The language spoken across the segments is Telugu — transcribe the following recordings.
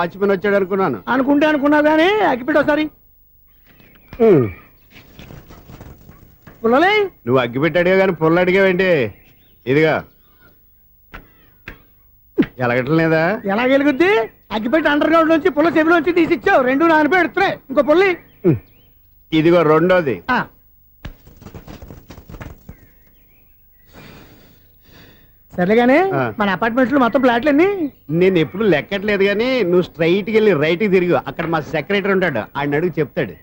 వాచ్మెన్ వచ్చాడు అనుకున్నాను. అనుకున్నావు కానీ అగ్గిపెట్టి ఒకసారి. పుల్లలే నువ్వు అగ్గిపెట్టి అడిగా కానీ పుల్ల అడిగావేంటి? ఇదిగా ఎలగటం లేదా? ఎలా వెలుగుద్ది? అగ్గిపెట్టి అండర్ గ్రౌండ్ నుంచి పుల్ల చెవిలోంచి తీసిచ్చావు. 2 నానపై ఎడుతున్నాయి. ఇంకో పుల్లి ఇదిగో రెండోది. సరేగానే మన అపార్ట్మెంట్ లో మొత్తం ఫ్లాట్లు అన్ని నేను ఎప్పుడు లెక్కట్లేదు కానీ నువ్వు స్ట్రైట్ కి వెళ్ళి రైట్ కి తిరిగి అక్కడ మా సెక్రటరీ ఉంటాడు, ఆయన అడుగు చెప్తాడు.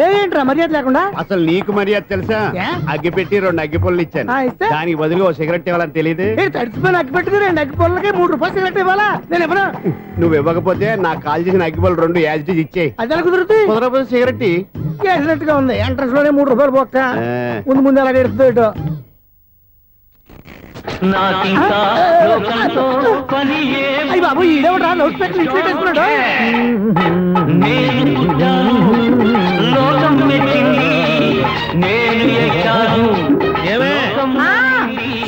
ఏంట్రా మర్యాద లేకుండా? అసలు నీకు మర్యాద తెలుసా? అగ్గి పెట్టి 2 అగ్గి పొల్లు ఇచ్చాను, దానికి బదులుగా 1 సిగరెట్ ఇవ్వాలని తెలియదు. తడిచిపోయిన అగ్గి పెట్టి 2 అగ్గి పొల్లకి 3 రూపాయలు సిగరెట్ ఇవ్వాలా? నేను ఇవ్వను. నువ్వు ఇవ్వకపోతే నాకు కాల్ చేసిన అగ్గి పొల్లు 2 యాజిటీస్ ఇచ్చేయి. అది ఎలా కుదురుతుంది? కుదరపోతే సిగరెట్ చేసినట్టుగా ఉంది. ఎంట్రన్స్ లోనే 3 రూపాయలు పోక్క ముందు ఎలా ఎడుతుంది ఇటు. అయ్యి బాబు ఈడేవడా లౌడ్ స్పీకర్ ఇంట్లో పెట్టేసుకున్నాడు.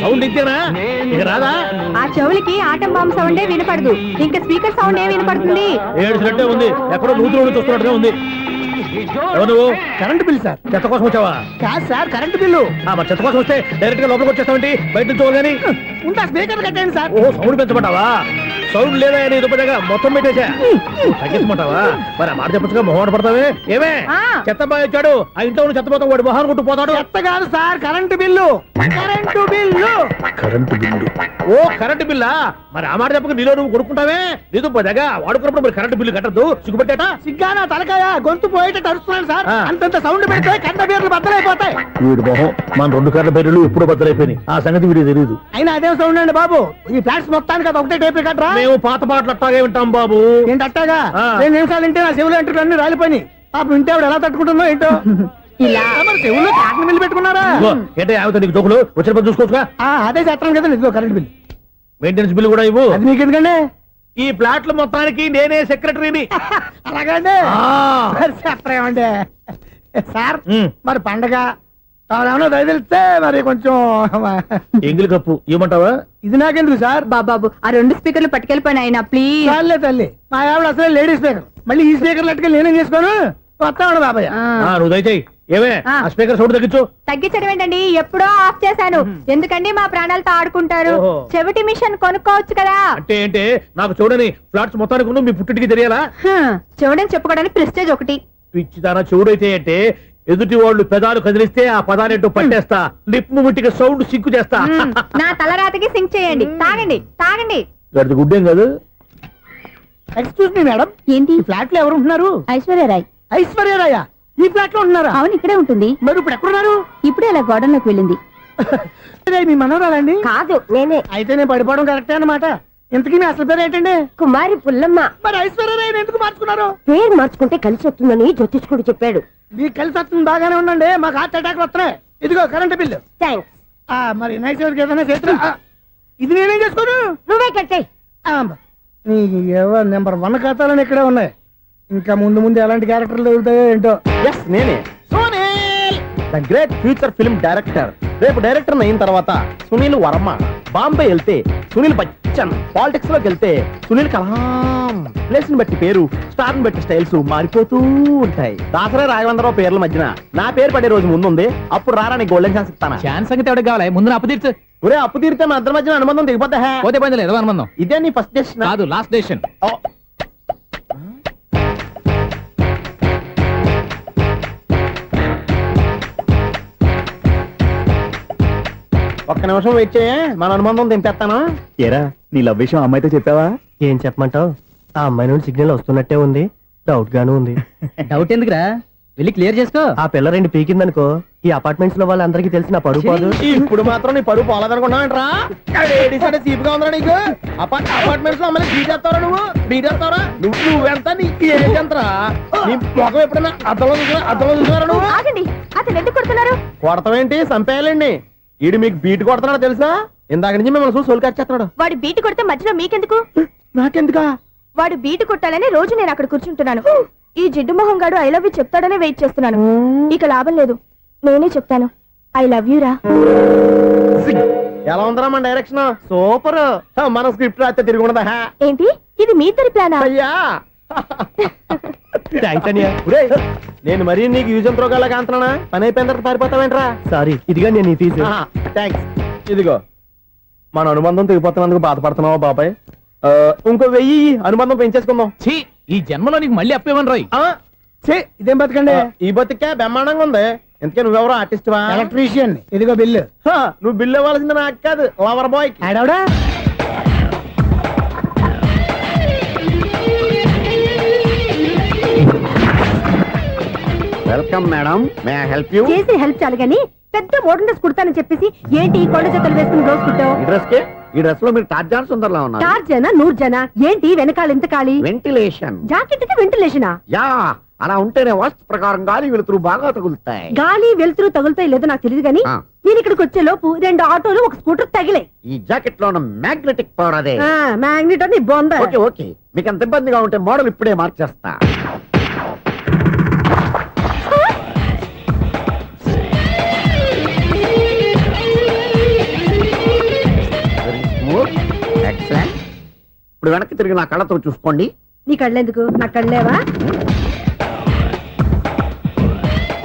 సౌండ్ ఇచ్చారా? ఇక రాదా? ఆ చెవులకి ఆటం బాంబు సౌండే వినపడదు, ఇంకా స్పీకర్ సౌండ్ ఏ వినపడుతుంది? ఏడుసినట్టే ఉంది, ఎక్కడో నూతులు చూస్తున్నట్టుగా ఉంది. నువ్వు కరెంట్ బిల్ సార్. చెత్త కోసం వచ్చావా? కాదు సార్, కరెంట్ బిల్లు. మరి చెత్త కోసం వస్తే డైరెక్ట్ గా లోపలికి వచ్చేస్తావేంటి? బయట నుంచి కానీ ఉంటా స్పీకర్ కట్టండి సార్. ఓ సౌండ్ పెంచమంటావా? సౌండ్ లేదా నీ దుబ్బగా మొత్తం పెట్టేసా. తగ్గించమంటావా? మరి ఆ మాట చెప్పచ్చుగా మొహమాట పడతావే. ఏమే చెత్త బాగా ఇచ్చాడు, ఆ ఇంట్లో చెత్త పోతాం, వాడు మొహాన్ని కొట్టు పోతాడు. చెత్త కాదు sir, current bill. Current bill. Current bill. ఓ కరెంటు బిల్లా? మరి ఆ మాట చెప్పక నీలో నువ్వు కొడుకుంటావే. నీ దుబ్బగా వాడుకున్నప్పుడు మరి కరెంటు బిల్లు కట్టద్దు, సిగ్గుపెట్టేట. సిగ్గానా తలకాయ, గొంతు పోయేటట్టు అరుస్తున్నాను సార్. అంతంత సౌండ్ పెడితే కంట బీర్లు బద్దలైపోతాయి. వీడు మొహం మన 2 కర్ల బీర్లు ఇప్పుడు బద్దలైపోయినాయి. ఆ సంగతి వీడికి తెలియదు. అయినా అదే సౌండ్ అండి బాబు. ఈ ఫ్లాట్స్ మొత్తానికి అది ఒకటే టైప్ కట్టరా? మేము పాత పాటలు అట్టాగే వింటాం బాబు. ఏంటి అట్టాగా? 2 నిమిషాలు వింటే నా చెవులు ఎంటర్ అన్ని రాలిపోయి. పాపం వింటే ఆవిడ ఎలా తట్టుకుంటుందో ఏంటో. ఇలా మరి చెవుల్లో కాటన్ బిల్లు పెట్టుకున్నారా? ఏంటో ఆమెతో నీకు జోకులు వచ్చిన పని చూసుకోవచ్చుగా. అదే చేస్తాను కదా. ఇదిగో కరెంట్ బిల్. మెయింటెనెన్స్ బిల్లు కూడా ఇవ్వు. అది మీకు ఎందుకండి? ఈ ప్లాట్ల మొత్తానికి నేనే సెక్రటరీని. అలాగండి. చెప్పరేమండి సార్. మరి పండగ ఏమన్నా దయదలిస్తే మరి కొంచెం ఎంగిలి కప్పు ఇవ్వమంటావా? ఇది నాకెందుకు సార్? బాబాబు ఆ 2 స్పీకర్లు పట్టుకెళ్ళిపోయిన ఆయన ప్లీజ్. చాలే తల్లి, మా ఆవిడ అసలే లేడీ స్పీకర్. మళ్ళీ ఈ స్పీకర్లు అట్టుకెళ్ళి నేనేం చేసుకోను? వస్తాడు బాబాయ్. నువ్వు దయచేయి. ఏమే ఆ స్పీకర్ సౌండ్ తగ్గించు. తగ్గించడం ఏంటండి, ఎప్పుడో ఆఫ్ చేశాను. ఎందుకండి మా ప్రాణాలతో ఆడుకుంటారు? చెవిటి మిషన్ కొనుక్కోవచ్చు కదా. అంటే ఏంటే నాకు చూడని ఫ్లాట్స్ మొత్తానికి మీ పుట్టింటికి తెలియాలా? చెవుడని చెప్పుకోవడానికి ప్రెస్టేజ్ ఒకటి. పిచ్చిదానా చెవుడైతే అంటే ఎదుటి వాళ్ళు పెదాలు కదిలిస్తే ఆ పదాలేంటో పట్టేస్తా, లిప్ ముట్టికి సౌండ్ సింకు చేస్తా. నా తలరాతకి సింక్ చేయండి. తాగండి తాగండి. గడిది గుడ్డేం కాదు. ఎక్స్క్యూజ్ మీ మేడం, ఏంటి? ఫ్లాట్ లో ఎవరు ఉంటున్నారు? ఐశ్వర్యరాయ్. ఐశ్వర్యరాయ ఈ ఫ్లాట్ లో ఉంటున్నారా? అవును, ఇక్కడే ఉంటుంది. మరి ఇప్పుడు ఎక్కడున్నారు? ఇప్పుడే అలా గోడంలోకి వెళ్ళింది. మీ మనవరాలండి? కాదు, నేనే. అయితే నేను పడిపోవడం కరెక్టే అన్నమాట. ఇంతకీ మీ అసలు పేరు ఏంటండి? కుమారి పుల్లమ్మ. మరి ఐశ్వర్యరాయని ఎందుకు మార్చుకున్నారు? పేరు మార్చుకుంటే కలిసి వస్తుందని జ్యోతిష్కుడు చెప్పాడు. మీకు కలిసి వస్తుంది, బాగానే ఉండండి. మాకు హార్ట్ అటాక్ వస్తున్నాయి. ఇదిగో కరెంట్ బిల్లు. థ్యాంక్స్. మరి నైట్ ఏదైనా చేతులు ఇది నేనేం చేసుకోను? నువ్వే కట్టే. నెంబర్ 1 ఖాతాలని ఇక్కడే ఉన్నాయి. ఇంకా ముందు ముందు ఎలాంటి క్యారెక్టర్లు దొరుకుతాయో ఏంటో. నేనే the great future film director. రేపు డైరెక్టర్ అయిన తర్వాత సునీల్ వర్మ. బాంబే వెళ్తే సునీల్ బచ్చన్. పాలిటిక్స్ లోకి వెళ్తే సునీల్ కలాం. ప్లేస్ ని బట్టి పేరు, స్టార్ ని బట్టి స్టైల్స్ మారిపోతూ ఉంటాయి. దాసరా రాఘవేంద్రరావు పేర్ల మధ్యన నా పేరు పడే రోజు ముందుంది. అప్పుడు రారా నీ గోల్డెన్ ఛాన్స్ ఇస్తాను. ఛాన్స్ సంగతి ఎవరికి కావాలి? ముందు అప్పు తీర్చు. ఒరే అప్పు తీరితే మన ఇద్దరి మధ్యన అనుబంధం దిగిపోతా. పోతే పోయింది లేదు అనుబంధం. ఇదే నీ ఫస్ట్ డెస్టినేషన్ కాదు, లాస్ట్ డెసిషన్. ఒక్క నిమిషం వెయిట్ చేయ, మన అనుబంధం దింపేస్తాను. ఏరా నీ లవ్ విషయం అమ్మాయితో చెప్పావా? ఏం చెప్పమంటావు? ఆ అమ్మాయి నుండి సిగ్నల్ వస్తున్నట్టే ఉంది, డౌట్ గాను ఉంది. డౌట్ ఎందుకురా, వెళ్ళి క్లియర్ చేసుకో. ఆ పిల్ల 2 పీకిందనుకో, ఈ అపార్ట్మెంట్స్ లో వాళ్ళందరికీ తెలిసిన పరుగు పోదు. ఇప్పుడు మాత్రం నీ పరువు పోలేదనుకున్నావేంట్రా? సీపుగా ఉందా నీకు? అపార్ట్మెంట్స్ లో అమ్మని బీటేస్తావరా? బీటేస్తావరా? నువ్వెంత నీకు ఏంటంతరా? నీ ముఖం ఎప్పుడైనా అర్థంలో చూసారా నువ్వు? ఆగండి, అతను ఎందుకు కొడుతున్నారు? కొడతావేంటి? చంపేయాలండి. ఈడు మీకు బీట్ కొడుతున్నాడు తెలుసా? ఇందాక నుంచి మిమ్మల్ని చూసి సోల్ కచ్చేస్తున్నాడు. వాడు బీటు కొడితే మధ్యలో మీకెందుకు? నాకెందుకా? వాడు బీటు కొట్టాలని రోజు నేను అక్కడ కూర్చుంటున్నాను. ఈ జిడ్డు మొహం గాడు ఐ లవ్ యూ చెప్తాడనే వెయిట్ చేస్తున్నాను. ఇక లాభం లేదు, నేనే చెప్తాను. ఐ లవ్ యూ రా. ఎలా ఉందరా మన డైరెక్షన్? సూపర్. మన స్క్రిప్ట్ రాస్తే తిరిగి ఉండదా? ఏంటి ఇది మీ ఇద్దరి ప్లానా? అయ్యా థ్యాంక్స్ అనియా. నేను మరీ నీకు యూజ్ ఎంతో గల కాంతనా? పని అయిపోయిన తర్వాత పారిపోతావేంట్రా? సారీ, ఇదిగా నేను తీసి. థ్యాంక్స్. ఇదిగో మన అనుబంధం తెగిపోతున్నందుకు బాధపడుతున్నావా బాబాయ్? ఇంకో 1000 అనుబంధం పెంచేసుకుందాం. ఛీ, ఈ జన్మలో నీకు మళ్ళీ అప్పేమని రాయి. ఇదేం బతకండి. ఈ బతికే బ్రహ్మాండంగా ఉంది. ఎందుకే నువ్వెవరో ఆర్టిస్ట్ వా? ఎలక్ట్రీషియన్. ఇదిగో బిల్లు. నువ్వు బిల్లు ఇవ్వాల్సింది నాకు కాదు, లవర్ బాయ్. ఆడవడా? Welcome madam, may I help you? చేసి హెల్ప్ చాలు గాని పెద్ద మోడల్ డ్రెస్ కుడతానని చెప్పేసి ఏంటి ఈ కొండ జతలు వేసుకుని రోజు కుట్టావు? ఈ డ్రెస్ లో మీరు టార్జాన్ సుందర్లా ఉన్నారు. 4 జన 100 జన ఏంటి వెనకాల ఎంత ఖాళీ? వెంటిలేషన్. జాకెట్ కి వెంటిలేషనా? యా, అలా ఉంటేనే వాస్తు ప్రకారం గాలి వెలుతురు బాగా తగులుతాయి. గాలి వెలుతురు తగులుతాయి లేదో నాకు తెలియదు గాని ఆ. నేను ఇక్కడికి వచ్చే లోపు 2 ఆటోలు ఒక స్కూటర్ తగిలాయి. ఈ జాకెట్ లో ఉన్న మ్యాగ్నెటిక్ పవర్ అదే. మ్యాగ్నెట్ అని బొంద. ఓకే ఓకే, మీకు అంత ఇబ్బందిగా ఉంటే మోడల్ ఇప్పుడే మార్చేస్తా. Very smooth. Excellent. ఇప్పుడు వెనక్కి తిరిగి నా కళ్ళతో చూసుకోండి. నీ కళ్ళెందుకు? నా కళ్ళేవా?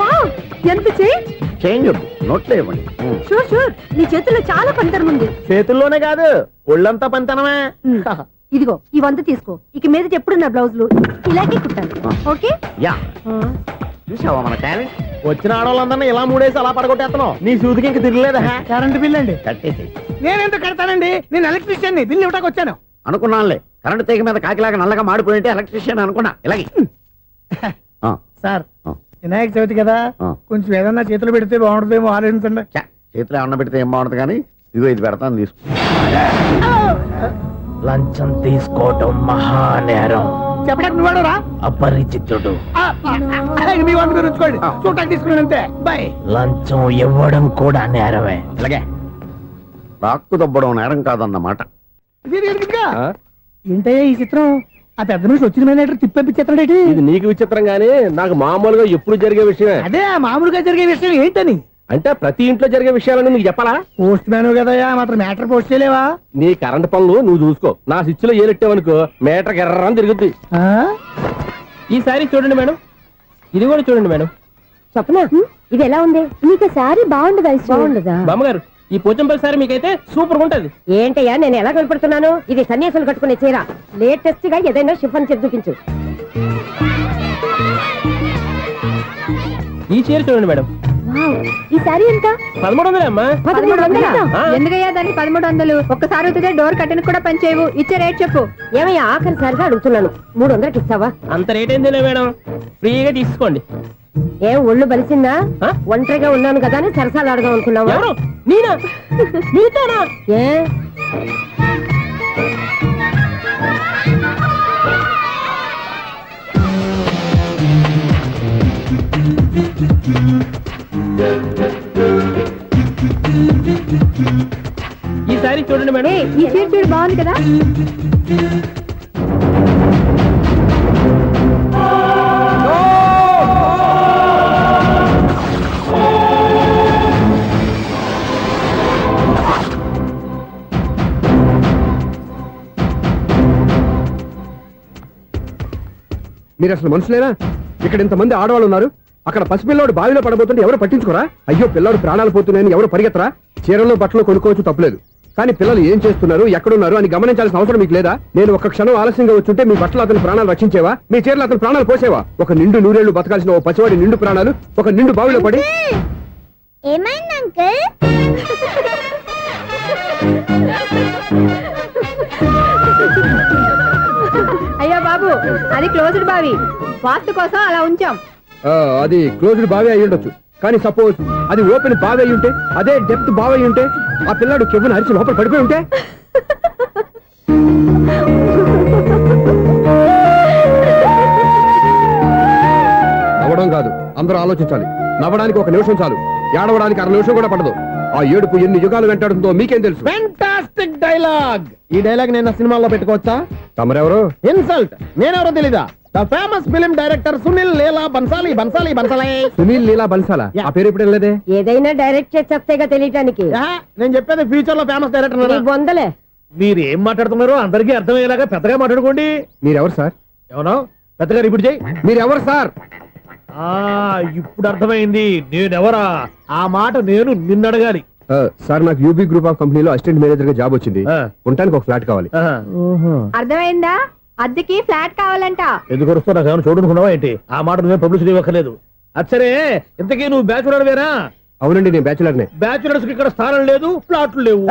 వావ్, ఎంత చేంజ్. చేంజ్ వద్దు, నోట్లో ఇవ్వండి. షూర్ షూర్, నీ చేతుల్లో చాలా పనితరం ఉంది. చేతుల్లోనే కాదు, ఒళ్ళంతా పంతనమే. ఇదిగో ఈ 100 తీసుకో. ఇక మీద ఎప్పుడు నా బ్లౌజులు ఇలాగే కుట్టాను. ఓకే? యా, చూసావా మన టాలెంట్? వచ్చిన ఆడవాళ్ళందరినీ ఇలా మూడేసి అలా పడగొట్టేస్తున్నావు. నీ సూదికి ఇంక తిరగలేదా? కరెంట్ బిల్ అండి. కట్టేసి. నేనెంత కడతానండి? నేను ఎలక్ట్రీషియన్ ని. బిల్లు ఇవ్వటానికి వచ్చాను. అనుకున్నానులే, కరెంట్ తీగ మీద కాకిలాగా నల్లగా మాడిపోయింటే ఎలక్ట్రీషియన్ అనుకున్నా. ఇలాగే సార్, వినాయక చవితి కదా, కొంచెం ఏదన్నా చేతులు పెడితే బాగుంటుందేమో ఆలోచించండి. చేతిలో అన్న పెడితే ఏం బాగుంటుంది కానీ ఇదిగో ఇది పెడతాను, తీసుకో. లంచం తీసుకోవటం మహానేరం. చెప్పడానికి నువ్వాడరా? అపరిచితుడు. మీ 100 మీరు ఉంచుకోండి. చూడటానికి తీసుకున్నాను అంతే. బాయ్. లంచం ఇవ్వడం కూడా నేరమే. ఇలాగే రాక్కు దబ్బడం నేరం కాదన్నమాట. ఏంటయ్యా ఈ చిత్రం? ఆ పెద్ద మనిషి వచ్చిన మేనేటర్ తిప్పించేస్తాడేటి? ఇది నీకు విచిత్రం గానీ నాకు మామూలుగా ఎప్పుడు జరిగే విషయమే. అదే మామూలుగా జరిగే విషయం ఏంటని? అంటే ప్రతి ఇంట్లో జరిగే విషయాలని నీకు చెప్పాలా? పోస్ట్ మ్యాన్ కదయ్యా, మాత్రం మ్యాటర్ పోస్ట్ చేయలేవా? నీ కరెంట్ పనులు నువ్వు చూసుకో. నా స్విచ్ లో ఏలెట్టావనుకో మీటర్ ఎర్రని తిరుగుద్ది. ఈసారి చూడండి మేడం, ఇది కూడా చూడండి మేడం. చెప్పనా, ఇది ఎలా ఉంది? నీకు సారీ బాగుండదా? బాగుండదా? బామ్మగారు, ఈ పోచంపల్లి సారీ మీకైతే సూపర్ ఉంటది. ఏంటయ్యా నేను ఎలా కనపడుతున్నాను? ఇది సన్యాసులు కట్టుకునే చీర. లేటెస్ట్ గా ఏదైనా షిఫన్ చేసి చూపించు. ఈ చీర చూడండి మేడం. ఈ సారీ ఎంత? 1300 అమ్మా. 1300? ఎందుకయ్యా దానికి 1300? ఒక్కసారి అవుతుందే డోర్ కట్టెను కూడా పనిచేయవు. ఇచ్చే రేట్ చెప్పు. ఏమయ్యా ఆఖరిసారిగా అడుగుతున్నాను, 300కి ఇస్తావా? అంత రేట్ ఏంది మేడం, ఫ్రీగా తీసుకోండి. ఏం ఒళ్ళు బలిసిందా? ఒంటరిగా ఉన్నాను కదా అని సరసాలు అడదాం అనుకున్నావా? నేనా? నీతోనా? ఏ ఈ సారీ చూడండి మేడం. ఈ చీర చూడు, బాగుంది కదా? మీరు అసలు మనుషులేనా? ఇక్కడ ఇంతమంది ఆడవాళ్ళు ఉన్నారు, అక్కడ పసిపిల్లాడు బావిలో పడబోతుంటే ఎవరు పట్టించుకోరా? అయ్యో పిల్లాడు ప్రాణాలు పోతున్నాయని ఎవరు పరిగెత్తరా? చీరలో బట్టలు కొనుక్కోవచ్చు, తప్పలేదు. కానీ పిల్లలు ఏం చేస్తున్నారు, ఎక్కడున్నారు అని గమనించాల్సిన అవసరం మీకు లేదా? నేను ఒక్క క్షణం ఆలస్యంగా వచ్చుంటే మీ బట్టలు అతని ప్రాణాలు రక్షించేవా? మీ చీరలు అతని ప్రాణాలు పోసేవా? ఒక నిండు 100 ఏళ్లు బతకాల్సిన ఓ పసివాడి నిండు ప్రాణాలు ఒక నిండు బావిలో పడి. ఏమైంది అంకుల్? అయ్యో బాబు, అది క్లోజ్డ్ బావి, వాస్తు కోసం అలా ఉంచాం. అది క్లోజ్డ్ బావి అయి ఉండొచ్చు, కానీ సపోజ్ అది ఓపెన్ బావి అయి ఉంటే, అదే డెప్త్ బావి అయి ఉంటే, ఆ పిల్లాడు కెవ్వును అరిచి లోపల పడిపోయి ఉంటే? నవ్వడం కాదు, అందరూ ఆలోచించాలి. నవ్వడానికి 1 నిమిషం చాలు, ఏడవడానికి 1/2 నిమిషం కూడా పడదు. ఆ ఏడుపు ఎన్ని యుగాలు వెంటాడుతుందో మీకేం తెలుసు? Fantastic dialogue. ఈ డైలాగ్ నేను సినిమాల్లో పెట్టుకోవచ్చా? తమరెవరు? ఇన్సల్ట్. నేనెవరో తెలీదా? The famous film director Sunil Leela Bansali Bansali Bansali. Sunil Leela బన్సాలా yeah. ఆ పేరు ఇప్పుడు వెళ్ళలేదే. ఏదైనా డైరెక్ట్ చేసేస్తేగా తెలియటానికి నేను చెప్పేది ఫ్యూచర్ లో ఫేమస్ డైరెక్టర్. బొందలే. మీరు ఏం మాట్లాడుతున్నారో అందరికీ అర్థమయ్యేలాగా పెద్దగా మాట్లాడుకోండి. మీరెవరు సార్? ఎవరో పెద్దగా రిపీట్ చేయి. మీరెవరు సార్? ఆ ఇప్పుడు అర్థమైంది నేనెవరా. ఆ మాట నేను నిన్ను అడగాలి. సార్ నాకు యూబీ గ్రూప్ ఆఫ్ కంపెనీలో అసిస్టెంట్ మేనేజర్ గా జాబ్ వచ్చింది. ఆ. ఉండటానికి ఒక ఫ్లాట్ కావాలి. ఆహా. అర్థమైందా? అద్దెకి ఫ్లాట్ కావాలంట. ఎందుకు వస్తున్నా నాకు ఏమైనా చూడనుకున్నావా ఏంటి? ఆ మాట నువ్వే పబ్లిసిటీ ఇవ్వక్కర్లేదు. అచ్చరే ఇంతకీ నువ్వు బ్యాచులర్ వేరా? అవునండి, నేను బ్యాచులర్నే. బ్యాచులర్స్ కి ఇక్కడ స్థానం లేదు, ఫ్లాట్లు లేవు.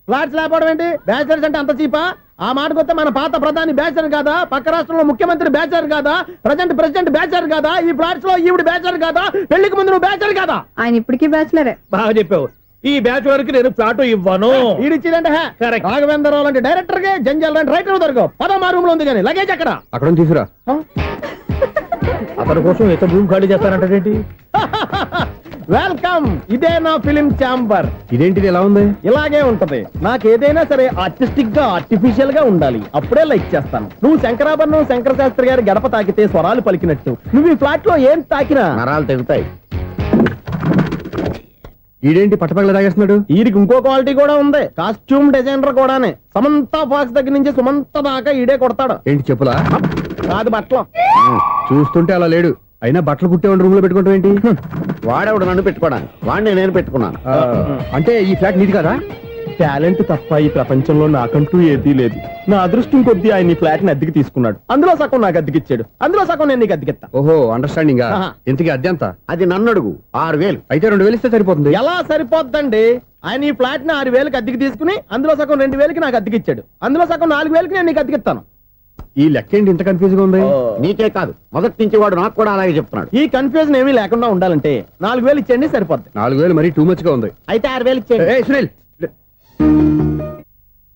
ఫ్లాట్స్ లేకపోవడం ఏంటి? బ్యాచిలర్స్ అంటే అంత చీపా? ఆ మాటకొస్తే మన పాత ప్రధాని బ్యాచర్ కాదా? పక్క రాష్ట్రంలో ముఖ్యమంత్రి బ్యాచర్ కాదా? ప్రెసిడెంట్ బ్యాచర్ కాదా? ఈ ఫ్లాట్స్ లో ఈవిడ బ్యాచర్ కాదా? పెళ్లికి ముందు నువ్వు బ్యాచర్ కాదా? ఆయన ఇప్పటికీ బ్యాచులరే. బాగా చెప్పావు. ఈ బ్యాచులర్ కి నేను ఫ్లాట్ ఇవ్వను. ఈడిచ్చిందంటే Correct. రాఘవేంద్రరావు లాంటి డైరెక్టర్ కి జంజల్ లాంటి రైటర్ దొరకవు. పదమా రూమ్ లో ఉంది కానీ లగేజ్ అక్కడ. అక్కడ తీసుకురా. అతని కోసం ఎంత భూమి ఖాళీ చేస్తానంటే వెల్కమ్, ఇదే నా ఫిలిం ఛాంబర్. ఇదేంటిది ఎలా ఉంది? ఇలాగే ఉంటది. నాకు ఏదైనా సరే ఆర్టిస్టిక్ గా ఆర్టిఫిషియల్ గా ఉండాలి, అప్పుడే లైక్ చేస్తాను. నువ్వు శంకరాభరణం శంకర శాస్త్రి గారి గడప తాకితే స్వరాలు పలికినట్టు నువ్వు ఈ ఫ్లాట్ లో ఏం తాకినా నరాలు తెగుతాయి. ఈడేంటి పట్టపగల తాగేస్తున్నాడు? వీరికి ఇంకో క్వాలిటీ కూడా ఉంది. కాస్ట్యూమ్ డిజైనర్ కూడానే. సమంత ఫాక్స్ దగ్గర నుంచి సుమంత దాకా ఈడే కొడతాడు. ఏంటి చెప్పులా? కాదు బట్టలు. చూస్తుంటే అలా లేడు. అయినా బట్టలు కుట్టేవాడి రూమ్ లో పెట్టుకుంటాం ఏంటి? వాడేవాడు నన్ను పెట్టుకోవడానికి, వాడిని నేను పెట్టుకున్నాను. అంటే ఈ ఫ్లాట్ నీది కదా? టాలెంట్ తప్ప ఈ ప్రపంచంలో నాకంటూ ఏదీ లేదు. నా అదృష్టం కొద్దీ ఆయన ఈ ఫ్లాట్ ని అద్దెకి తీసుకున్నాడు. అందులో సగం నాకు అద్దెకిచ్చాడు, అందులో సగం నేను నీకు అద్దెకిస్తా. ఓహో, అండర్స్టాండింగ్. ఆహా. ఇంతకీ అద్దె ఎంత? అది నన్ను అడుగు. 6,000. అయితే 2,000 ఇస్తే సరిపోతుంది. ఎలా సరిపోద్దండి? ఆయన ఈ ఫ్లాట్ ని 6,000కి అద్దెకి తీసుకుని అందులో సగం 2,000కి నాకు అద్దెకిచ్చాడు, అందులో సగం 4,000కి నేను నీకు అద్దెకిస్తాను. ఈ లెక్క ఏంటి ఇంత కన్ఫ్యూజ్ గా ఉంది? నీకే కాదు, మొదటి నుంచి వాడు నాకు కూడా అలాగే చెప్తున్నాడు. ఈ కన్ఫ్యూజన్ ఏమీ లేకుండా ఉండాలంటే 4,000 ఇచ్చేయండి, సరిపోద్ది. 4,000 మరీ టూ మచ్ గా ఉంది. అయితే 6,000 ఇచ్చేయండి. ఏయ్, సునీల్.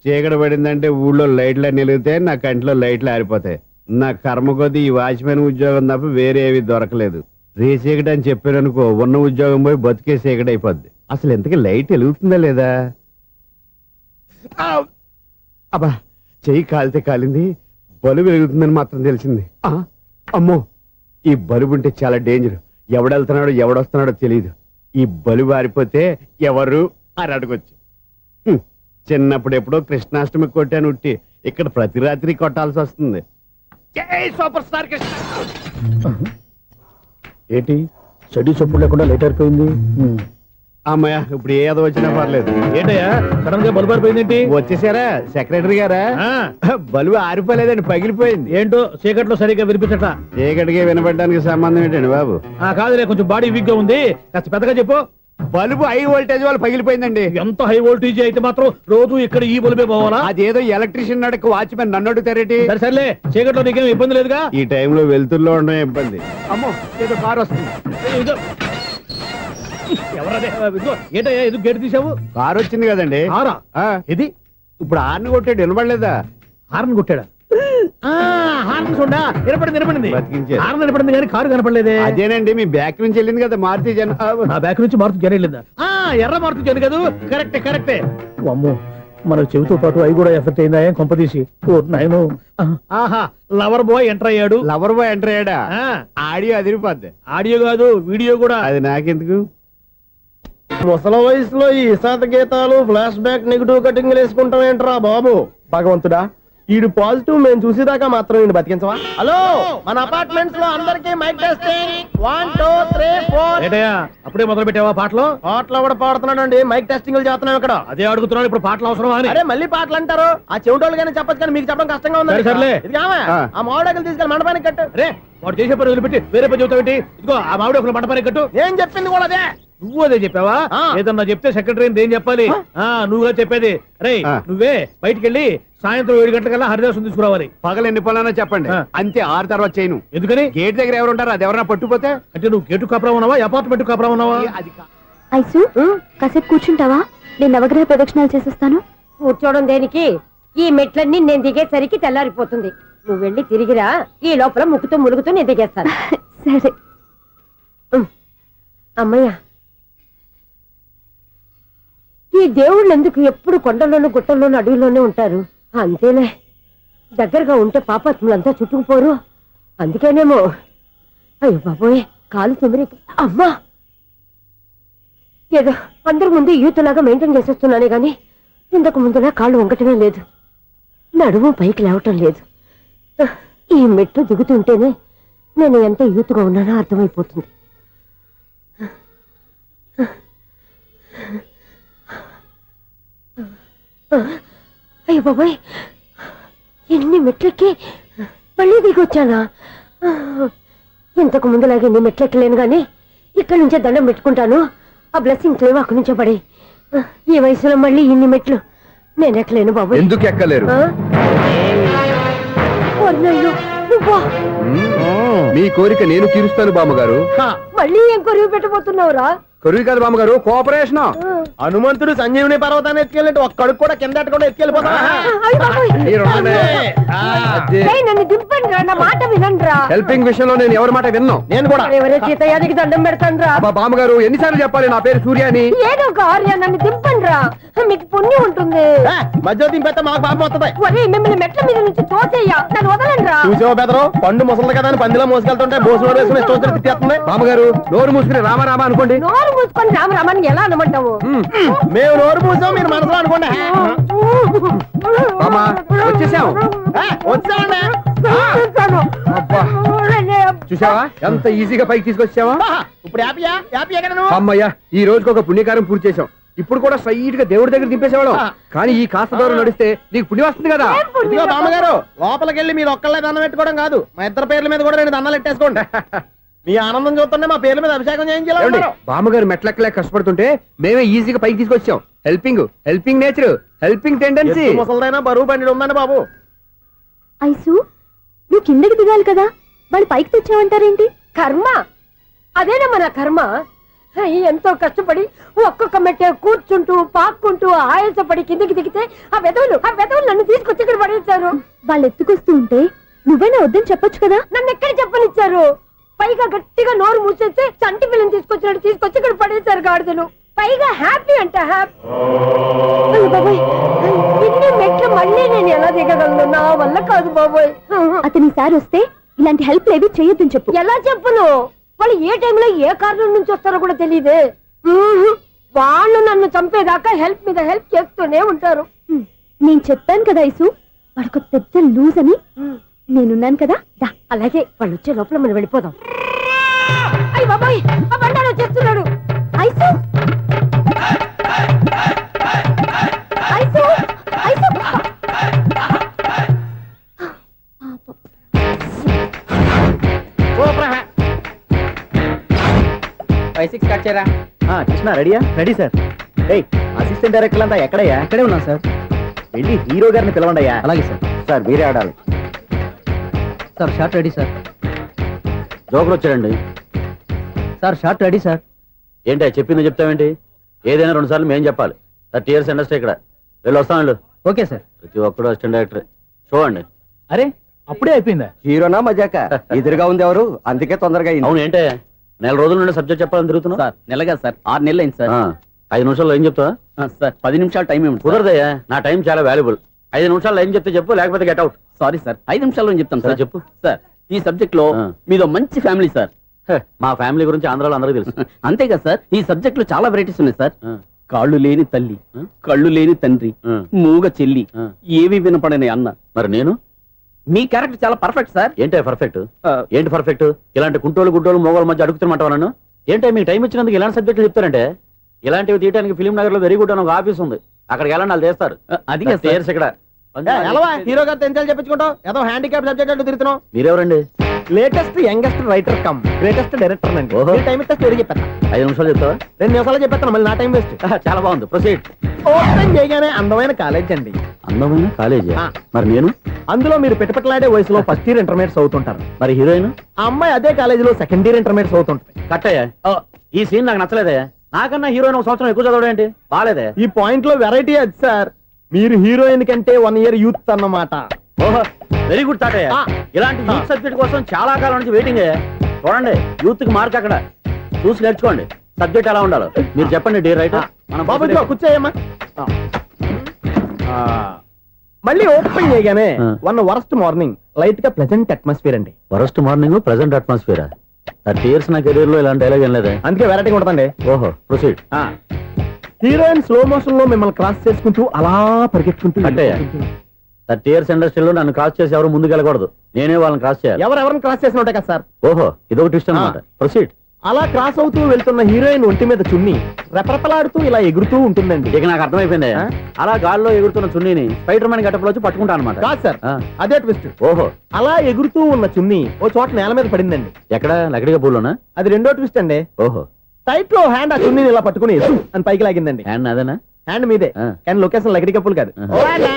చీకటి పడిందంటే ఊళ్ళో లైట్లు అన్ని వెలిగితే నా కంటిలో లైట్లు ఆరిపోతాయి. నా కర్మ కొద్దీ ఈ వాచ్మెన్ ఉద్యోగం తప్ప వేరే ఏవి దొరకలేదు. రేసీకటి అని చెప్పారనుకో, ఉన్న ఉద్యోగం పోయి బతికే చీకటి అయిపోద్ది. అసలు ఎంతకీ లైట్ వెలుగుతుందా లేదా? అబ్బా, చెయ్యి కాలితే కాలింది, బలుబు వెలుగుతుందని మాత్రం తెలిసింది. అమ్మో, ఈ బలుబు ఉంటే చాలా డేంజర్. ఎవడెళ్తున్నాడో ఎవడొస్తున్నాడో తెలియదు. ఈ బలుబు ఆరిపోతే ఎవరు అని అడగొచ్చు. చిన్నప్పుడు ఎప్పుడో కృష్ణాష్టమి కొట్టాను ఉట్టి, ఇక్కడ ప్రతి రాత్రి కొట్టాల్సి వస్తుంది. జై సూపర్ స్టార్ కృష్ణ. ఏంటి చెడు చప్పుడు లేకుండా లేట్ అయిపోయింది. అమ్మయ్య, ఇప్పుడు ఏదో వచ్చినా పర్లేదు. ఏంటయ్యా సడన్ గా బల్బు అయిపోయిందేంటి? వచ్చేసారా సెక్రటరీ గారా? బలుబు ఆరిపోలేదండి, పగిలిపోయింది. ఏంటో చీకట్లో సరిగ్గా వినిపించట. చీకటికి వినపడడానికి సంబంధం ఏంటండి బాబు? కాదులే, కొంచెం బాడీ వీక్ గా ఉంది, కాస్త పెద్దగా చెప్పు. బల్బు హై వోల్టేజ్ వాళ్ళు పగిలిపోయిందండి. ఎంత హై వోల్టేజ్ అయితే మాత్రం రోజు ఇక్కడ ఈ బల్బే పోవాలా? అదేదో ఎలక్ట్రీషియన్ అడగ వాచ్మెన్ నన్ను అడుగుతారేటి? సరే సర్లే, చీకట్లో నీకేం ఇబ్బంది లేదుగా? ఈ టైంలో వెళ్తుల్లో ఉండడం ఇబ్బంది. అమ్మో, ఏదో కారు వస్తుంది. ఇదో. ఎవరదే? ఇదిగో, ఏంటయ్యా ఎందుకు గేటు తీసావు? కారు వచ్చింది కదండి. కారా? ఆ, ఇది ఇప్పుడు ఆర్ని కొట్టాడు, వినపడలేదా? హార్న్ కొట్టాడా? హార్న్ చూడా వినపడింది. బతికించారు. హార్న్ వినపడింది కానీ కారు కనపడలేదే. అదేనండి, మీ బ్యాక్ నుంచి వెళ్ళింది కదా మారుతి జన. నా బ్యాక్ నుంచి మారుతు జన వెళ్ళిందా? ఎర్ర మారుతు జన కదా? కరెక్టే. అమ్మో, మన చెవితో పాటు అవి కూడా ఎఫెక్ట్ అయిందా? ఏం కొంపదీసి? ఓ నాయనో. ఆహా, లవర్ బాయ్ ఎంటర్ అయ్యాడు. లవర్ బాయ్ ఎంటర్ అయ్యాడా? ఆ, ఆడియో అదిరిపోద్ది. ఆడియో కాదు వీడియో కూడా. అది నాకెందుకు? ముసల వయసులో ఈ ఇసాత గీతాలు, ఫ్లాష్ బ్యాక్, నెగిటివ్ కటింగ్ వేసుకుంటాం ఏంట్రా బాబు? భగవంతుడా, ఈడు పాజిటివ్ మేము చూసేదాకా మాత్రం ఈయన బతికించవా? హలో, మన అపార్ట్మెంట్స్ లో అందరికి మైక్ టెస్టింగ్. 1 2 3 4. ఏంటయ్యా అప్పుడే మొదలు పెట్టావా పాటలు? పాటలు కూడా పాడుతున్నాడు అండి, మైక్ టెస్టింగ్ చేస్తున్నాం ఇక్కడ. అదే అడుగుతున్నాడు, ఇప్పుడు పాటలు అవసరమా అని. అరే మళ్ళీ పాటలు అంటారు, ఆ చెవిటోళ్ళు కానీ చెప్పచ్చు కానీ మీకు చెప్పడం కష్టంగా ఉంది. సర్లే. ఇది కావా? ఆ మామిడాకులు తీసుకెళ్ళి మండపానికి కట్టు. రే, వాడు చేసే పని వదిలిపెట్టి వేరే పని చెబుతావు ఏంటి? ఇదిగో ఆ మామిడి ఒక మంటపానికి కట్టు. నేను చెప్పింది కూడా అదే. నువ్వు అదే చెప్పావా? ఆ. ఏదన్నా చెప్తే సెక్రటరీ ఏం చెప్పాలి? నువ్వుగా చెప్పేది. రే, నువ్వే బయటికి వెళ్ళి సాయంత్రం 7 గంటలకల్లా హరిదాసం తీసుకురావాలి. పగలు ఎన్ని పనులన్నా చెప్పండి, అంతే. 6 తర్వాత చేయను. ఎందుకని? గేట్ దగ్గర ఎవరు ఉంటారు? అది ఎవరన్నా పట్టుపోతే? అంటే నువ్వు గేటు కాపురా ఉన్నావా, అపార్ట్మెంట్ కాపురా ఉన్నావా? అది ఐసు, కాసేపు కూర్చుంటావా? నేను నవగ్రహ ప్రదక్షిణాలు చేసేస్తాను. కూర్చోవడం దేనికి? ఈ మెట్లన్నీ నేను దిగేసరికి తెల్లారిపోతుంది. నువ్వు వెళ్ళి తిరిగిరా, ఈ లోపల ముక్కుతూ ములుగుతూ నేను దిగేస్తాను. సరే అమ్మయ్య. ఈ దేవుళ్ళు ఎందుకు ఎప్పుడు కొండల్లోనూ గుట్టల్లోనూ అడవిలోనే ఉంటారు? అంతేలే, దగ్గరగా ఉంటే పాపాత్ములంతా చుట్టుకుపోరు. అందుకేనేమో. అయ్యో బాబోయ్, కాలు తిమిరి. అమ్మా, ఏదో అందరి ముందు యూత్లాగా మెయింటైన్ చేసేస్తున్నానే గాని ఇంతకు ముందులా కాళ్ళు వంకటమే లేదు, నడుము పైకి లేవటం లేదు. ఈ మెట్లు దిగుతుంటేనే నేను ఎంత యూత్గా ఉన్నానో అర్థమైపోతుంది. అయ్యో బాబాయ్, ఎన్ని మెట్లెక్కి మళ్ళీ దిగొచ్చానా? ఇంతకు ముందులాగే ఎన్ని మెట్లెక్కలేను గాని ఇక్కడి నుంచే దండం పెట్టుకుంటాను. ఆ బ్లెస్సింగ్ క్లేమ్ అక్కడి నుంచే పడే. ఈ వయసులో మళ్ళీ ఇన్ని మెట్లు నేను ఎక్కలేను బాబాయ్. ఎందుకు ఎక్కలేరు? అయ్యో నువ్వా? మీ కోరిక నేను తీరుస్తాను బామ్మగారు. మళ్ళీ ఏం కొరివి పెట్టబోతున్నావురా? కొరివి కాదు బామ్మగారు, కోఆపరేషన్. హనుమంతుడు సంజీవుని పర్వతాన్ని ఎత్తుకెళ్ళినట్టు ఒక్కడికి కూడా కింద కూడా ఎత్తుకెళ్ళిపోతా. అయ్య బాబోయ్. ఏయ్, నన్ను దింపండి రా, నా మాట వినండిరా. హెల్పింగ్ విషయంలో నేను ఎవరి మాట విన్నాను. నేను కూడా ఎవరే సీతయ్యానికి దండం పెడతాను రా. అబ్బా బామ్మగారు, ఎన్నిసార్లు చెప్పాలి నా పేరు సూర్య అని? ఏదో ఒక ఆర్య, నన్ను దింపండి రా, మీకు పుణ్యం ఉంటుంది. మధ్య దింపేస్తే మాకు పాపం వస్తుంది. ఒరే, మిమ్మల్ని మెట్ల మీద నుంచి తోసేయ్యా, నన్ను వదలండి రా. చూసావా బెదరు, పండు ముసలి కదా అని పందిలో మోసుకెళ్తుంటే బోసులో వేసుకుని ఇష్టం తిట్టేస్తుంది. బామ్మగారు, నోరు మూసుకుని రామారామ అనుకోండి. నోరు మూసుకొని రామరామాన్ని ఎలా అనమంటావు? మేము నోరు మూసాం, మీరు మనసులో అనుకోండి. బామ్మ, వచ్చేసాం. వచ్చామండి. అబ్బా, చూసావా ఎంత ఈజీగా పైకి తీసుకొచ్చావా? ఇప్పుడు హ్యాపీయా? హ్యాపీ ఎక్కడ నువ్వు? అమ్మయ్యా, ఈ రోజుకి ఒక పుణ్యకారం పూర్తి చేసాం. ఇప్పుడు కూడా స్ట్రైట్ గా దేవుడి దగ్గర దింపేసేవాళ్ళం. కానీ ఈ కాస్త దూరం నడిస్తే నీకు పుణ్యం వస్తుంది కదా. ఇదిగో బామ్మగారు, లోపలికి వెళ్ళి మీరు ఒక్కళ్ళే దండం పెట్టుకోవడం కాదు, మా ఇద్దరు పేర్ల మీద కూడా 2 దండాలు ఎట్టేసుకోండి. మీ ఆనందం చూస్తుంటే మా పేర్ల మీద అభిషేకం చేయించాలి. బామ్మగారు మెట్లెక్కలే కష్టపడుతుంటే మేమే ఈజీగా పైకి తీసుకొచ్చాం. Helping nature, helping tendency. ముసలిదైనా బరువు బండి ఉందండి బాబు. ఐసు, నువ్వు కిందకి దిగాలి కదా, వాళ్ళు పైకి తెచ్చావంటారేంటి? కర్మ, అదేనా మన కర్మ. ఎంతో కష్టపడి ఒక్కొక్క మెట్టే కూర్చుంటూ పాక్కుంటూ ఆయాసపడి కిందకి దిగితే ఆ వెధవులు నన్ను తీసుకొచ్చి ఇక్కడ పడేశారు. వాళ్ళు ఎత్తుకొస్తూ ఉంటే నువ్వేనా వద్దని చెప్పొచ్చు కదా. నన్ను ఎక్కడ చెప్పనిచ్చారు? పైగా గట్టిగా నోరు మూసేస్తే చంటి పిల్లని తీసుకొచ్చినట్టు తీసుకొచ్చి ఇక్కడ పడేశారు గాడిదలు. పైగా హ్యాపీ అంట హ్యాపీ. బాబోయ్, ఇన్ని మెట్లు మళ్ళీ నేను ఎలా దిగగలను? నా వల్ల కాదు బాబోయ్. అతని సార్ వస్తే ఇలాంటి హెల్ప్ ఏవి చేయొద్దని చెప్పు. ఎలా చెప్పును? వాళ్ళు ఏ టైంలో ఏ కారణం నుంచి వస్తారో కూడా తెలియదే. వాళ్ళు నన్ను చంపేదాకా హెల్ప్ మీద హెల్ప్ చేస్తూనే ఉంటారు. నేను చెప్పాను కదా ఐసు, వాడికి పెద్ద లూజ్ అని. నేనున్నాను కదా. అలాగే వాళ్ళు వచ్చే లోపల మనం వెళ్ళిపోదాం. అయ్య బాబాయ్, ఆ బండారు వచ్చేస్తున్నాడు. Ice, ice, ice. 5-6 స్టార్ట్ చేయరా. కృష్ణ రెడీయా? Ready sir. అసిస్టెంట్ డైరెక్టర్ అంతా ఎక్కడయ్యా? ఇక్కడే ఉన్నా సార్. వెళ్ళి హీరో గారిని పిలవండి అయ్యా. అలాగే సార్. సార్ మీరే ఆడాలి. Sir shot ready sir. Joker వచ్చాడండి. Sir shot ready sir. ఏంటి చెప్పింది చెప్తావేంటి? ఏదైనా 2 సార్లు మేం చెప్పాలి. 30 years ఇండస్ట్రీ ఇక్కడ. వెళ్ళి వస్తాం వెళ్ళు. Okay sir. ప్రతి ఒక్కడు అసిస్టెంట్ డైరెక్టర్. చూడండి. అరే అప్పుడే అయిపోయిందా? హీరోనా మజాక? ఎదురుగా ఉంది ఎవరు, అందుకే తొందరగా అయింది. అవును, ఏంటే 4 రోజుల నుండి సబ్జెక్ట్ చెప్పాలని తిరుగుతున్నా? సార్ నెలగా సార్, 6 నెలలు అయింది సార్. 5 నిమిషాల్లో ఏం చెప్తా సార్? 10 నిమిషాలు టైం ఏమి కుదరదయ్యా, నా టైం చాలా వాల్యుబుల్. 5 నిమిషాల్లో ఏం చెప్తే చెప్పు, లేకపోతే గెట్ అవుట్. సారీ సార్, 5 నిమిషాల్లో చెప్తాను సార్. చెప్పు. సార్, ఈ సబ్జెక్ట్ లో మీదో మంచి ఫ్యామిలీ సార్. మా ఫ్యామిలీ గురించి ఆంధ్రాలో అందరికీ తెలుసు. అంతేగా సార్, ఈ సబ్జెక్ట్ లో చాలా వెరైటీస్ ఉన్నాయి సార్. కాళ్ళు లేని తల్లి, కళ్ళు లేని తండ్రి, మూగ చెల్లి, ఏవి వినపడని అన్న. మరి నేను మీ క్యారెక్టర్ చాలా పర్ఫెక్ట్ సార్. ఏంటే పర్ఫెక్ట్? ఏంటి పర్ఫెక్ట్? ఇలాంటి కుంటోలు గుడ్డోలు మోగోళ్ళ మధ్య అడుగుతున్నమాట నన్ను. ఏంటంటే మీకు టైం ఇచ్చినందుకు ఇలాంటి సబ్జెక్టులు చెప్తారంటే? ఇలాంటివి తీయడానికి ఫిలిం నగర్ లో వెరీ గుడ్ అని ఒక ఆఫీస్ ఉంది, అక్కడికి వెళ్ళండి, వాళ్ళు చేస్తారు. అది చేర్స్ ఇక్కడ హీరో గారు తెంచాలి చెప్పించుకుంటాం, ఏదో హ్యాండిక్యాప్ సబ్జెక్ట్ అంటూ తిరుగుతున్నాం. మీరెవరండి? Latest youngest writer cum greatest director అండి. ఓహో. టైం ఇస్తే స్టోరీ చెప్పేస్తా. 5 నిమిషాలు చెప్తావా? 2 నిమిషాలు చెప్పేస్తాను, మళ్ళీ నా టైం వేస్ట్. చాలా బాగుంది, ప్రొసీడ్. ఓపెన్ చేయగానే అందమైన కాలేజ్ అండి. అందమైన కాలేజీ. ఆ. మరి నేను? అందులో మీరు పెట్టుపట్లాడే వయసులో ఫస్ట్ ఇయర్ ఇంటర్మీడియట్స్ అవుతుంటారు. మరి హీరోయిన్? ఆ అమ్మాయి అదే కాలేజీలో సెకండ్ ఇయర్ ఇంటర్మీడియట్స్ అవుతుంటుంది. కట్టయ్యా, ఈ సీన్ నాకు నచ్చలేదే. నాకన్నా హీరోయిన్ 1 సంవత్సరం ఎక్కువ చదవడం ఏంటి? బాలేదే. ఈ పాయింట్ లో వెరైటీ అది సార్, మీరు హీరోయిన్ కంటే 1 year యూత్ అన్నమాట. ఓహో, వెరీ గుడ్ తాటయ్య. ఆ. ఇలాంటి యూత్ సబ్జెక్ట్ కోసం చాలా కాలం నుంచి వెయిటింగ్. చూడండి, యూత్ కి మార్క్ అక్కడ చూసి నేర్చుకోండి. సబ్జెక్ట్ ఎలా ఉండాలో మీరు చెప్పండి. డీర్ రైటర్ బాబు ఇదిగో కూర్చోయమ్మా. మళ్ళీ ఓపెన్ చేయగానే ఆ. వన్ వరస్ట్ మార్నింగ్ లైట్ గా ప్లెజెంట్ అట్మాస్ఫియర్ అండి. Worst morning present atmosphere 30 years నా కెరీర్ లో ఇలాంటి డైలాగ్ ఏం లేదే. అందుకే వెరైటీగా ఉంటుందండి. ఓహో ప్రొసీడ్. హీరోయిన్ స్లో మోషన్ లో మిమ్మల్ని క్రాస్ చేసుకుంటూ అలా పరిగెత్తుకుంటూ అంటే 30 years ఇండస్ట్రీలో నన్ను క్రాస్ చేసి ఎవరు ముందుకు వెళ్ళకూడదు, నేనే వాళ్ళని క్రాస్ చేయాలి. ఎవరెవరిని క్రాస్ చేసిన ఉంటాయి కదా సార్. ఓహో ఇదొక ట్విస్ట్ అన్నమాట. ప్రొసీడ్. అలా క్రాస్ అవుతూ వెళ్తున్న హీరోయిన్ ఒంటి మీద చున్ని రెపరెపలాడుతూ ఇలా ఎగురుతూ ఉంటుందండి. ఇక నాకు అర్థమైపోయింది. ఆ? అలా గాల్లో ఎగురుతున్న చున్నీని స్పైడర్ మ్యాన్ గట్టపులో వచ్చి పట్టుకుంటా అనమాట. కాదు సార్, ఆ. అదే ట్విస్ట్. ఓహో అలా ఎగురుతూ ఉన్న చున్ని ఓ చోట నేల మీద పడిందండి. ఎక్కడ లకడిగా పూల్లోనా? అది రెండో ట్విస్ట్ అండి. ఓహో టైట్ లో హ్యాండ్ ఆ చున్నీని ఇలా పట్టుకుని అని పైకి లాగిందండి. హ్యాండ్ అదేనా? హ్యాండ్ మీదే, ఆ. కానీ లొకేషన్ లగడి కప్పులు కాదు. ఆహా.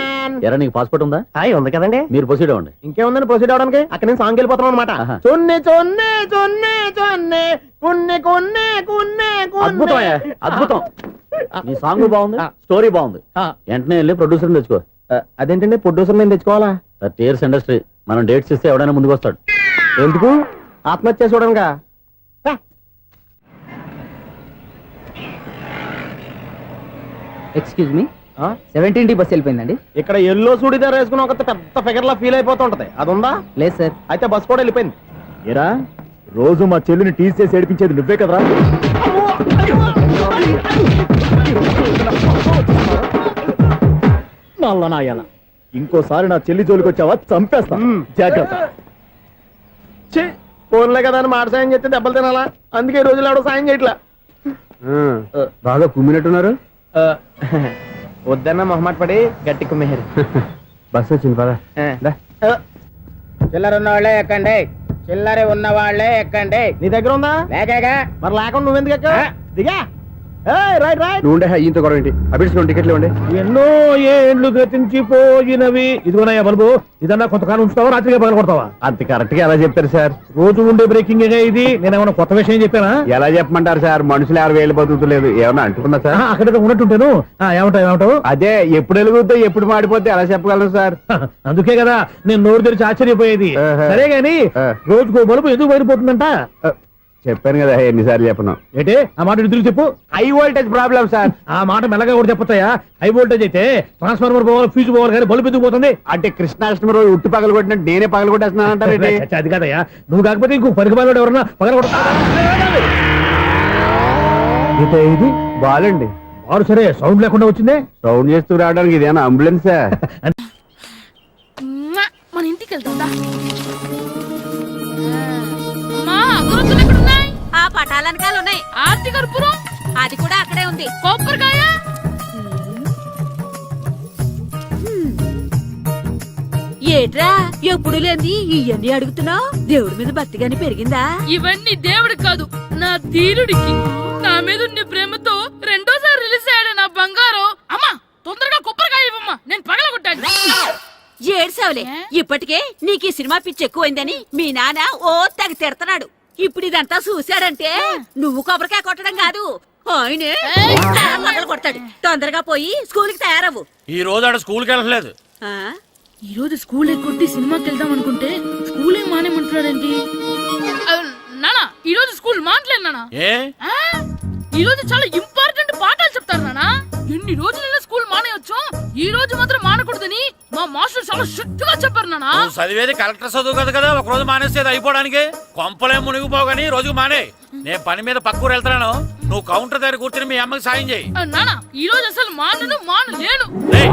ఎరా నీకు పాస్పోర్ట్ ఉందా? హాయ్ ఉంది కదండి. మీరు ప్రొసీడ్ అవ్వండి. ఇంకేముందని ప్రొసీడ్ అవడానికి అక్కడ నుంచి సాంగ్ వెళ్ళిపోతున్నాం అనమాట. ఆహా. చున్ని చున్ని చున్ని చున్ని కున్ని కున్ని కున్ని అద్భుతం అయ్యా, అద్భుతం. నీ సాంగ్ బాగుంది, స్టోరీ బాగుంది. వెంటనే వెళ్ళి ప్రొడ్యూసర్ తెచ్చుకో. అదేంటండి ప్రొడ్యూసర్ నేను తెచ్చుకోవాలా? 30 years ఇండస్ట్రీ, మనం డేట్స్ ఇస్తే ఎవడైనా ముందుకు వస్తాడు. ఎందుకు? ఆత్మహత్య చూడనుగా. Excuse me, 17D bus వెళ్ళిపోయిందండి. ఇక్కడ ఎల్లో చూడిదార్ వేసుకుని ఒక పెద్ద ఫిగర్ లా ఫీల్ అయిపోతుంటది, అది ఉందా? లేదు సార్. అయితే బస్ కూడా వెళ్ళిపోయింది. ఏరా రోజు మా చెల్లిని టీస్ చేసి ఏడిపించేది నువ్వే కదరా? నాయన ఇంకోసారి నా చెల్లి జోలికి వచ్చావా చంపేస్తా, జాగ్రత్త. ఫోన్లే కదా అని మాట సాయం చేస్తే దెబ్బలు తినాలా? అందుకే ఈ రోజులు ఎవడో సాయం చేయట్లా. బాగా కుమ్మినట్టున్నారు. వద్దన్న మొహమాట పడి గట్టి కుమ్మేరు. బస్ వచ్చింది పద. చిల్లర ఉన్న వాళ్ళే ఎక్కండి, చిల్లర ఉన్న వాళ్ళే ఎక్కండి. నీ దగ్గర ఉందా? లేకగా మరి లేకుండా నువ్వెందుకు ఎక్కావు? దిగా. Right right. నువ్వు ఉండే ఈయంతో గొడవ ఏంటి? అభిడ్చుకోండి, టికెట్లు ఇవ్వండి. ఎన్నో ఏండ్లు గతించిపోయినవి. ఇదిగోనయ్యా బల్బు, ఇదన్నా కొంతకాలం ఉంచుతావా, రాత్రిగా పగల కొడతావా? అంత కరెక్ట్ గా ఎలా చెప్తారు సార్? రోజు ఉండే బ్రేకింగ్ ఇది. నేనేమన్నా కొత్త విషయం చెప్పానా? ఎలా చెప్పమంటారు సార్? మనుషులు 60 బతుకుతలేదు, ఏమన్నా అంటున్నా సార్? అక్కడ ఉన్నట్టుంటాను. ఏమంటావు? అదే ఎప్పుడు వెలుగుతో ఎప్పుడు మాడిపోతే ఎలా చెప్పగలను సార్? అందుకే కదా నేను నోరు తెరిచి ఆశ్చర్యపోయేది. ఆహా. సరే గాని ఆ. రోజుకో బల్బు ఎందుకు బయటపోతుందంట? చెప్పాను కదా ఎన్నిసార్లు చెప్పను. ఏంటే ఆ మాట తిరిగి చెప్పు. High voltage problem sir. ఆ మాట మెల్లగా కూడా చెప్పొచ్చాయా? హై వోల్టేజ్ అయితే ట్రాన్స్ఫార్మర్ పోవాలి, ఫ్యూజ్ పోవాలి, కానీ బల్బు ఎందుకు పోతుంది? అంటే కృష్ణాష్టమి రోజు ఉట్టి పగలు కొట్టినట్టు నేనే పగలు కొట్టేస్తున్నానంటారేంటి? చచ్చా, అది కాదయ్యా. నువ్వు కాకపోతే ఇంకో పనికి పగలడు ఎవరన్నా పగల కొడతా. ఇది బాలండి. వారు సరే సౌండ్ లేకుండా వచ్చిందే. సౌండ్ చేస్తూ రావడానికి ఇదేనా అంబులెన్సా? మన ఇంటికి వెళ్తుందా? అగరొత్తులు ఎక్కడున్నాయి? ఆ పటాలనకాలు ఉన్నాయి. ఆర్తి కర్పూరం అది కూడా అక్కడే ఉంది. కొబ్బరికాయ ఏట్రా ఎప్పుడు లేని ఇవన్నీ అడుగుతున్నావు? దేవుడి మీద భక్తి గాని పెరిగిందా? ఇవన్నీ దేవుడికి కాదు, నా ధీరుడికి. నా మీద ఉన్న ప్రేమతో రెండోసారి రిలీజ్ అయ్యాడు నా బంగారం. అమ్మా తొందరగా కొబ్బరికాయ ఇవ్వమ్మా, నేను పగలగొట్టాను. ఏడ్సావులే, ఇప్పటికే నీకు ఈ సినిమా పిచ్చి ఎక్కువైందని మీ నాన్న ఓ తెగ తిడతాడు. ఇప్పుడు ఇదంతా చూశాడంటే నువ్వు కొబ్బరికాయ కొట్టడం కాదు, ఆయనే పగల కొడతాడు. తొందరగా పోయి స్కూల్ కి తయారవ్వు. ఈ రోజు ఆడ స్కూల్కి వెళ్ళలేదు. ఆ? ఈ రోజు స్కూల్ ఎక్కొట్టి సినిమాకి వెళ్దాం అనుకుంటే స్కూల్ ఏం మానేమంటున్నాడేంటి? నానా ఈ రోజు స్కూల్ మానట్లేదు నానా. ఏ ఈ రోజు చాలా ఇంపార్టెంట్ పాఠాలు చెప్తారు నానా. ఎన్ని రోజులైనా స్కూల్ మానేయొచ్చు, ఈ రోజు మాత్రం మానకూడదని మా మాస్టర్ చాలా స్ట్రిక్ట్ గా చెప్పారు నానా. నువ్వు చదివేది కలెక్టర్ చదువు కదా కదా, ఒక రోజు మానేసేది అయిపోవడానికి. కొంపలే మునిగిపోగాని రోజు మానే. నేను పని మీద పక్కూరు వెళ్తున్నాను, నువ్వు కౌంటర్ దగ్గర కూర్చొని మీ అమ్మకి సాయం చేయి. నానా ఈ రోజు అసలు మానలేను. ఏయ్,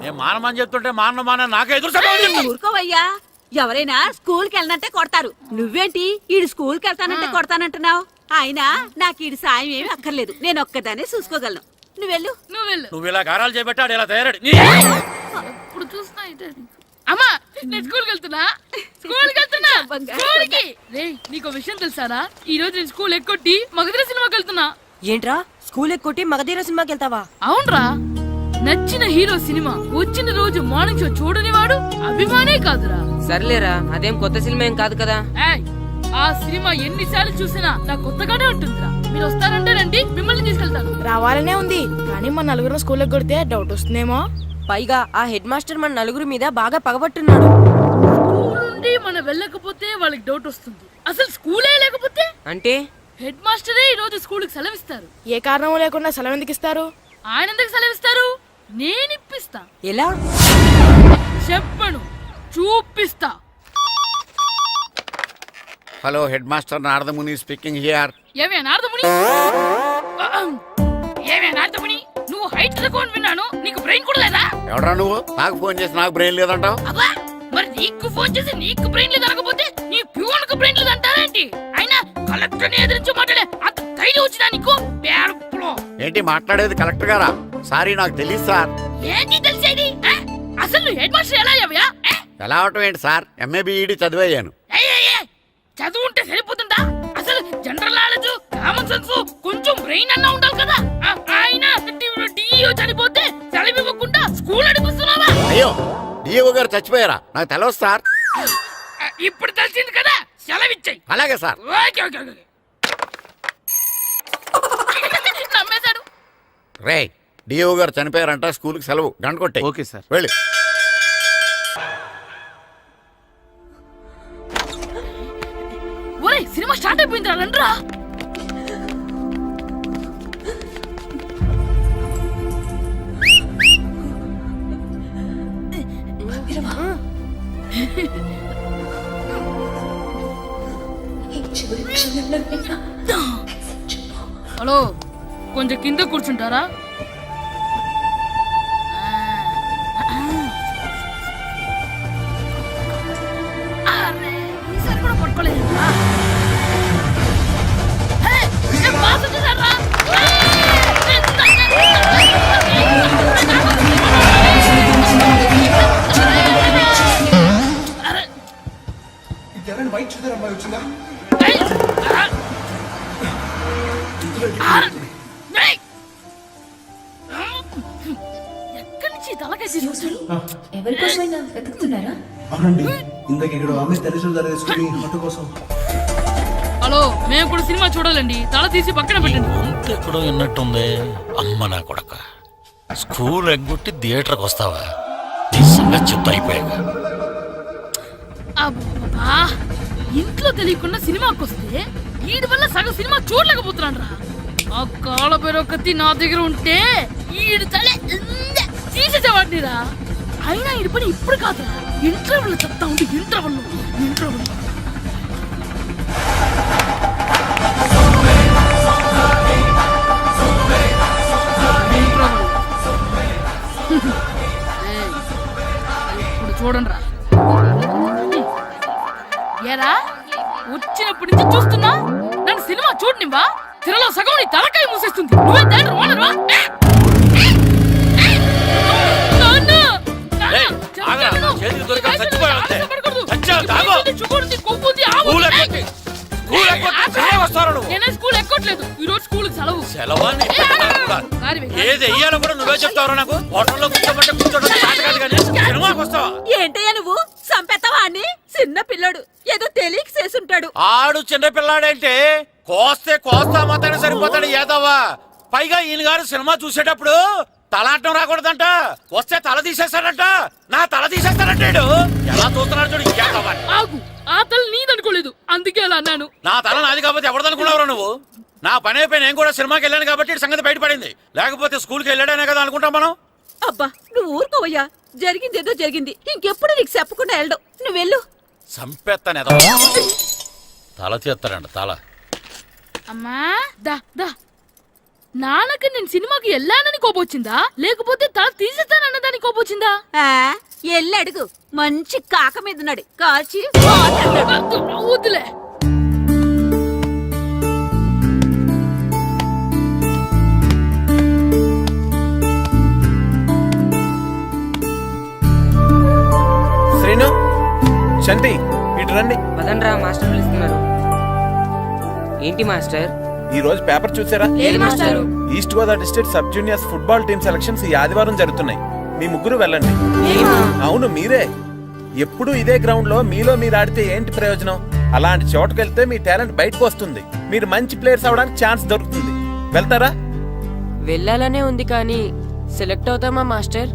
నేను మానమని చెప్తుంటే మాన నాకే ఎదురు చెప్పాలి. ఊరుకోవయ్యా, ఎవరైనా స్కూల్ కి వెళ్ళనంటే కొడతారు. నువ్వేంటి ఈడు స్కూల్ కి వెళ్తానంటే కొడతానంటున్నావు? అయినా నాకు ఈడు సాయం ఏమి అక్కర్లేదు, నేను ఒక్కదానే చూసుకోగలను. నువ్వెళ్ళు. నువ్వు ఇలా గారాలు చేపెట్టాడు ఇలా తయారాడు. ఇప్పుడు చూస్తున్నా అయితే. అమ్మా నేను స్కూల్కి వెళ్తున్నా. స్కూల్కి రే, నీకు విషయం తెలుసారా? ఈ రోజు నేను స్కూల్ ఎక్కొట్టి మగధీర సినిమాకి వెళ్తున్నా. ఏంట్రా స్కూల్ ఎక్కొట్టి మగధీర సినిమాకి వెళ్తావా? అవునరా, నచ్చిన హీరో సినిమా వచ్చిన రోజు మార్నింగ్ షో చూడని వాడు అభిమానే కాదురా. సర్లేరా, అదేం కొత్త సినిమా ఏం కాదు కదా. ఏయ్, ఆ సినిమా ఎన్నిసార్లు చూసినా నాకు కొత్తగానే ఉంటుందిరా. మీరు వస్తారంటే రండి, మిమ్మల్ని తీసుకెళ్తాను. రావాలనే ఉంది, కానీ మన నలుగురు స్కూల్కి కొడితే డౌట్ వస్తుందేమో. పైగా ఆ హెడ్ మాస్టర్ మన నలుగురు మీద బాగా పగబట్టున్నాడు. స్కూల్ నుండి మనం వెళ్ళకపోతే వాళ్ళకి డౌట్ వస్తుంది. అసలు స్కూలే లేకపోతే అంటే హెడ్ మాస్టరే ఈ రోజు స్కూల్ కి సెలవిస్తారు. ఏ కారణం లేకుండా సెలవు ఎందుకు ఇస్తారు? ఆయన ఎందుకు సెలవిస్తారు? నేను ఇప్పిస్తా. ఎలా? చెప్పను, చూపిస్తా. Hello head master Naradamuni speaking here. ఏమే నారదముని, ఏమే నారదముని, నువ్వు హైట్ తక్కువ విన్నాను, నీకు బ్రెయిన్ కూడా లేదా? ఎవడా నువ్వు? నాకు ఫోన్ చేసి నాకు బ్రెయిన్ లేదంటావు? అబ్బా, మరి నీకు ఫోన్ చేసి నీకు బ్రెయిన్ లేదనకపోతే నీ ప్యూన్ కు బ్రెయిన్ లేదంటారేంటి? అయినా కలెక్టర్ ని ఎదిరించి మాట్లాడే అంత ధైర్యం వచ్చినా నీకు? పేరులో ఏంటి మాట్లాడేది? కలెక్టర్ గారా? సారీ, నాకు తెలియదు సార్. ఏంటి తెలిసేది? అసలు నువ్వు హెడ్ మాస్టర్ ఎలా అయ్యావా? ఎలా అవటం ఏంటి సార్? MA B Ed చదివయ్యాను. చదువు ఉంటే సరిపోతుందా? అసలు జనరల్ నాలెడ్జ్, కామన్ సెన్స్, కొంచెం బ్రెయిన్ అన్నా ఉండాలి కదా. ఆయన డిఇఓ చనిపోతే సెలవివ్వకుండా స్కూల్ నడిపిస్తున్నావా? అయ్యో, డిఓ గారు చచ్చిపోయారా? నాకు తెలియదు సార్. ఇప్పుడు తెలిసింది కదా, సెలవిచ్చాయి. అలాగే సార్. Okay okay okay. నమ్మేశాడు. రే, డిఓ గారు చనిపోయారంట, స్కూల్కి సెలవు. గంట కొట్టే. Okay sir. వెళ్ళి. ఒరేయ్, సినిమా స్టార్ట్ అయిపోయిందిరా, రండ్రా. హలో, కొంచెం కింద కూర్చుంటారా? ఈసారి కూడా పట్టుకోలేదు. ఎక్కడి నుంచి తలకాయ తీసుకొచ్చాడు? ఎవరికోసమైనా వెతుకుతున్నారా? అవునండి, ఇందాక ఇక్కడ ఆమె తల్లిదండ్రులు తీసుకుని ఆటో కోసం. హలో, మేము కూడా సినిమా చూడాలండి, తల తీసి పక్కన పెట్టండి. ఎక్కడో విన్నట్టుంది. అమ్మ నా కొడక, స్కూల్ ఎగ్గొట్టి థియేటర్కి వస్తావా? నీ సంగతి చెప్తా అయిపోయాక. అబ్బా, ఇంట్లో తెలియకుండా సినిమాకి వస్తే వీడి వల్ల సగం సినిమా చూడలేకపోతున్నాను రా. ఆ కాళ్ళ పేరొకతి నా దగ్గర ఉంటే ఈడు తలే తీసేసేవాడిని రా. అయినా ఈడి పని ఇప్పుడు కాదురా, ఇంటర్వెల్ చెప్తా ఉంటే ఇంటర్వెల్. ఇప్పుడు చూడండి రా. ఏరా, వచ్చినప్పటి నుంచి చూస్తున్నా, నన్ను సినిమా చూడనివ్వా? తిరలో సగం నీ తలకాయ మూసేస్తుంది. నువ్వే థియేటర్ ఓనర్వా? నేనే స్కూల్ ఎక్కట్లేదు, ఈ రోజు స్కూల్ సెలవు. ఏది వెయ్యాలో కూడా నువ్వే చెప్తావు. నాకు హోటల్లో కూర్చోమంటే కూర్చోడం కాదు కానీ సినిమాకి వస్తావా? ఏంటయ్యా నువ్వు సంపెత్తవా అని? చిన్న పిల్లడు ఏదో తెలియక చేసుంటాడు. ఆడు చిన్న పిల్లాడంటే కోస్తే కోస్తా మాత్రమే సరిపోతాడు ఏదవ్వా. పైగా ఈయన గారు సినిమా చూసేటప్పుడు తలాటం రాకూడదంట, వస్తే తల తీసేస్తాడంట. నా తల తీసేస్తాడంటాడు. ఎలా చూస్తున్నాడు చూడు. ఇంకేదవ్వా, ఆగు, ఆ తల నీదనుకోలేదు, అందుకే అలా అన్నాను. నా తల నాది కాబట్టి ఎవరిదనుకున్నావురా నువ్వు? నా పని అయిపోయి నేను కూడా సినిమాకి వెళ్ళాను కాబట్టి సంగతి బయటపడింది. లేకపోతే స్కూల్కి వెళ్ళాడనే కదా అనుకుంటాం మనం. అబ్బా, నువ్వు ఊరుకోవయ్యా. జరిగింది ఏదో జరిగింది, ఇంకెప్పుడు నీకు చెప్పకుండా వెళ్ళడం. నువ్వు వెళ్ళు. సంపెత్తనే తల తీస్తాడంట తల. అమ్మా దా దా, నాన్నకి నేను సినిమాకి వెళ్ళానని కోపొచ్చిందా, లేకపోతే తల తీసేస్తానన్నదాని కోపొచ్చిందా? ఎల్లు అడుగు, మంచి కాక మీద ఉన్నాడు, కాల్చి వద్దులే. శ్రీను, శంటి, ఇటు రండి. మదన్రా మాస్టర్ పిలుస్తున్నారు. ఏంటి మాస్టర్? ఈ రోజు పేపర్ చూసారా? లేదు master. East Godavari district sub juniors football team selections ఈ ఆదివారం జరుగుతున్నాయి. మీ ముగ్గురు వెళ్ళండి. అవును, మీరే. ఎప్పుడు ఇదే గ్రౌండ్ లో మీలో మీరు ఆడితే ఏంటి ప్రయోజనం? అలాంటి చోటుకు వెళ్తే మీ టాలెంట్ బయటకు వస్తుంది. మీరు మంచి ప్లేయర్స్ అవడానికి ఛాన్స్ దొరుకుతుంది. వెళ్తారా? వెళ్ళాలనే ఉంది కానీ సెలెక్ట్ అవుతామా మాస్టర్?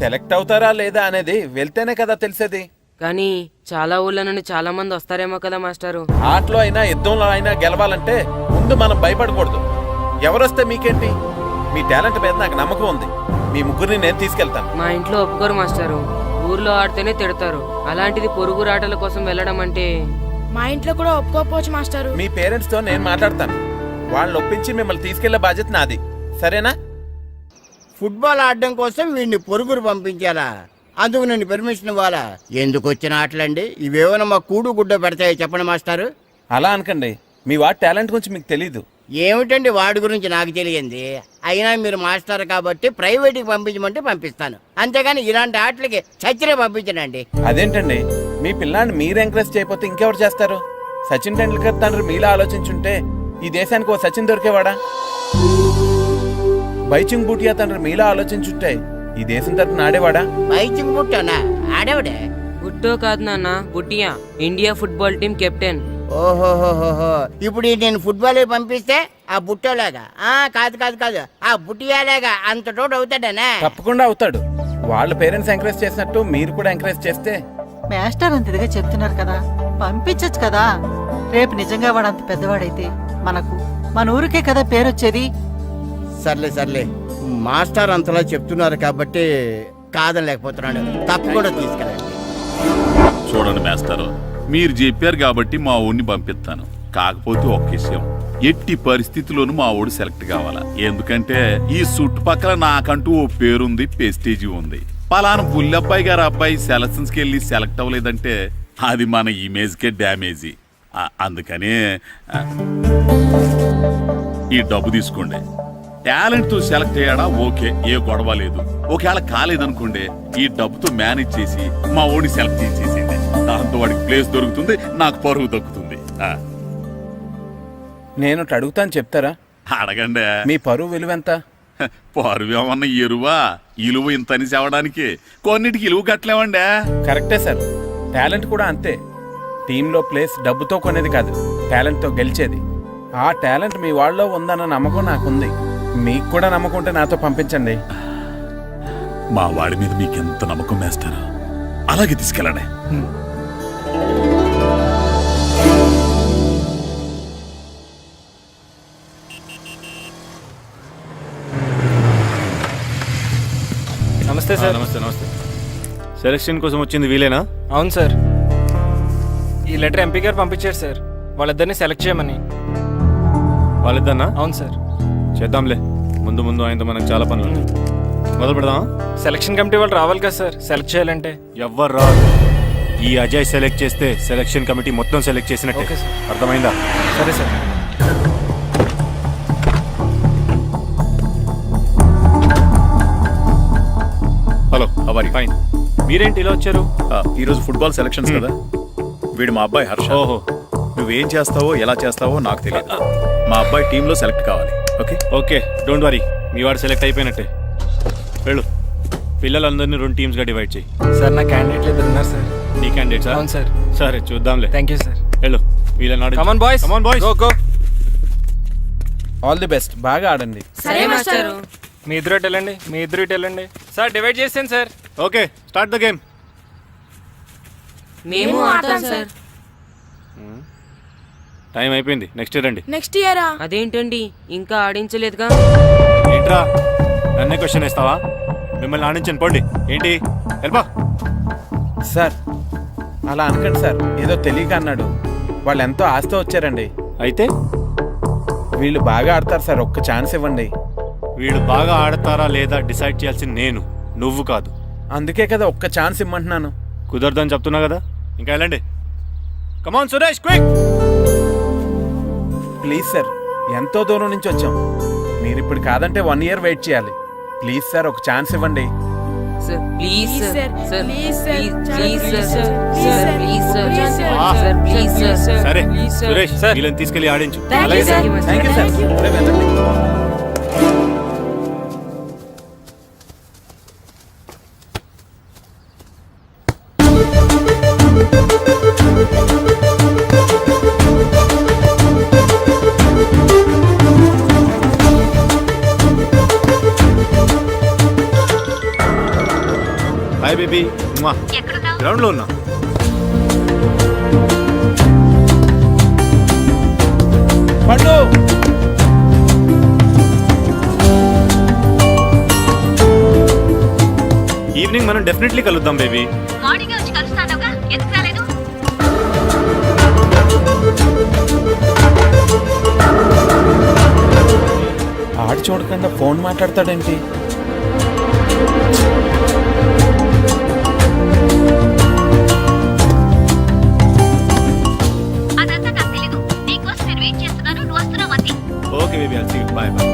సెలెక్ట్ అవుతారా లేదా అనేది వెళ్తేనే కదా తెలిసేది. కానీ చాలా ఊళ్ళ నుండి చాలా మంది వస్తారేమో కదా మాస్టారు. ఆటలో అయినా యుద్ధంలో అయినా గెలవాలంటే ముందు మనం భయపడకూడదు. ఎవరొస్తే మీకేంటి? మీ టాలెంట్ మీద నాకు నమ్మకం ఉంది. మీ ముగ్గురిని నేను తీసుకెళ్తాను. మా ఇంట్లో ఒప్పుకోరు మాస్టారు. ఊర్లో ఆడితేనే తిడతారు, అలాంటిది పొరుగురు ఆటల కోసం వెళ్ళడం అంటే. మా ఇంట్లో కూడా ఒప్పుకోకపోవచ్చు మాస్టారు. మీ పేరెంట్స్ తో నేను మాట్లాడతాను, వాళ్ళని ఒప్పించి మిమ్మల్ని తీసుకెళ్లే బాధ్యత నాది, సరేనా? ఫుట్బాల్ ఆడడం కోసం వీడిని పొరుగురు పంపించాలా? అందుకు నేను పర్మిషన్ ఇవ్వాలా? ఎందుకు వచ్చిన ఆటలండి ఇవేమైనా మా కూడు గుడ్డ పెడతాయో చెప్పండి మాస్టారు. అలా అనకండి, మీ వాడి టాలెంట్ గురించి మీకు తెలీదు. ఏమిటండి వాడి గురించి నాకు తెలియంది? అయినా మీరు మాస్టర్ కాబట్టి ప్రైవేట్కి పంపించమంటే పంపిస్తాను, అంతేగాని ఇలాంటి ఆటలకి చచ్చిరే పంపించనండి. అదేంటండి, మీ పిల్లాన్ని మీరు ఎంకరేజ్ చేయకపోతే ఇంకెవరు చేస్తారు? సచిన్ టెండూల్కర్ తండ్రి మీలా ఆలోచించుంటే ఈ దేశానికి ఓ సచిన్ దొరికేవాడా? బైచింగ్ బూటియా తండ్రి మీలా ఆలోచించుంటే ఈ దేశం తరపున ఆడేవాడా? బైచింగ్ బుట్టనా ఆడేవాడే? బుట్టో కాదు నాన్న, Bhutia, India football team captain. ఓహోహోహో, ఇప్పుడు నేను ఫుట్బాల్ పంపిస్తే ఆ బుట్టోలాగా? కాదు కాదు కాదు, ఆ బుట్టియాలాగా అంత తోడు అవుతాడనా? తప్పకుండా అవుతాడు. వాళ్ళ పేరెంట్స్ ఎంకరేజ్ చేసినట్టు మీరు కూడా ఎంకరేజ్ చేస్తే. మాస్టర్ అంత ఇదిగా చెప్తున్నారు కదా, పంపించచ్చు కదా. రేపు నిజంగా వాడు అంత పెద్దవాడైతే మనకు మన ఊరికే కదా పేరొచ్చేది. సర్లే సర్లే, మాస్టర్ అంతలా చెప్తున్నారు కాబట్టి కాదనలేకపోతున్నాడు, తప్పకుండా తీసుకెళ్ళండి. చూడండి మాస్టారు, మీరు చెప్పారు కాబట్టి మా ఊరిని పంపిస్తాను. కాకపోతే ఒక్క విషయం, ఎట్టి పరిస్థితిలోనూ మా ఊడు సెలెక్ట్ కావాలా. ఎందుకంటే ఈ చుట్టుపక్కల నాకంటూ ఓ పేరుంది, ప్రెస్టీజీ ఉంది. పలానా బుల్లబ్బాయి గారు అబ్బాయి సెలక్షన్స్కి వెళ్ళి సెలెక్ట్ అవ్వలేదంటే అది మన ఇమేజ్కే డ్యామేజీ. అందుకనే ఈ డబ్బు తీసుకోండి. టాలెంట్ తో సెలెక్ట్ అయ్యాడా ఓకే, ఏ గొడవ లేదు. ఒకవేళ కాలేదనుకోండి, ఈ డబ్బుతో మేనేజ్ చేసి మా ఓడిని సెలెక్ట్ చేసేసింది. దాంతో వాడికి ప్లేస్ దొరుకుతుంది, నాకు పరువు దక్కుతుంది. నేను అడుగుతాను, చెప్తారా? అడగండి. మీ పరువు విలువ ఎంత? పరువు ఏమన్నా ఎరువా? ఇలువ ఇంతని చెప్పడానికి కొన్నిటికి ఇలువ కట్టలేమండి. కరెక్టే సార్, టాలెంట్ కూడా అంతే. టీంలో ప్లేస్ డబ్బుతో కొనేది కాదు, టాలెంట్తో గెలిచేది. ఆ టాలెంట్ మీ వాళ్ళలో ఉందన్న నమ్మకం నాకుంది. మీకు కూడా నమ్మకం ఉంటే నాతో పంపించండి. మా వాడి మీద మీకెంత నమ్మకం వేస్తారో అలాగే తీసుకెళ్ళండి. నమస్తే సార్. నమస్తే నమస్తే. సెలక్షన్ కోసం వచ్చింది వీలేనా? అవును సార్. ఈ లెటర్ ఎంపీ గారు పంపించారు సార్, వాళ్ళిద్దరిని సెలెక్ట్ చేయమని. వాళ్ళిద్దరినా? అవును సార్. చేద్దాంలే, ముందు ముందు ఆయనతో మనకు చాలా పనులు ఉన్నాయి. మొదలు పెడదామా? సెలక్షన్ కమిటీ వాళ్ళు రావాలి కదా సార్ సెలెక్ట్ చేయాలంటే. ఎవ్వరు రాదు. ఈ అజయ్ సెలెక్ట్ చేస్తే సెలక్షన్ కమిటీ మొత్తం సెలెక్ట్ చేసినట్టే. అర్థమైందా? సరే సార్. హలో, అవరి ఫైన్. మీరేంటి ఇలా వచ్చారు? ఈరోజు ఫుట్బాల్ సెలక్షన్స్ కదా, వీడు మా అబ్బాయి హర్ష. ఓహో, నువ్వేం చేస్తావో ఎలా చేస్తావో నాకు తెలియదు. మా అబ్బాయి టీంలో సెలెక్ట్ కావాలి. Okay okay, don't worry. మీ వాడు సెలెక్ట్ అయిపోయినట్టే. వెళ్ళు, పిల్లలందరినీ 2 టీమ్స్గా డివైడ్ చేయి. సార్ నా క్యాండిడేట్లు ఇద్దరు ఉన్నారు సార్. నీ క్యాండిడేట్ సార్? అవును సార్. సరే చూద్దాంలే. Thank you sir. వెళ్ళు, వీళ్ళని come on boys, come on boys, go go. All the best, బాగా ఆడండి. సరే మాస్టారు. మీ ఇద్దరు ఇటు వెళ్ళండి, మీ ఇద్దరు ఇటు వెళ్ళండి. సార్ డివైడ్ చేసాను sir. Okay, start the game. మేము ఆడతాం సార్. టైం అయిపోయింది, నెక్స్ట్ ఇయర్ రండి. నెక్స్ట్ ఇయరా? అదేంటండి ఇంకా ఆడించలేదుగా? ఏంట్రా నన్నే క్వశ్చన్ వేస్తావా? మిమ్మల్ని ఆడించండి, పోండి. ఏంటి వెళ్ళబా. సార్ అలా అనకండి సార్, ఏదో తెలియక అన్నాడు. వాళ్ళు ఎంతో ఆస్తి వచ్చారండి. అయితే వీళ్ళు బాగా ఆడతారు సార్, ఒక్క ఛాన్స్ ఇవ్వండి. వీళ్ళు బాగా ఆడతారా లేదా డిసైడ్ చేయాల్సింది నేను, నువ్వు కాదు. అందుకే కదా ఒక్క ఛాన్స్ ఇమ్మంటున్నాను. కుదరదని చెప్తున్నా కదా, ఇంకా వెళ్ళండి. కమాన్ సురేష్, క్విక్. ప్లీజ్ సార్, ఎంతో దూరం నుంచి వచ్చాం. మీరు ఇప్పుడు కాదంటే 1 year వెయిట్ చేయాలి. ప్లీజ్ సార్, ఒక ఛాన్స్ ఇవ్వండి. Sir please sir, sir please sir, please sir, sir sir please sir, sir please sir. సరే సురేష్, వీళ్ళని తీసుకెళ్ళి ఆడించు. అలాగే సార్. Thank you sir. రేపు వెళ్ళండి. Hi baby. గ్రౌండ్ లో ఉన్నా. పండు, ఈ ఈవినింగ్ మనం డెఫినెట్లీ కలుద్దాం బేబీ. మార్నింగ్ వచ్చి కలుస్తానుగా, ఎందుకు రాలేదు? ఆడి చూడకుండా ఫోన్ మాట్లాడతాడేంటి? అదంతా నాకు తెలీదు. నీకోసం నేను వెయిట్ చేస్తున్నాను, నువ్వు వస్తున్నావు అంతే. Okay baby, I'll see you. Bye bye.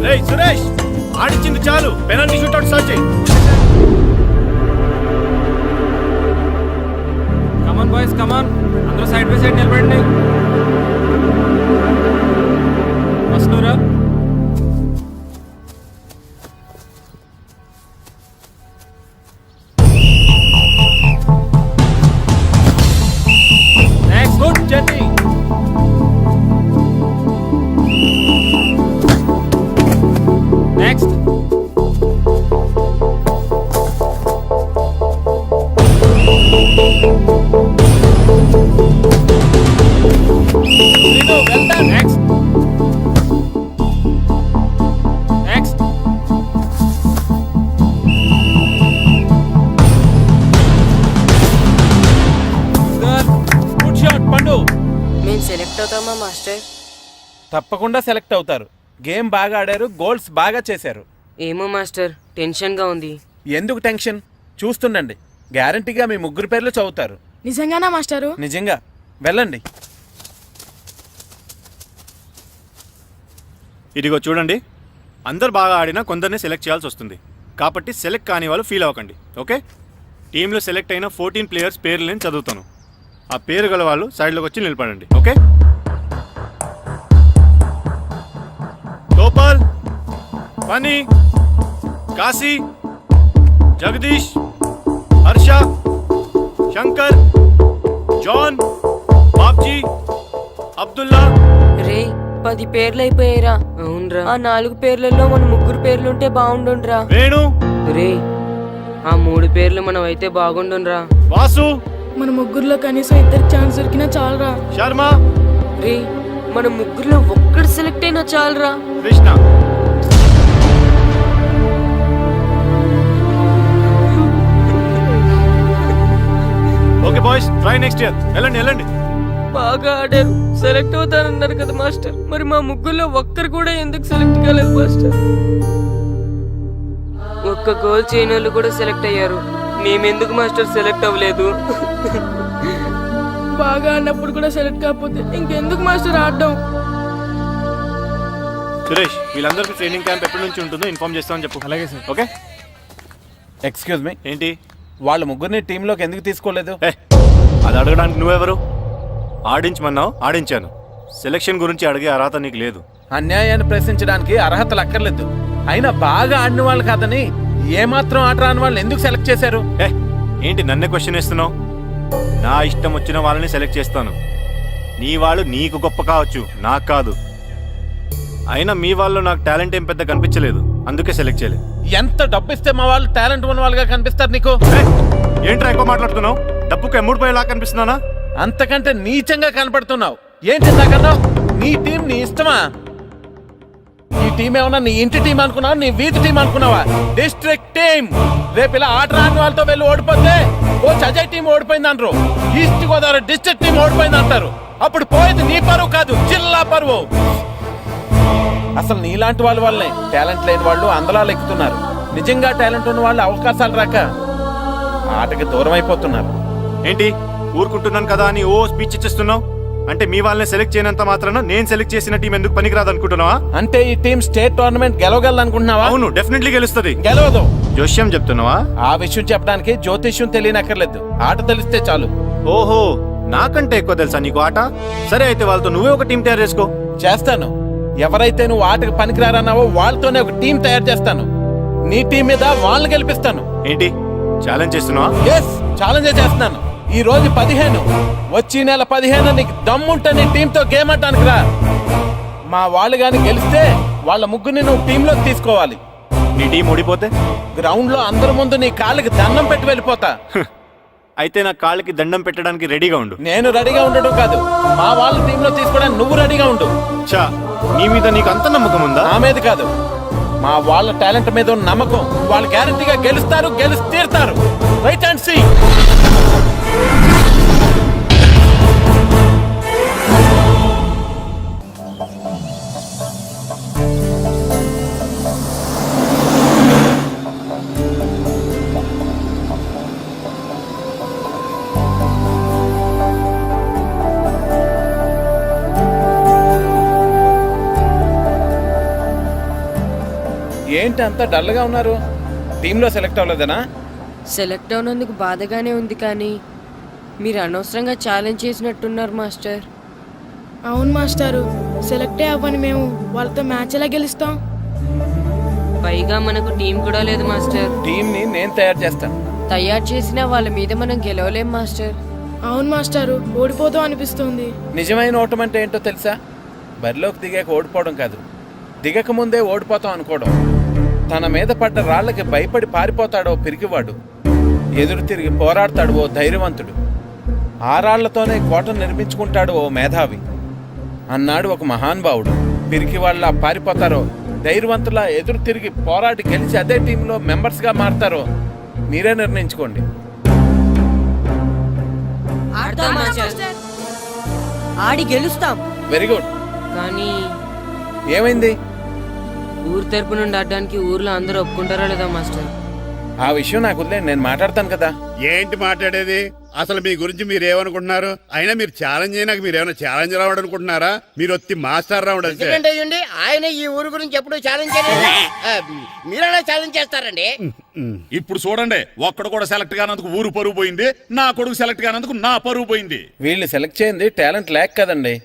రేయ్ సురేష్, ఆడిచ్చింది చాలు, పెనాల్టీ షూట్అవుట్ స్టార్ట్ చేయి. కమాన్ బాయ్స్, కమాన్, అందరూ సైడ్ బై సైడ్ నిలబడండి. వస్తున్నారా? Next good journey. Next Sinu, well done. Next. Next. Good. Good shot, Pandu. మేము సెలెక్ట్ అవుతామా మాస్టర్? తప్పకుండా సెలెక్ట్ అవుతారు. గేమ్ బాగా ఆడారు, గోల్స్ బాగా చేశారు. ఏమో మాస్టర్, టెన్షన్గా ఉంది. ఎందుకు టెన్షన్? చూస్తుండండి, గ్యారంటీగా మీ ముగ్గురు పేర్లు చదువుతారు. నిజంగానా మాస్టారు? నిజంగా. వెళ్ళండి. ఇదిగో చూడండి, అందరు బాగా ఆడినా కొందరిని సెలెక్ట్ చేయాల్సి వస్తుంది. కాబట్టి సెలెక్ట్ కాని వాళ్ళు ఫీల్ అవ్వకండి, ఓకే? టీంలో సెలెక్ట్ అయిన 14 ప్లేయర్స్ పేర్లు నేను చదువుతాను. ఆ పేరు గల వాళ్ళు సైడ్లోకి వచ్చి నిలబడండి, ఓకే? గోపాల్, ఫనీ, కాశీ, జగదీష్, హర్ష, శంకర్, జాన్, బాబ్జీ, అబ్దుల్లా. రే 10 పేర్లు అయిపోయారా? అవునరా, ఆ 4 పేర్లలో మన 3 పేర్లుంటే బాగుండుండ్రా. వేణు, రే ఆ 3 పేర్లు మనం అయితే బాగుండుండ్రా. వాసు, మన 3లో కనీసం 2 ఛాన్స్ దొరికినా చాలరా. శర్మ, రే మన 3లో ఒక్కడు సెలెక్ట్ అయినా చాలరా. Krishna. Okay boys, try next year. వెళ్ళండి. బాగా ఆడారు, సెలెక్ట్ అవుతారన్నారు కదా మాస్టర్. మరి మా 3లో ఒక్కరు కూడా ఎందుకు సెలెక్ట్ కాలేదు మాస్టర్? ఒక్క గోల్ చేయని వాళ్ళు కూడా సెలెక్ట్ అయ్యారు, మేమెందుకు మాస్టర్ సెలెక్ట్ అవ్వలేదు? బాగా ఆడినప్పుడు కూడా సెలెక్ట్ కాకపోతే ఇంకెందుకు మాస్టర్ ఆడడం? సురేష్, వీళ్ళందరికీ ట్రైనింగ్ క్యాంప్ ఎప్పటి నుంచి ఉంటుందో ఇన్ఫార్మ్ చేస్తామని చెప్పు. అలాగే సార్. ఓకే. ఎక్స్క్యూజ్ మీ, ఏంటి? వాళ్ళ ముగ్గురిని టీంలోకి ఎందుకు తీసుకోలేదు? అది అడగడానికి నువ్వెవరు? ఆడించమన్నావు, ఆడించాను. సెలక్షన్ గురించి అడిగే అర్హత నీకు లేదు. అన్యాయాన్ని ప్రశ్నించడానికి అర్హతలు అక్కర్లేదు. అయినా బాగా ఆడిన వాళ్ళు కాదని ఏమాత్రం ఆట రాని వాళ్ళని ఎందుకు సెలెక్ట్ చేశారు? ఏంటి నన్నే క్వశ్చన్ ఇస్తున్నావు? నా ఇష్టం వచ్చిన వాళ్ళని సెలెక్ట్ చేస్తాను. నీ వాళ్ళు నీకు గొప్ప కావచ్చు, నాకు కాదు. అయినా మీ వాళ్ళు నాకు టాలెంట్ ఏం పెద్ద కనిపించలేదు, అందుకే సెలెక్ట్ చేయలేదు. ఎంత డబ్బు ఇస్తే మా వాళ్ళు టాలెంట్ ఉన్న వాళ్ళుగా కనిపిస్తారు నీకు? ఏంట్రా ఎక్కువ మాట్లాడుతున్నావు? డబ్బుకు ఎమ్ముడిపోయేలా కనిపిస్తున్నానా? అంతకంటే నీచంగా కనపడుతున్నావు. ఏంటి నాకన్నావు? నీ టీం నీ ఇష్టమా? ఈ టీం ఏమన్నా నీ ఇంటి టీం అనుకున్నావా, నీ వీధి టీం అనుకున్నావా? District team. రేపు ఇలా ఆట రాని వాళ్ళతో వెళ్ళి ఓడిపోతే కోచ్ అజయ్ టీం ఓడిపోయింది అంటారు, ఈస్ట్ గోదావరి డిస్ట్రిక్ట్ టీం ఓడిపోయింది అంటారు. అప్పుడు పోయేది నీ పరువు కాదు, జిల్లా పరువు. అసలు నీలాంటి వాళ్ళ వల్లే టాలెంట్ లేని వాళ్ళు అందలాలు ఎక్కుతున్నారు. నిజంగా టాలెంట్ ఉన్న వాళ్ళు అవకాశాలు రాక ఆటకి దూరం అయిపోతున్నారు. ఏంటి ఊరుకుంటున్నాను కదా అని ఓ స్పీచ్ ఇచ్చేస్తున్నావు? అంటే మీ వాళ్ళని సెలెక్ట్ చేయనంత మాత్రాన నేను సెలెక్ట్ చేసిన టీం ఎందుకు పనికిరాదు అనుకుంటున్నావా? అంటే ఈ టీం స్టేట్ టోర్నమెంట్ గెలవగలనుకుంటున్నావా? అవును, డెఫినెట్లీ గెలుస్తుంది. గెలవదు. జోష్యం చెప్తున్నావా? ఆ విషయం చెప్పడానికి జ్యోతిష్యం తెలియనక్కర్లేదు, ఆట తెలిస్తే చాలు. ఓహో, నాకంటే ఎక్కువ తెలుసా నీకు ఆట? సరే అయితే వాళ్ళతో నువ్వే ఒక టీం తయారు చేసుకో. చేస్తాను. ఎవరైతే నువ్వు ఆటకు పనికిరారన్నావో వాళ్ళతోనే ఒక టీం తయారు చేస్తాను. నీ టీం మీద వాళ్ళని గెలిపిస్తాను. ఏంటి ఛాలెంజ్ చేస్తున్నావా? ఎస్, ఛాలెంజ్ చేస్తున్నాను. ఈ రోజు 15, వచ్చి నెల 15 నీకు దమ్ముంటే నీ టీంతో గేమ్ ఆడటానికి రా. మా వాళ్ళు గాని గెలిస్తే వాళ్ళ ముగ్గురిని నువ్వు టీంలోకి తీసుకోవాలి. నీ టీం ఓడిపోతే గ్రౌండ్ లో అందరి ముందు నీ కాళ్ళకి దండం పెట్టి వెళ్ళిపోతా. అయితే నా కాళ్ళకి దండం పెట్టడానికి రెడీగా ఉండు. నేను రెడీగా ఉండడం కాదు, మా వాళ్ళ టీంలో తీసుకోవడానికి నువ్వు రెడీగా ఉండు. చా, నీ మీద నీకు అంత నమ్మకం ఉందా? నా మీద కాదు, మా వాళ్ళ టాలెంట్ మీద ఉన్న నమ్మకం. వాళ్ళు గ్యారంటీగా గెలుస్తారు, గెలిచి తీరుతారు. Right and see. ఏంటి అంత డల్గా ఉన్నారు? టీంలో సెలెక్ట్ అవ్వలేదనా? సెలెక్ట్ అవునందుకు బాధగానే ఉంది, కానీ మీరు అనవసరంగా ఛాలెంజ్ చేసినట్టున్నారు మాస్టర్. అవును మాస్టారు, సెలెక్టే అవ్వని మేము వాళ్ళతో మ్యాచ్ ఎలా గెలుస్తాం? పైగా మనకు టీం కూడా లేదు మాస్టర్. టీంని నేను తయారు చేస్తాను. తయారు చేసిన వాళ్ళ మీద మనం గెలవలేం మాస్టర్. అవును మాస్టారు, ఓడిపోతాం అనిపిస్తుంది. నిజమైన ఓటం అంటే ఏంటో తెలుసా? బరిలోకి దిగాక ఓడిపోవడం కాదు, దిగక ముందే ఓడిపోతాం అనుకోవడం. తన మీద పడ్డ రాళ్ళకి భయపడి పారిపోతాడో పిరికివాడు, ఎదురు తిరిగి పోరాడతాడు ఓ ధైర్యవంతుడు, ఆ రాళ్లతోనే కోటను నిర్మించుకుంటాడు ఓ మేధావి అన్నాడు ఒక మహానుభావుడు. పిరికి వాళ్ళ పారిపోతారో, ధైర్యవంతులా ఎదురు తిరిగి పోరాడి గెలిచి అదే టీంలో మెంబర్స్గా మారతారో మీరే నిర్ణయించుకోండి. ఆడి గెలుస్తాం. Very good. కానీ ఏమైంది? ఊరు తరపు నుండి ఆడడానికి ఊర్లో అందరూ ఒప్పుకుంటారా లేదా మాస్టర్? ఆ విషయం నాకు వదిలేండి, నేను మాట్లాడతాను కదా. ఏంటి మాట్లాడేది? అసలు మీ గురించి మీరు ఏమనుకుంటున్నారు? అయినా మీరు ఛాలెంజ్ అయినాక మీరు ఏమైనా ఛాలెంజ్ రావడం అనుకుంటున్నారా? మీరు వచ్చి మాస్టర్ రావడం అంతే. ప్రెసిడెంట్ అయ్యండి, ఆయన ఈ ఊరు గురించి ఎప్పుడు ఛాలెంజ్ చేయలేదు. మీరెలా ఛాలెంజ్ చేస్తారండి? ఇప్పుడు చూడండి, ఒక్కడు కూడా సెలెక్ట్ కానందుకు ఊరు పరువు పోయింది, నా కొడుకు సెలెక్ట్ కానందుకు నా పరువు పోయింది. వీళ్ళు సెలెక్ట్ చేయింది టాలెంట్ లేక కదండి,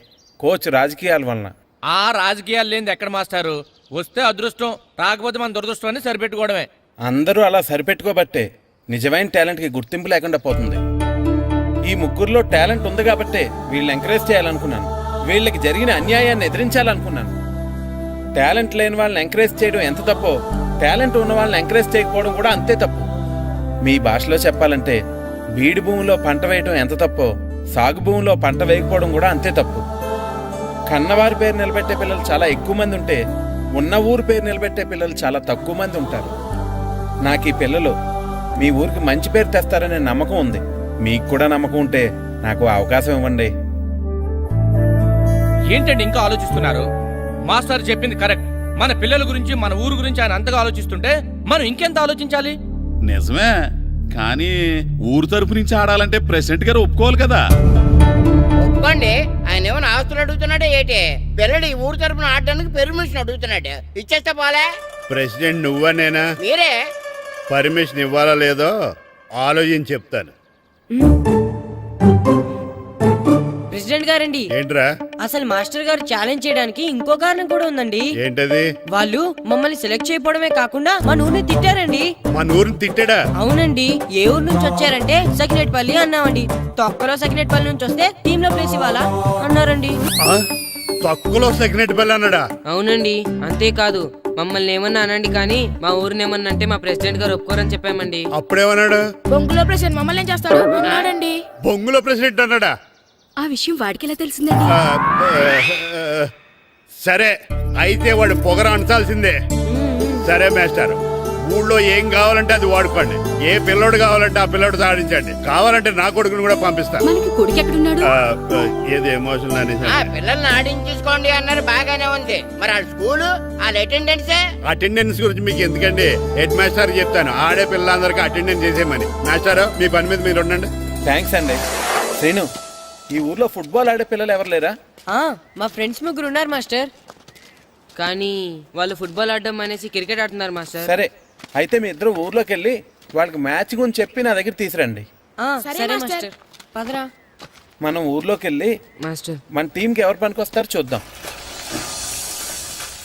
కోచ్ రాజకీయాల వలన. ఆ రాజకీయాలు లేనిది ఎక్కడ మాస్టారు? వస్తే అదృష్టం, రాకపోతే మన దురదృష్టం అని సరిపెట్టుకోవడమే. అందరూ అలా సరిపెట్టుకోబట్టే నిజమైన టాలెంట్కి గుర్తింపు లేకుండా పోతుంది. ఈ ముగ్గురులో టాలెంట్ ఉంది కాబట్టే వీళ్ళని ఎంకరేజ్ చేయాలనుకున్నాను, వీళ్ళకి జరిగిన అన్యాయాన్ని ఎదిరించాలనుకున్నాను. టాలెంట్ లేని వాళ్ళని ఎంకరేజ్ చేయడం ఎంత తప్పో, టాలెంట్ ఉన్న వాళ్ళని ఎంకరేజ్ చేయకపోవడం కూడా అంతే తప్పు. మీ భాషలో చెప్పాలంటే బీడు భూమిలో పంట వేయడం ఎంత తప్పో, సాగు భూమిలో పంట వేయకపోవడం కూడా అంతే తప్పు. కన్నవారి పేరు నిలబెట్టే పిల్లలు చాలా ఎక్కువ మంది ఉంటే, ఉన్న ఊరు పేరు నిలబెట్టే పిల్లలు చాలా తక్కువ మంది ఉంటారు. నాకు ఈ పిల్లలు మీ ఊరికి మంచి పేరు తెస్తారనే నమ్మకం ఉంది. మీకు కూడా నమ్మకం ఉంటే నాకు అవకాశం ఇవ్వండి. ఏంటండి ఇంకా ఆలోచిస్తున్నారు? మాస్టర్ చెప్పింది కరెక్ట్. మన పిల్లల గురించి, మన ఊరు గురించి ఆయన అంతగా ఆలోచిస్తుంటే మనం ఇంకెంత ఆలోచించాలి? నిజమే, కానీ ఊరు తరపు నుంచి ఆడాలంటే ప్రెసిడెంట్ గారు ఒప్పుకోవాలి కదా. ఒప్పుకోండి. ఆయన ఏమైనా ఆస్తులు అడుగుతున్నాడే ఏంటి? పిల్లడు ఈ ఊరు తరపున ఆడడానికి పెర్మిషన్ అడుగుతున్నాడు, ఇచ్చేస్తే పోలే. ప్రెసిడెంట్ నువ్వా నేనా? మీరే. పర్మిషన్ ఇవ్వాలా లేదో ఆలోచించి చెప్తాను. ప్రెసిడెంట్ గారండి, ఏంట్రా? అసలు మాస్టర్ గారు ఛాలెంజ్ చేయడానికి ఇంకో కారణం కూడా ఉందండి. ఏంటది? వాళ్ళు మమ్మల్ని సెలెక్ట్ చేయకపోవడమే కాకుండా మన ఊరిని తిట్టారండి. మన ఊరిని తిట్టాడా? అవునండి. ఏ ఊరు నుంచి వచ్చారంటే సకినేట్పల్లి అన్నామండి. తొక్కలో సకినేట్పల్లి నుంచి వస్తే టీమ్ లో ప్లేస్ ఇవ్వాలా అన్నారండి. తక్కువలో సెకండ్ బెల్ అన్నాడా? అవునండి. అంతేకాదు, మమ్మల్ని ఏమన్నా అనండి కానీ మా ఊరిని ఏమన్నా అంటే మా ప్రెసిడెంట్ గారు ఒప్పుకోరని చెప్పామండి. అప్పుడేమన్నాడు? బొంగులో ప్రెసిడెంట్ మమ్మల్ని ఏం చేస్తాడు అన్నాడండి. బొంగులో ప్రెసిడెంట్ అన్నాడా? ఆ విషయం వాడికి ఎలా తెలిసిందండి? సరే, అయితే వాడు పొగర అంచాల్సిందే. సరే మాస్టర్, ఊళ్ళో ఏం కావాలంటే అది వాడుకోండి. ఏ పిల్లోడు కావాలంటే ఆ పిల్లోడు సాధించండి. కావాలంటే నా కొడుకుని కూడా పంపిస్తాను. కొడుకు ఎక్కడున్నాడు? ఏది ఎమోషన్ అని పిల్లల్ని ఆడించేసుకోండి అన్నారు, బాగానే ఉంది. మరి ఆ స్కూలు, వాళ్ళ అటెండెన్సే. అటెండెన్స్ గురించి మీకు ఎందుకండి? హెడ్ మాస్టర్ చెప్తాను, ఆడే పిల్లలందరికీ అటెండెన్స్ చేసేయమని. మాస్టర్, మీ పని మీద మీరు ఉండండి. థ్యాంక్స్ అండి. శ్రీను, ఈ ఊర్లో ఫుట్బాల్ ఆడే పిల్లలు ఎవరు లేరా? మా ఫ్రెండ్స్ ముగ్గురు ఉన్నారు మాస్టర్, కానీ వాళ్ళు ఫుట్బాల్ ఆడడం అనేసి క్రికెట్ ఆడుతున్నారు మాస్టర్. సరే, అయితే మీ ఇద్దరు ఊర్లోకి వెళ్ళి వాళ్ళకి మ్యాచ్ గురించి చెప్పి నా దగ్గర తీసురండి. సరే మాస్టర్, పదరా. మనం ఊర్లోకి వెళ్ళి మాస్టర్ మన టీంకి ఎవరు పనికొస్తారో చూద్దాం.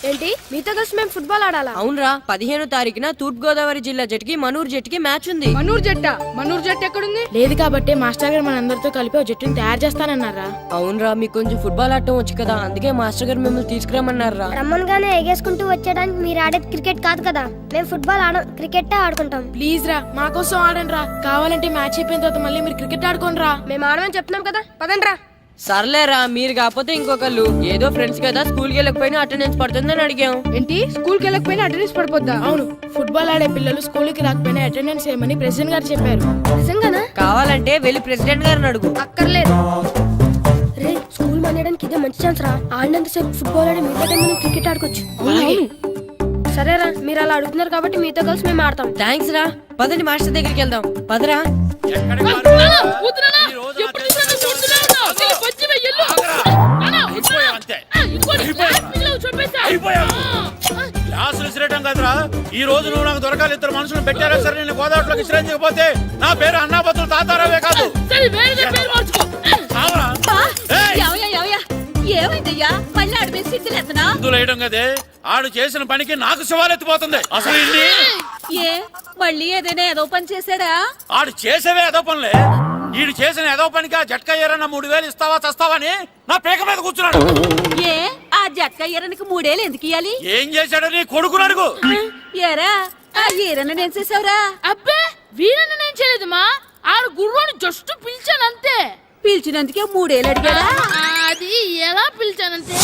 ఏంటి మీతో కలిసి మేము ఫుట్బాల్ ఆడాలా? అవునరా, 15వ తారీఖున తూర్పు గోదావరి జిల్లా జట్టుకి మనూరు జట్టుకి మ్యాచ్ ఉంది. మనూరు జట్టు ఎక్కడుంది? లేదు కాబట్టి మాస్టర్ గారు మనందరితో కలిపి ఓ జట్టుని తయారు చేస్తానన్నారా? అవునరా, మీకు కొంచెం ఫుట్బాల్ ఆడటం వచ్చు కదా, అందుకే మాస్టర్ గారు మిమ్మల్ని తీసుకురమ్మన్నారా. రమ్మన్గానే ఎగేసుకుంటూ వచ్చేయడానికి మీరు ఆడేది క్రికెట్ కాదు కదా. మేము ఫుట్బాల్ ఆడం, క్రికెట్ ఆడుకుంటాం. ప్లీజ్ రా, మా కోసం ఆడండి రా. కావాలంటే మ్యాచ్ అయిపోయిన తర్వాత మళ్ళీ మీరు క్రికెట్ ఆడుకోండి రా. మేము ఆడమని చెప్తున్నాం కదా, పదండి రా. సర్లేరా, మీరు కాకపోతే ఇంకొకళ్ళు. ఏదో ఫ్రెండ్స్ కదా, స్కూల్కి వెళ్ళకపోయినా అటెండెన్స్ పడుతుందని అడిగాం. ఏంటి స్కూల్కి వెళ్ళకపోయినా అటెండెన్స్ పడిపోద్దా? అవును, ఫుట్బాల్ ఆడే పిల్లలు స్కూల్కి రాకపోయినా అటెండెన్స్ చేయమని ప్రెసిడెంట్ గారు చెప్పారు. నిజంగానా? కావాలంటే వెళ్ళి ప్రెసిడెంట్ గారిని అడుగు. అక్కర్లేదు. రే, స్కూల్ మానేయడానికి ఇదే మంచి ఛాన్స్ రా. ఆడినంతసేపు ఫుట్బాల్ ఆడి మిగతా టైం మనం క్రికెట్ ఆడుకోవచ్చు. సరేరా, మీరు అలా అడుగుతున్నారు కాబట్టి మీతో కలిసి మేము ఆడతాం. థ్యాంక్స్ రా. పదండి మాస్టర్ దగ్గరికి వెళ్దాం. పదరా. క్లాసులు విసిరేయటం కదరా, ఈ రోజు నువ్వు నాకు దొరకాలి. ఇద్దరు మనుషులు పెట్టారా సరే, నేను గోదావరిలోకి విసిరించకపోతే నా పేరు అన్నాపత్రులు తాతారావే కాదు. ఏమైందయ్యా? మళ్ళీ ఆడిపోయి సిద్ధులేతనా? వేయడం కదే, ఆడు చేసిన పనికి నాకు శివాలెత్తిపోతుంది. అసలు ఇన్ని ఏ మళ్ళీ ఏదైనా ఏదో పని చేశాడా? ఆడు చేసేవే ఏదో పనులే. ఈడు చేసిన ఏదో పనికి ఆ జట్కా ఏరన్న 3000 ఇస్తావా చస్తావని నా పీక మీద కూర్చున్నాడు. ఏ ఆ జట్కా ఈరనికి 3 ఏళ్ళు ఎందుకు ఇయ్యాలి? ఏం చేశాడో నీ కొడుకును అడుగు. ఏరా ఆ ఈరన్న నేను చేసావురా? అబ్బే, వీరన్న నేను చేయలేదమ్మా. ఆడు గుర్రాన్ని జస్ట్ పిలిచానంతే. పిలిచినందుకే 3 ఏళ్ళు అడిగాడా? అది ఎలా పిలిచానంతే.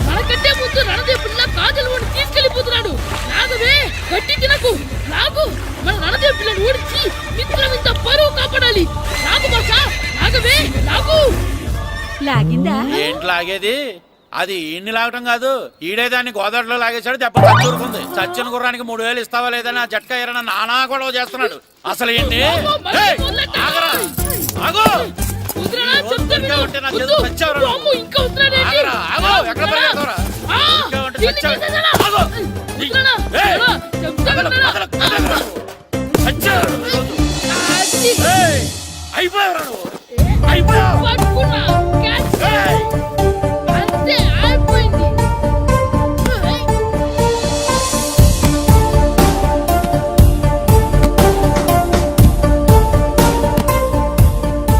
మనకంటే ముందు రణదేవుడిలా కాజల్ వాడిని తీసుకెళ్లిపోతున్నాడు. నాగవే, గట్టి తినకు. నాగు, మన రణదేవు పిల్లని ఓడించి మిత్రం ఇంత పరువు కాపాడాలి. నాగు బాసా, నాగవే, నాగు. లాగిందా? ఏంటి లాగేది? అది ఈయన్ని లాగటం కాదు, ఈడే దాన్ని గోదావరిలో లాగేశాడు. దెబ్బ చచ్చూరుకుంది. చచ్చిన గుర్రానికి 3000 ఇస్తావా లేదని ఆ జట్కా ఏరన్న నానా గొడవ చేస్తున్నాడు. అసలు ఏంటి?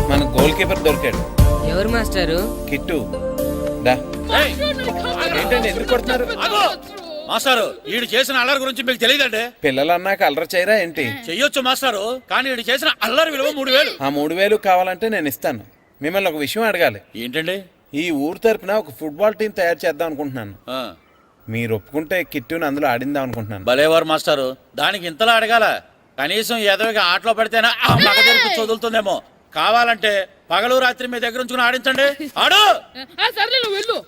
మన గోల్ కీపర్ దొరికాడు. ఎవరు మాస్టారు? కిట్టు దా. ఏంటండి ఎందుకు కొడుతున్నారు? మాస్టారు, ఈడు చేసిన అల్లరి గురించి మీకు తెలియదండి. పిల్లలు అన్నాక అల్లరి చేయరా ఏంటి? చెయ్యొచ్చు మాస్టారు, కానీ ఈడు చేసిన అల్లరి విలువ 3000. ఆ 3000 కావాలంటే నేను ఇస్తాను. మిమ్మల్ని ఒక విషయం అడగాలి. ఏంటండి? ఈ ఊరు తరపున ఒక ఫుట్బాల్ టీం తయారు చేద్దాం అనుకుంటున్నాను. మీరు ఒప్పుకుంటే కిట్టుని అందులో ఆడిందాం అనుకుంటున్నాను. భలేవారు మాస్టారు, దానికి ఇంతలా అడగాల? కనీసం ఎదవిగా ఆటలో పడితేనా మగ తెరిపి వదులుతుందేమో. కావాలంటే పగలు రాత్రి మీ దగ్గర ఉంచుకుని ఆడించండి. ఆడు. సర్లే, నువ్వు వెళ్ళు.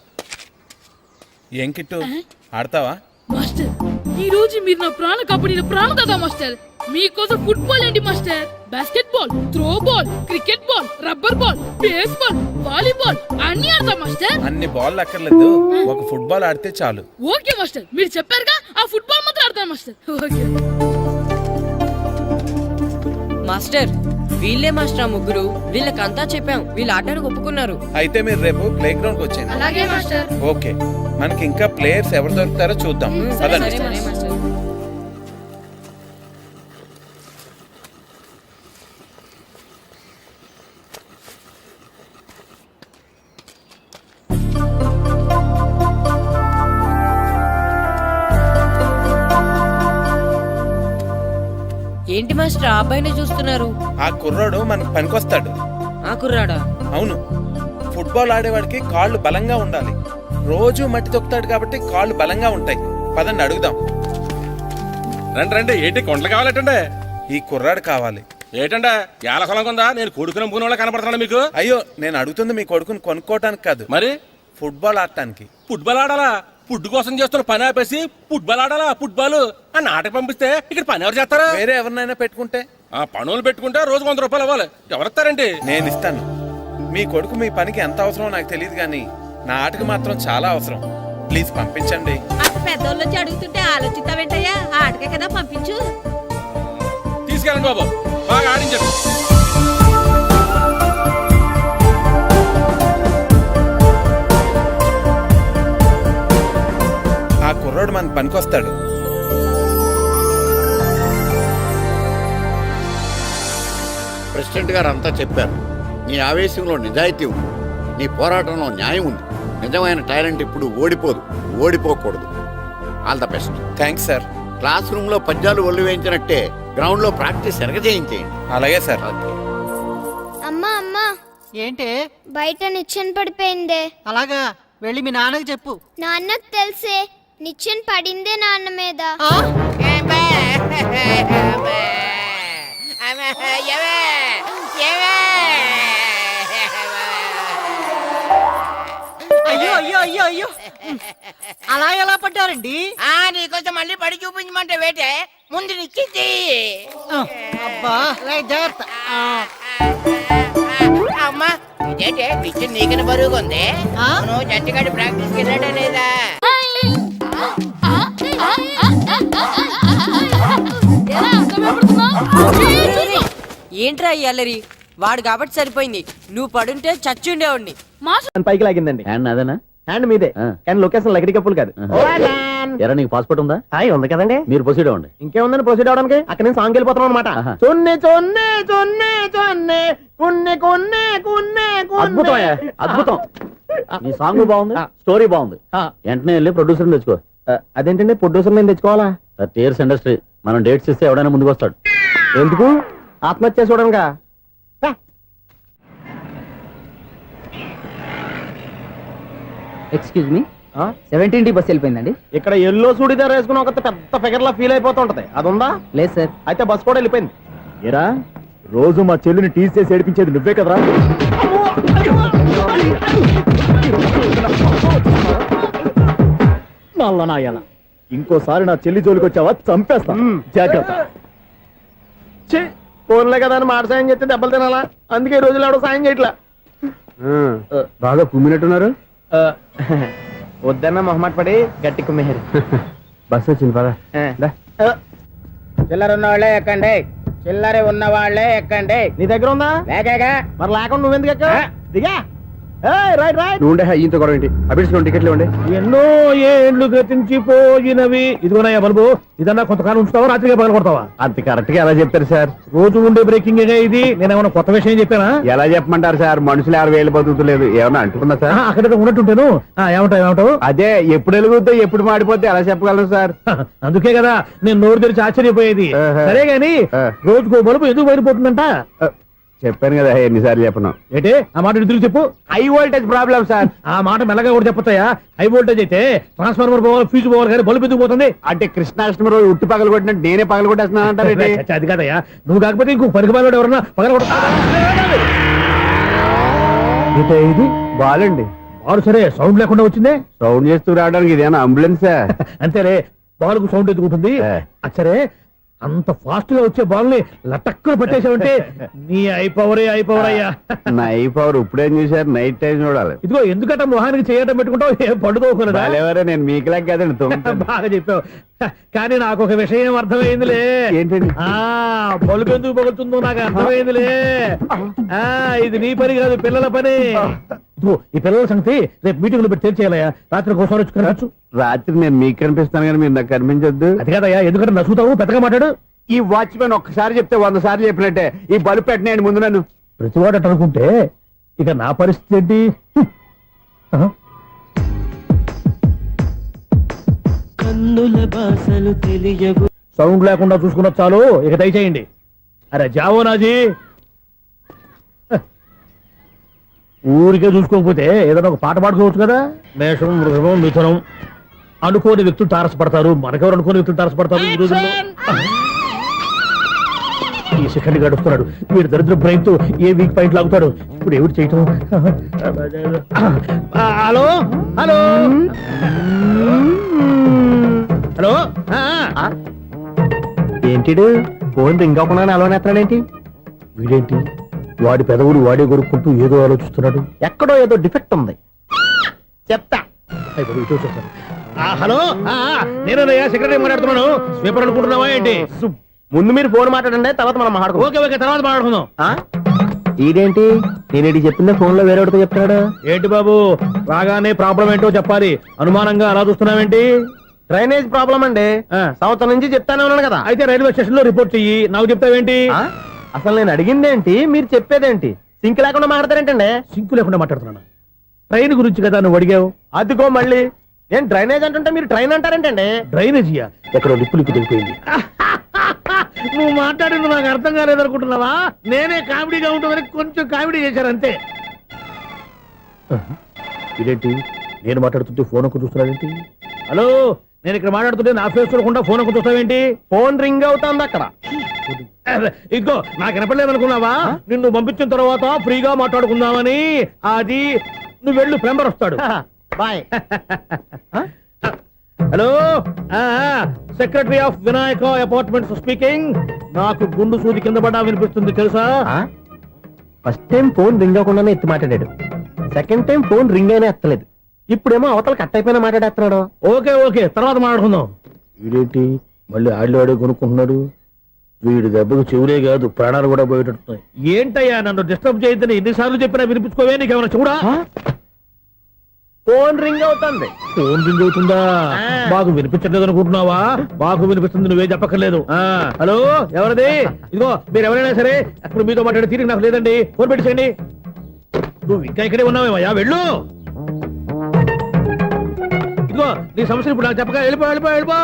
ఏం కిట్టు, ఆడతావా? మాస్టర్, ఈ రోజు మీరు నా ప్రాణ కాపాడిన ప్రాణదాత మాస్టర్. మీకోసం ఫుట్బాల్ ఏంటి master, basket ball, throw ball, cricket ball, rubber ball, base ball, volleyball అన్ని ఆడతా మాస్టర్. అన్ని బాల్ అక్కర్లేదు, ఒక ఫుట్బాల్ ఆడితే చాలు. ఓకే మాస్టర్, మీరు చెప్పారుగా, ఆ ఫుట్బాల్ మాత్రం ఆడతాను మాస్టర్. ఓకే మాస్టర్, వీళ్ళే మాస్టర్ ఆ ముగ్గురు. వీళ్ళకంతా చెప్పాం, వీళ్ళు ఆడడానికి ఒప్పుకున్నారు. అయితే మీరు రేపు ప్లే గ్రౌండ్ కి వచ్చేయండి. అలాగే మాస్టర్. ఓకే, మనకి ఇంకా ప్లేయర్స్ ఎవరు దొరుకుతారో చూద్దాం. పదండి. సరే మాస్టర్. ఏంటి మాస్టర్ ఆ అబ్బాయిని చూస్తున్నారు? ఆ కుర్రాడు మనకు పనికొస్తాడు. ఆ కుర్రాడా? అవును, ఫుట్బాల్ ఆడేవాడికి కాళ్ళు బలంగా ఉండాలి. రోజు మట్టి తొక్కుతాడు కాబట్టి కాళ్ళు బలంగా ఉంటాయి. పదండి అడుగుదాం. రండి రండి. ఏంటి కొండలు కావాలంటే? ఈ కుర్రాడు కావాలి. ఏంటంటే ఏలకొలం కొందా? నేను కొడుకుని అమ్ముకునే వాళ్ళ కనపడుతున్నా మీకు? అయ్యో, నేను అడుగుతుంది మీ కొడుకుని కొనుక్కోవటానికి కాదు, మరి ఫుట్బాల్ ఆడటానికి. ఫుట్బాల్ ఆడాలా? ఫుడ్ కోసం చేస్తున్న పని ఆపేసి ఫుట్బాల్ ఆడాలా? ఫుట్బాల్ ఆ నాటకు పంపిస్తే ఇక్కడ పని ఎవరు చేస్తారా? వేరే ఎవరినైనా పెట్టుకుంటే? ఆ పనులు పెట్టుకుంటే రోజు 100 రూపాయలు ఇవ్వాలి. ఎవరిస్తారండి? నేను ఇస్తాను. మీ కొడుకు మీ పనికి ఎంత అవసరమో నాకు తెలియదు, కానీ నా ఆటకు మాత్రం చాలా అవసరం. ప్లీజ్ పంపించండి. పెద్దోళ్ళు వచ్చి అడుగుతుంటే ఆలోచిస్తావేంటయ్యా? ఆటకే కదా, పంపించు. తీసుకెళ్ళండి బాబు, బాగా ఆడించండి. ఆ కుర్రోడు మనకు పనికొస్తాడు. ప్రెసిడెంట్ గారు అంతా చెప్పారు. నీ ఆవేశంలో నిజాయితీ ఉంది, నీ పోరాటంలో న్యాయం ఉంది. నిజమైన టాలెంట్ ఇప్పుడు ఓడిపోదు, ఓడిపోకూడదు. All the best. Thanks sir. Classroom లో పద్యాలు ఒళ్ళు వేయించినట్టే గ్రౌండ్ లో ప్రాక్టీస్ ఎరగజేయించేయండి. అలాగే సార్. అమ్మా అమ్మా, ఏంటి బయట నిచ్చెన పడిపోయిందే. అలాగా, వెళ్ళి మీ నాన్నకి చెప్పు. నాన్నకు తెలిసే, నిచ్చెన పడిందే నాన్న మీద. అయ్యో అయ్యో అయ్యో అయ్యో, అలా ఎలా పడ్డారండి? నీకోసం మళ్ళీ పడి చూపించమంటే వేటే, ముందు నిచ్చింది. అబ్బా, జాగ్రత్త. అమ్మా, ఇదేంటే నిచ్చిన నీకని బరువుగా ఉంది. నువ్వు జంటగాడి ప్రాక్టీస్కి వెళ్ళాడా లేదా? ఏంట్రా ఈ అల్లరి? వాడు కాబట్టి సరిపోయింది, నువ్వు పడుంటే చచ్చుండేవాడిని. పైకి లాగిందండి. హ్యాండ్ అదేనా? హ్యాండ్ మీదే, ఆ. కానీ లొకేషన్ లగడి కప్పులు కాదు. ఎరా నీకు పాస్పోర్ట్ ఉందా? హాయ్, ఉంది కదండి. మీరు ప్రొసీడ్ అవ్వండి. ఇంకేముందని ప్రొసీడ్ అవడానికి? అక్కడ నుంచి సాంగ్ వెళ్ళిపోతున్నాం అనమాట. ఆహా. చొన్నే చొన్నే చొన్నే చొన్నే కున్నే కున్నే కున్నే అద్భుతం అయ్యా, అద్భుతం. నీ సాంగ్ బాగుంది, స్టోరీ బాగుంది. వెంటనే వెళ్ళి ప్రొడ్యూసర్ తెచ్చుకో. అదేంటండి, ప్రొడ్యూసర్ నేను తెచ్చుకోవాలా? టీయర్స్ ఇండస్ట్రీ, మనం డేట్స్ ఇస్తే ఎవడైనా ముందుకు వస్తాడు. ఎందుకు? ఆత్మహత్య చూడనుగా. Excuse me, 17D bus వెళ్ళిపోయిందండి. ఇక్కడ ఎల్లో చూడిదార్ వేసుకుని ఒక పెద్ద ఫిగర్ లా ఫీల్ అయిపోతుంటది, అది ఉందా? లేదు సార్. అయితే బస్ కూడా వెళ్ళిపోయింది. ఏరా, రోజు మా చెల్లిని టీస్ చేసి ఏడిపించేది నువ్వే కదరా? నాయన, ఇంకోసారి నా చెల్లి జోలికి వచ్చావా చంపేస్తా, జాగ్రత్త. ఫోన్లే కదా అని మాట సాయం చేస్తే దెబ్బలు తినాలా? అందుకే ఈ రోజులు ఎవడో సాయం చేయట్లా. బాగా కుమ్మినట్టున్నారు. వద్దన్న మొహమాట పడి గట్టి కుమ్మేరు. బస్సు వచ్చింది పద. చిల్లర ఉన్న వాళ్ళే ఎక్కండి, చిల్లర ఉన్న వాళ్ళే ఎక్కండి. నీ దగ్గర ఉందా? లేకగా మరి లేకుండా నువ్వెందుకు ఎక్కావు? దిగా. Right right. నువ్వు ఉండే ఈయంతో గొడవ ఏంటి? అభిడ్చుకోండి, టికెట్లు ఇవ్వండి. ఎన్నో ఏండ్లు గతించిపోయినవి. ఇదిగోనయ్యా బల్బు, ఇదన్నా కొంతకాలం ఉంచుతావా, రాత్రిగా పగల కొడతావా? అంత కరెక్ట్ గా ఎలా చెప్పారు సార్? రోజు ఉండే బ్రేకింగ్ ఇది. నేనేమన్నా కొత్త విషయం చెప్పానా? ఎలా చెప్పమంటారు సార్? మనుషులు 60,000 బతుకుతలేదు. ఏమన్నా అంటున్నా సార్? అక్కడ ఉన్నట్టుంటాను. ఏమంటావు? అదే ఎప్పుడు వెలుగుద్దో ఎప్పుడు మాడిపోతే ఎలా చెప్పగలను సార్? అందుకే కదా నేను నోరు తెరిచి ఆశ్చర్యపోయేది. సరే గాని రోజుకో బల్బు ఎందుకు బయటపోతుందంట? చెప్పాను కదా ఎన్నిసార్లు చెప్పను. ఏంటే ఆ మాట ఎదురు చెప్పు. High voltage problem sir. ఆ మాట మెల్లగా కూడా చెప్పొచ్చాయా? హై వోల్టేజ్ అయితే ట్రాన్స్ఫార్మర్ పోవాలి, ఫ్యూజ్ పోవాలి, కానీ బల్బు ఎందుకు పోతుంది? అంటే కృష్ణాష్టమి రోజు ఉట్టి పగలు కొట్టినట్టు నేనే పగలు కొట్టేస్తున్నాను అంటారు. అది కాదయ్యా, నువ్వు కాకపోతే ఇంకో పనికి బాగా ఎవరన్నా పగల ఇది బాలండి. బాలు సరే సౌండ్ లేకుండా వచ్చిందే. సౌండ్ చేస్తూ రావడానికి ఇదేనా అంబులెన్సా? అంతేలే, బాలుకు సౌండ్ ఎందుకుంటుంది? సరే, అంత ఫాస్ట్ గా వచ్చే బాల్ ని లటక్కులు పట్టేసావంటే నీ అయిపోవరే అయ్యా. నా ఐ పవర్ ఇప్పుడేం చూసారు? నైట్ టైం చూడాలి. ఇదిగో ఎందుకంట మొహానికి చేయడం పెట్టుకుంటావు, ఏం పండుకోకూడదా? నేను మీకులాగా కదండి. బాగా చెప్పావు, కానీ నాకు ఒక విషయం అర్థమైందిలే. ఏంటండి? బల్బు ఎందుకు పగులుతుందో నాకు అర్థమైందిలే. ఇది నీ పని కాదు, పిల్లల పని. ఇదిగో ఈ పిల్లల సంగతి రేపు మీటింగ్ లో పెట్టి తెలిసేయాలయ్యా. రాత్రి కోసం వచ్చి కనవచ్చు. రాత్రి నేను మీకు కనిపిస్తాను కానీ మీరు నాకు కనిపించొద్దు. అది కాదయ్యా, ఎందుకంటే నచ్చుతావు, పెద్దగా మాట్లాడు. ఈ వాచ్మెన్ ఒక్కసారి చెప్తే 100 సార్లు చెప్పినట్టే. ఈ బల్బు పెట్టినాయండి ముందు నన్ను. ప్రతివాడు అట్ట అనుకుంటే ఇక నా పరిస్థితి ఏంటి? సౌండ్ లేకుండా చూసుకున్న చాలు, ఇక దయచేయండి. అరే జావో నాజీ, ఊరికే చూసుకోకపోతే ఏదైనా ఒక పాట పాడుకోవచ్చు కదా. మేషం, వృషభం, మిథునం అనుకోని వ్యక్తులు తారసపడతారు. మనకెవరు అనుకోని వ్యక్తులు తారసపడతారు ఈ రోజుల్లో? ఈ సెకండ్ గడుస్తున్నాడు వీడు దరిద్ర బ్రెయిన్ తో ఏ వీక్ పాయింట్ లాగుతాడు. ఇప్పుడు ఎవరు చేయటం? Hello hello hello. ఏంటిడు ఫోన్ రింగ్ అవ్వకుండా అలవనేస్తున్నాడేంటి? వీడేంటి వాడి పెదవులు వాడే కొడుకుంటూ ఏదో ఆలోచిస్తున్నాడు. ఎక్కడో ఏదో డిఫెక్ట్ ఉంది, చెప్తా. హలో, నేనయ్యా సెక్రటరీ మాట్లాడుతున్నాను. స్వీపర్ అనుకుంటున్నావా ఏంటి? ముందు మీరు ఫోన్ మాట్లాడండి, తర్వాత మనం మాట్లాడుకో. ఓకే ఓకే, తర్వాత మాట్లాడుకుందాం. ఇదేంటి నేను చెప్పిందే ఫోన్ లో వేరేవాడితో చెప్తున్నాడు? ఏంటి బాబు, రాగానే ప్రాబ్లం ఏంటో చెప్పాలి. అనుమానంగా అలా చూస్తున్నావేంటి? డ్రైనేజ్ ప్రాబ్లం అండి. సంవత్సరం నుంచి చెప్తానే ఉన్నాను కదా. అయితే రైల్వే స్టేషన్ లో రిపోర్ట్ చెయ్యి, నాకు చెప్తావేంటి? అసలు నేను అడిగిందేంటి, మీరు చెప్పేదేంటి? సింక్ లేకుండా మాట్లాడతారేంటండి? సింకు లేకుండా మాట్లాడుతున్నాను. ట్రైన్ గురించి కదా నువ్వు అడిగావు. అదిగో మళ్ళీ నేను డ్రైనేజ్ అంటుంటే మీరు ట్రైన్ అంటారేంటండి? డ్రైనేజీయా? ఎక్కడో లిప్పులికి తెలిపోయింది. నువ్వు మాట్లాడింది నాకు అర్థం కాలేదనుకుంటున్నావా? నేనే కామెడీగా ఉంటుందని కొంచెం కామెడీ చేశాను అంతే. ఇదేంటి నేను మాట్లాడుతుంటే ఫోన్ ఒక్క చూస్తున్నావేంటి? హలో, నేను ఇక్కడ మాట్లాడుతుంటే నా ఫేస్ చూడకుండా ఫోన్ ఒక్క చూస్తావేంటి? ఫోన్ రింగ్ అవుతుంది అక్కడ. ఇంకో నాకు వినపడలేదు అనుకున్నావా? నిన్ను పంపించిన తర్వాత ఫ్రీగా మాట్లాడుకుందామని. అది నువ్వు వెళ్ళు, ప్లంబర్ వస్తాడు. Bye. Hello, secretary of Vinayaka apartments speaking. నాకు గుండు సూది కింద పడ్డా వినిపిస్తుంది తెలుసా? ఫస్ట్ టైం ఫోన్ రింగ్ అవ్వకుండానే ఎత్తి మాట్లాడాడు. సెకండ్ టైం ఫోన్ రింగ్ అయినా ఎత్తలేదు. ఇప్పుడేమో అవతల కట్ అయిపోయినా మాట్లాడేస్తున్నాడు. ఓకే ఓకే, తర్వాత మాట్లాడుకుందాం. వీడేంటి మళ్ళీ ఆడివాడే కొనుక్కుంటున్నాడు? వీడి దెబ్బకు చెవులే కాదు ప్రాణాలు కూడా పోయేటట్టున్నాయి. ఏంటయ్యా నన్ను డిస్టర్బ్ చేయొద్దని ఎన్నిసార్లు చెప్పినా వినిపించుకోవే? నీకేమైనా చూడా? ఫోన్ రింగ్ అవుతుంది. ఫోన్ రింగ్ అవుతుందా? మాకు వినిపించట్లేదు అనుకుంటున్నావా? మాకు వినిపిస్తుంది, నువ్వే చెప్పక్కర్లేదు. హలో, ఎవరిది? ఇదిగో మీరు ఎవరైనా సరే అప్పుడు మీతో మాట్లాడే తీరిక నాకు లేదండి. ఫోన్ పెట్టేసేయండి. నువ్వు ఇంకా ఇక్కడే ఉన్నావేమయ్యా, వెళ్ళు. ఇదిగో నీ సమస్యలు ఇప్పుడు నాకు చెప్పక వెళ్ళిపో వెళ్ళిపో వెళ్ళిపో.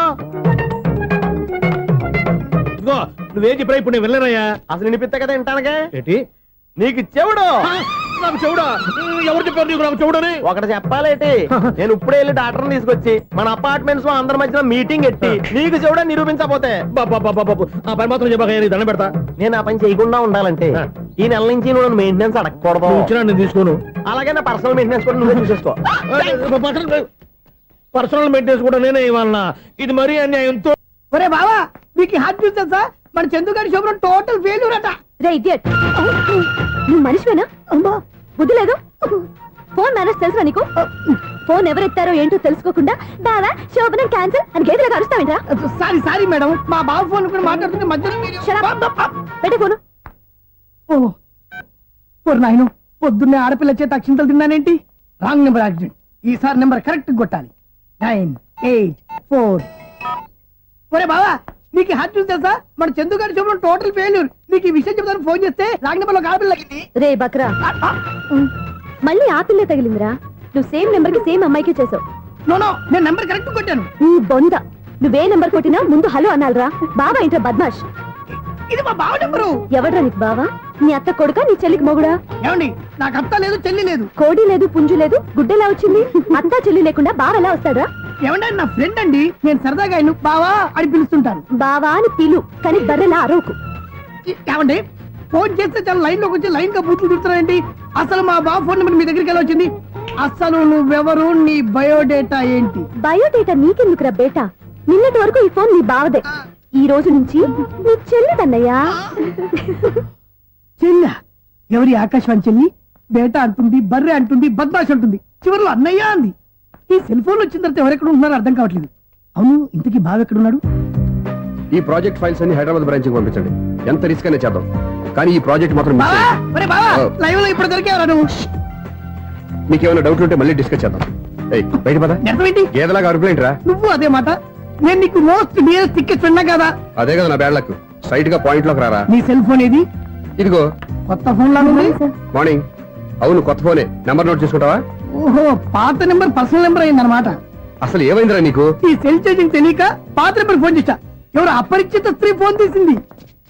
ఇదిగో నువ్వేం చెప్పరా ఇప్పుడు నేను వెళ్ళానయ్యా. అసలు వినిపిస్తా కదా వింటానుగా. ఏంటి నీకు చెవుడు? నాకు చెవుడా? ఎవరు చెప్పారు నీకు నాకు చెవుడని? ఒకటి చెప్పాలేటి, నేను ఇప్పుడే వెళ్ళి డాక్టర్ని తీసుకొచ్చి మన అపార్ట్మెంట్స్ లో అందరి మధ్యలో మీటింగ్ ఎట్టి నీకు చెవుడా నిరూపించకపోతే ఆ పని మాత్రం చెప్పక దండం పెడతా. నేను ఆ పని చేయకుండా ఉండాలంటే ఈ నెల నుంచి నువ్వు మెయింటెనెన్స్ అడగకూడదు. నేను తీసుకోను. అలాగే నా పర్సనల్ మెయింటెనెన్స్ కూడా నువ్వే చూసేసుకో. పర్సనల్ మెయింటెనెన్స్ కూడా నేనే ఇవ్వాలన్నా? ఇది మరీ అన్యాయంతో. ఒరే బావా, మీకు హార్ట్ చూస్తా సార్, మన చందుగారి శోభనం టోటల్ ఫెయిల్యూర్ అట. రే ఇడియట్, నువ్వు మనిషివేనా? అమ్మా బుద్ధి లేదు. ఫోన్ మేనేజ్ తెలుసా నీకు? ఫోన్ ఎవరెత్తారో ఏంటో తెలుసుకోకుండా బావా శోభనం క్యాన్సిల్ అని గేదెలకు అరుస్తావేంట్రా? సారీ సారీ మేడం, మా బావ ఫోన్ కూడా మాట్లాడుతుంటే మధ్యలో పెట్టే ఫోను. ఓ నాయను, పొద్దున్నే ఆడపిల్ల చేత అక్షింతలు తిన్నానేంటి? Wrong number accident. ఈసారి నెంబర్ కరెక్ట్ కొట్టాలి. 984. ఒరే బావా, నీకు హార్ట్ చూస్తే సార్, మన చందు గారి శోభనం టోటల్ ఫెయిల్యూర్. నీకు ఈ విషయం చెప్తాను ఫోన్ చేస్తే రాంగ్ నెంబర్ లో ఆడపిల్ల తగ్గింది. రే బక్రా, మళ్ళీ ఆ పిల్లే తగిలిందిరా. నువ్వు సేమ్ నెంబర్ కి సేమ్ అమ్మాయికే చేసావు. నో, నేను నెంబర్ కరెక్ట్ కొట్టాను. నీ బొంద, నువ్వే నెంబర్ కొట్టినా ముందు హలో అనాలరా. బావా ఏంట్రా బద్మాష్? ఇది మా బావ నెంబరు. ఎవడ్రా నీకు బావా? నీ అత్త కొడుక, నీ చెల్లికి మొగుడా? ఏమండి, నాకు అత్త లేదు చెల్లి లేదు. కోడి లేదు పుంజు లేదు, గుడ్డెలా వచ్చింది? అత్త చెల్లి లేకుండా బావ ఎలా వస్తాడా? ఏమండి, నా ఫ్రెండ్ అండి, నేను సరదాగా ఆయన బావా అని పిలుస్తుంటాను. బావా అని పిలు, కానీ బర్రెలా అరవకు. ఏమండి, ఫోన్ చేస్తే చాలా లైన్ లోకి వచ్చి లైన్ గా బూతులు తిడుతున్నాయండి. అసలు మా బావ ఫోన్ నెంబర్ మీ దగ్గరికి ఎలా వచ్చింది? అసలు నువ్వెవరు, నీ బయోడేటా ఏంటి? బయోడేటా నీకెందుకురా బేటా? నిన్నటి వరకు ఈ ఫోన్ నీ బావదే, ఈ రోజు నుంచి నీ చెల్లిదన్నయ్యా. చెల్ల ఎవరి? ఆకాశవాణి చెల్లి. బేటా అంటుంది, బర్రె అంటుంది, బద్మాష్ అంటుంది, చివరిలో అన్నయ్య అంది. ఈ సెల్ ఫోన్ వచ్చిన తర్వాత ఎవరెక్కడ ఉంటున్నారో అర్థం కావట్లేదు. అవును, ఇంతకీ బావ ఎక్కడున్నాడు? ఈ ప్రాజెక్ట్ ఫైల్స్ అన్ని హైదరాబాద్ బ్రాంచ్ కి పంపించండి. ఎంత రిస్క్ అయినా చేద్దాం, కానీ ఈ ప్రాజెక్ట్ మాత్రం miss చేయొద్దు. లైవ్ లో ఇప్పుడు దొరికేవరా నువ్వు? మీకేమైనా డౌట్ ఉంటే మళ్ళీ డిస్కస్ చేద్దాం. బయట పద. నిజమేంటి? గేదలాగా అరుపులేంట్రా? నువ్వు అదే మాట. నేను నీకు మోస్ట్ డియరెస్ట్ టికెట్ విన్నా కదా. అదే కదా నా బ్యాడ్ లక్. స్ట్రైట్ గా పాయింట్ లోకి రారా. నీ సెల్ ఫోన్ ఏది? ఇదిగో కొత్త ఫోన్ లాగా ఉంది. మార్నింగ్. అవును, కొత్త ఫోనే. నెంబర్ నోట్ చేసుకుంటావా? ఓహో, పాత నెంబర్ పర్సనల్ నెంబర్ అయిందన్నమాట. అసలు ఏమైందిరా నీకు? ఈ సెల్ చేంజింగ్ తెలియక పాత నెంబర్ ఫోన్ చేశా. ఎవరు అపరిచిత స్త్రీ ఫోన్ తీసింది.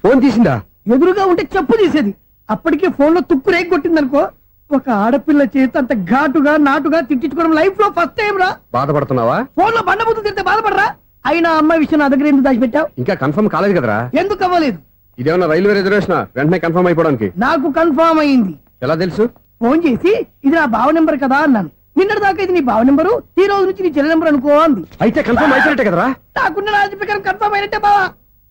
ఫోన్ తీసిందా? ఎదురుగా ఉంటే చెప్పు తీసేది. అప్పటికే ఫోన్ లో తుక్కు రేగి కొట్టిందనుకో. ఒక ఆడపిల్ల చేత అంత ఘాటుగా నాటుగా తిట్టించుకోవడం లైఫ్ లో ఫస్ట్ టైం రా. బాధపడుతున్నావా? ఫోన్ లో బండబుద్ధి తింటే బాధపడరా? అయినా అమ్మాయి విషయం నా దగ్గర ఎందుకు దాచిపెట్టావు? ఇంకా కన్ఫర్మ్ కాలేదు కదరా. ఎందుకు అవ్వలేదు? ఇదేమన్నా రైల్వే రిజర్వేషన్? వెంటనే కన్ఫర్మ్ అయిపోవడానికి. నాకు కన్ఫర్మ్ అయింది. ఎలా తెలుసు? ఫోన్ చేసి ఇది నా బావ నెంబర్ కదా అన్నాను. నిన్నటి దాకా ఇది నీ బావ నెంబరు, ఈ రోజు నుంచి నీ చెల్లి నెంబర్ అనుకో అంది. అయితే కన్ఫర్మ్ అయిపోయినట్టే కదరా? నాకున్న రాజు ప్రకారం కన్ఫర్మ్ అయినట్టే బావా.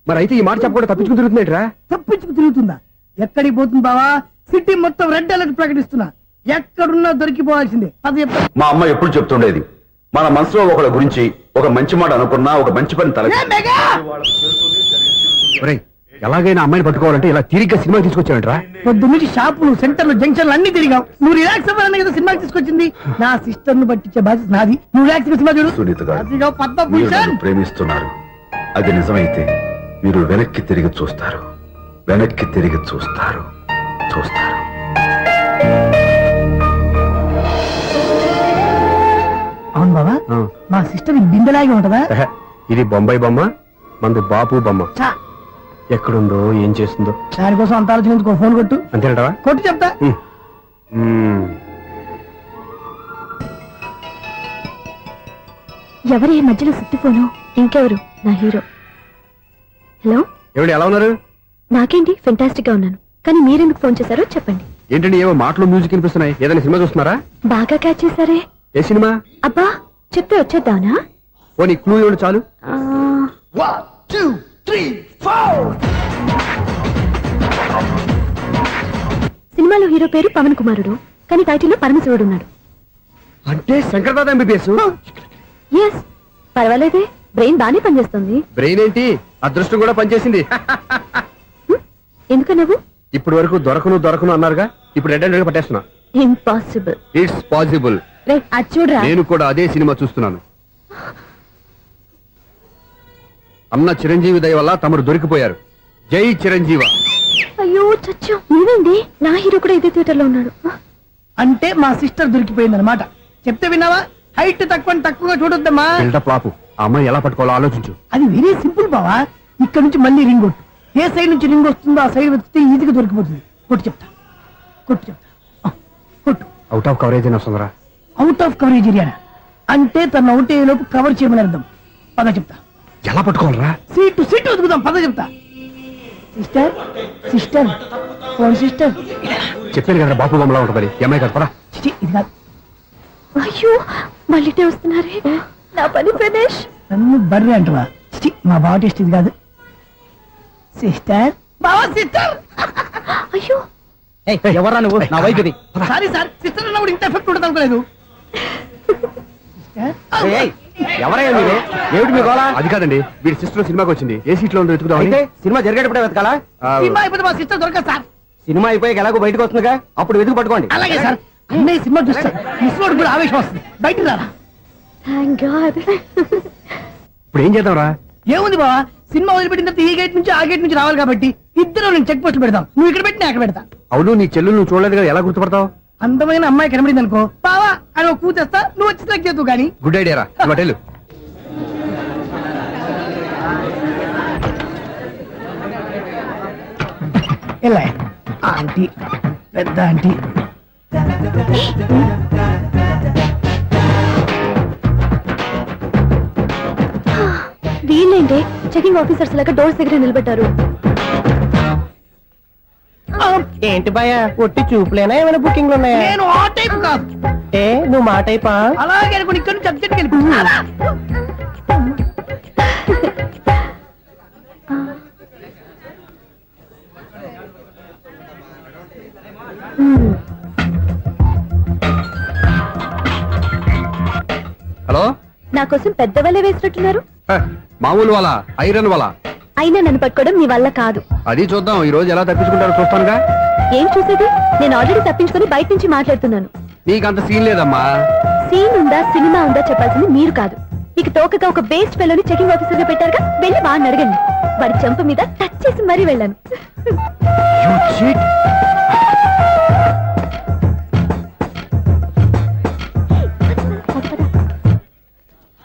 మరి అయితే ఈ మాట చెప్పకుండా తప్పించుకుని తిరుగుతున్నట్రా? తప్పించుకు తిరుగుతుందా? ఎక్కడికి పోతుంది బావా? సిటీ మొత్తం రెడ్ అలర్ట్ ప్రకటిస్తున్నా. ఎక్కడున్నా దొరికిపోవాల్సిందే. అది మా అమ్మ ఎప్పుడు చెప్తుండేది, మన మనసులో ఒకళ్ళ గురించి ఒక మంచి మాట అనుకున్నా ఒక మంచి పని తల. ఎలాగైనా అమ్మాయిని పట్టుకోవాలంటే ఇలా తిరిగ్గా సినిమా తీసుకొచ్చాడంట్రా. పొద్దున్నుంచి షాపులు, సెంటర్లు, జంక్షన్లు అన్ని తిరిగావు. నువ్వు రిలాక్స్ అవ్వాలని కదా సినిమాకి తీసుకొచ్చింది. నా సిస్టర్ ను పట్టించే బాధ్యత నాది. నువ్వు రిలాక్స్ సినిమా చూడు. సునీత గారు, అదిగో మీరు పద్మభూషణ్. నన్ను ప్రేమిస్తున్నారు. అది నిజమైతే మీరు వెనక్కి తిరిగి చూస్తారు. వెనక్కి తిరిగి చూస్తారు. అవును బావా మా సిస్టర్ బిందెలాగే ఉంటదా? ఇది బొంబాయి బొమ్మ, మంది బాపు బొమ్మ. చా, ఎక్కడుందో ఏం చేస్తుందో దానికోసం అంత ఆలోచించుకో. ఫోన్ కొట్టు. అంతేనంటావా? కొట్టు చెప్తా. ఎవరి మధ్యలో సుత్తి ఫోను? ఇంకెవరు? నా హీరో. హలో, ఏమిటి ఎలా ఉన్నారు? నాకేంటి ఫెంటాస్టిక్ గా ఉన్నాను, కానీ మీరెందుకు ఫోన్ చేశారో చెప్పండి. ఏంటండి ఏవో మాటలు మ్యూజిక్ వినిపిస్తున్నాయి? ఏదైనా సినిమా చూస్తున్నారా? బాగా క్యాచ్ చేశారే. ఏ సినిమా? అబ్బా, చెప్తే వచ్చేద్దానా? ఓ నీ క్లూ ఇవ్వండి చాలు. ఆ, 1 2 3 4. సినిమాలో హీరో పేరు పవన్ కుమారుడు, కానీ టైటిల్లో పరమశివుడు ఉన్నాడు. అంటే శంకర్దాద ఎంబీబీఎస్. ఎస్, పర్వాలేదే, బ్రెయిన్ బానే పనిచేస్తుంది. బ్రెయిన్ ఏంటి, అదృష్టం కూడా పనిచేసింది. ఎందుకన్నావు? ఇప్పటి వరకు దొరకను అన్నారుగా, ఇప్పుడు రెడ్ అండ్ పట్టేస్తున్నా. ఇంపాసిబుల్. It's possible. రే, అది చూడరా. నేను కూడా అదే సినిమా చూస్తున్నాను. అన్న చిరంజీవి దయ వల్ల తమరు దొరికిపోయారు. జై చిరంజీవ. అయ్యో చచ్చా, నీవేంటి? నా హీరో కూడా ఇదే థియేటర్ లో ఉన్నాడు. అంటే మా సిస్టర్ దొరికిపోయింది అనమాట. చెప్తే విన్నావా? హైట్ తక్కువగా చూడొద్దమ్మా. బిల్డప్ లాపు. ఆ అమ్మాయి ఎలా పట్టుకోవాలో ఆలోచించు. అది వెరీ సింపుల్ బావా. ఇక్కడ నుంచి మళ్ళీ రింగ్ కొట్టు. ఏ సైడ్ నుంచి రింగ్ వస్తుందో ఆ సైడ్ వెతికితే ఈజీగా దొరికిపోతుంది. కొట్టు చెప్తా. ఆ, కొట్టు. అవుట్ ఆఫ్ కవరేజ్ అయినా వస్తుందరా? అవుట్ ఆఫ్ కవరేజ్ ఏరియా అంటే తన అవుట్ అయ్యే లోపు కవర్ చేయమని అర్థం. పద చెప్తా. ఎలా పట్టుకోవాలరా? సీటు వెతుకుదాం. పద చెప్తా. Sister phone sister. చెప్పాను కదా బాపు బొమ్మలా ఉంటుంది. అమ్మాయి కదా, పరా. చిచి, ఇది కాదు. అయ్యో, మళ్ళీ వస్తున్నారే. నా పని ప్రదేశ్. నన్ను బర్రె అంటవా? చిచి, మా బావ టెస్ట్ ఇది కాదు. సిస్టర్, బావా సిస్టర్. అయ్యో, ఎవరా నువ్వు? నా వైపు ఇది. సారీ సార్, సిస్టర్ అన్నప్పుడు ఇంత ఎఫెక్ట్ ఉంటుంది అనుకోలేదు. ఎవరయ్యా మీరు? ఏమిటి మీ గోళ? అది కాదండి, వీడి సిస్టర్ సినిమాకి వచ్చింది. ఏ సీట్ లో ఉందో వెతుకుదాం. అయితే సినిమా జరిగేటప్పుడే వెతకాలా? సినిమా అయిపోతే మా సిస్టర్ దొరకదు సార్. సినిమా అయిపోయాక ఎలాగో బయటకు వస్తుందిగా, అప్పుడు వెతుకు పట్టుకోండి. అలాగే సార్. అన్నయ్య సినిమా చూస్తారు. మిస్ వాడు కూడా ఆవేశం వస్తుంది. బయటికి రారా. Thank God. ఇప్పుడు ఏం చేద్దాంరా? ఏముంది బావా, సినిమా వదిలిపెట్టిన తర్వాత ఈ గేట్ నుంచి ఆ గేట్ నుంచి రావాలి కాబట్టి ఇద్దరు నేను చెక్ పోస్ట్ పెడతాం. నువ్వు ఇక్కడ పెట్టి నేను అక్కడ పెడతా. అవును, నీ చెల్లెలు నువ్వు చూడలేదు కదా, ఎలా గుర్తుపడతావు? అందమైన అమ్మాయి కనబడింది అనుకో, బావా అని ఒక కూతేస్తా. నువ్వు వచ్చి సెలెక్ట్ చేద్దు కానీ. గుడ్ ఐడియా రా. హోటల్ ఎలా ఆంటీ, పెద్ద ఆంటీ. వీళ్ళేంటి చెకింగ్ ఆఫీసర్స్ లాగా డోర్స్ దగ్గర నిలబెట్టారు. ఏంటి భయ, ఒట్టి చూపులేనా ఏమైనా బుకింగ్లు ఉన్నాయా? నేను ఆ టైప్ కాదు. ఏ నువ్వు మా టైపా? అలాగే అనుకుని ఇక్కడ నుంచి అర్జెంట్కి వెళ్ళిపో. హలో, నా కోసం పెద్ద వలే వేసినట్టున్నారు. మామూలు వాళ్ళ ఐరన్ వాళ్ళ. అయినా నన్ను పట్టుకోవడం మీ వల్ల కాదు. అది చూద్దాం, ఈ రోజు ఎలా తప్పించుకుంటారో చూస్తానుగా. ఏం చూసేది? నేను ఆల్రెడీ తప్పించుకొని బయట నుంచి మాట్లాడుతున్నాను. నీకంత సీన్ లేదమ్మా. సీన్ ఉందా సినిమా ఉందా చెప్పాల్సింది మీరు కాదు. మీకు తోకగా ఒక బేస్ట్ ఫెలోని చెకింగ్ ఆఫీసర్ గా పెట్టారుగా, వెళ్ళి వాడిని అడగండి. వాడి చెంప మీద టచ్ చేసి మరీ వెళ్ళాను. You cheat.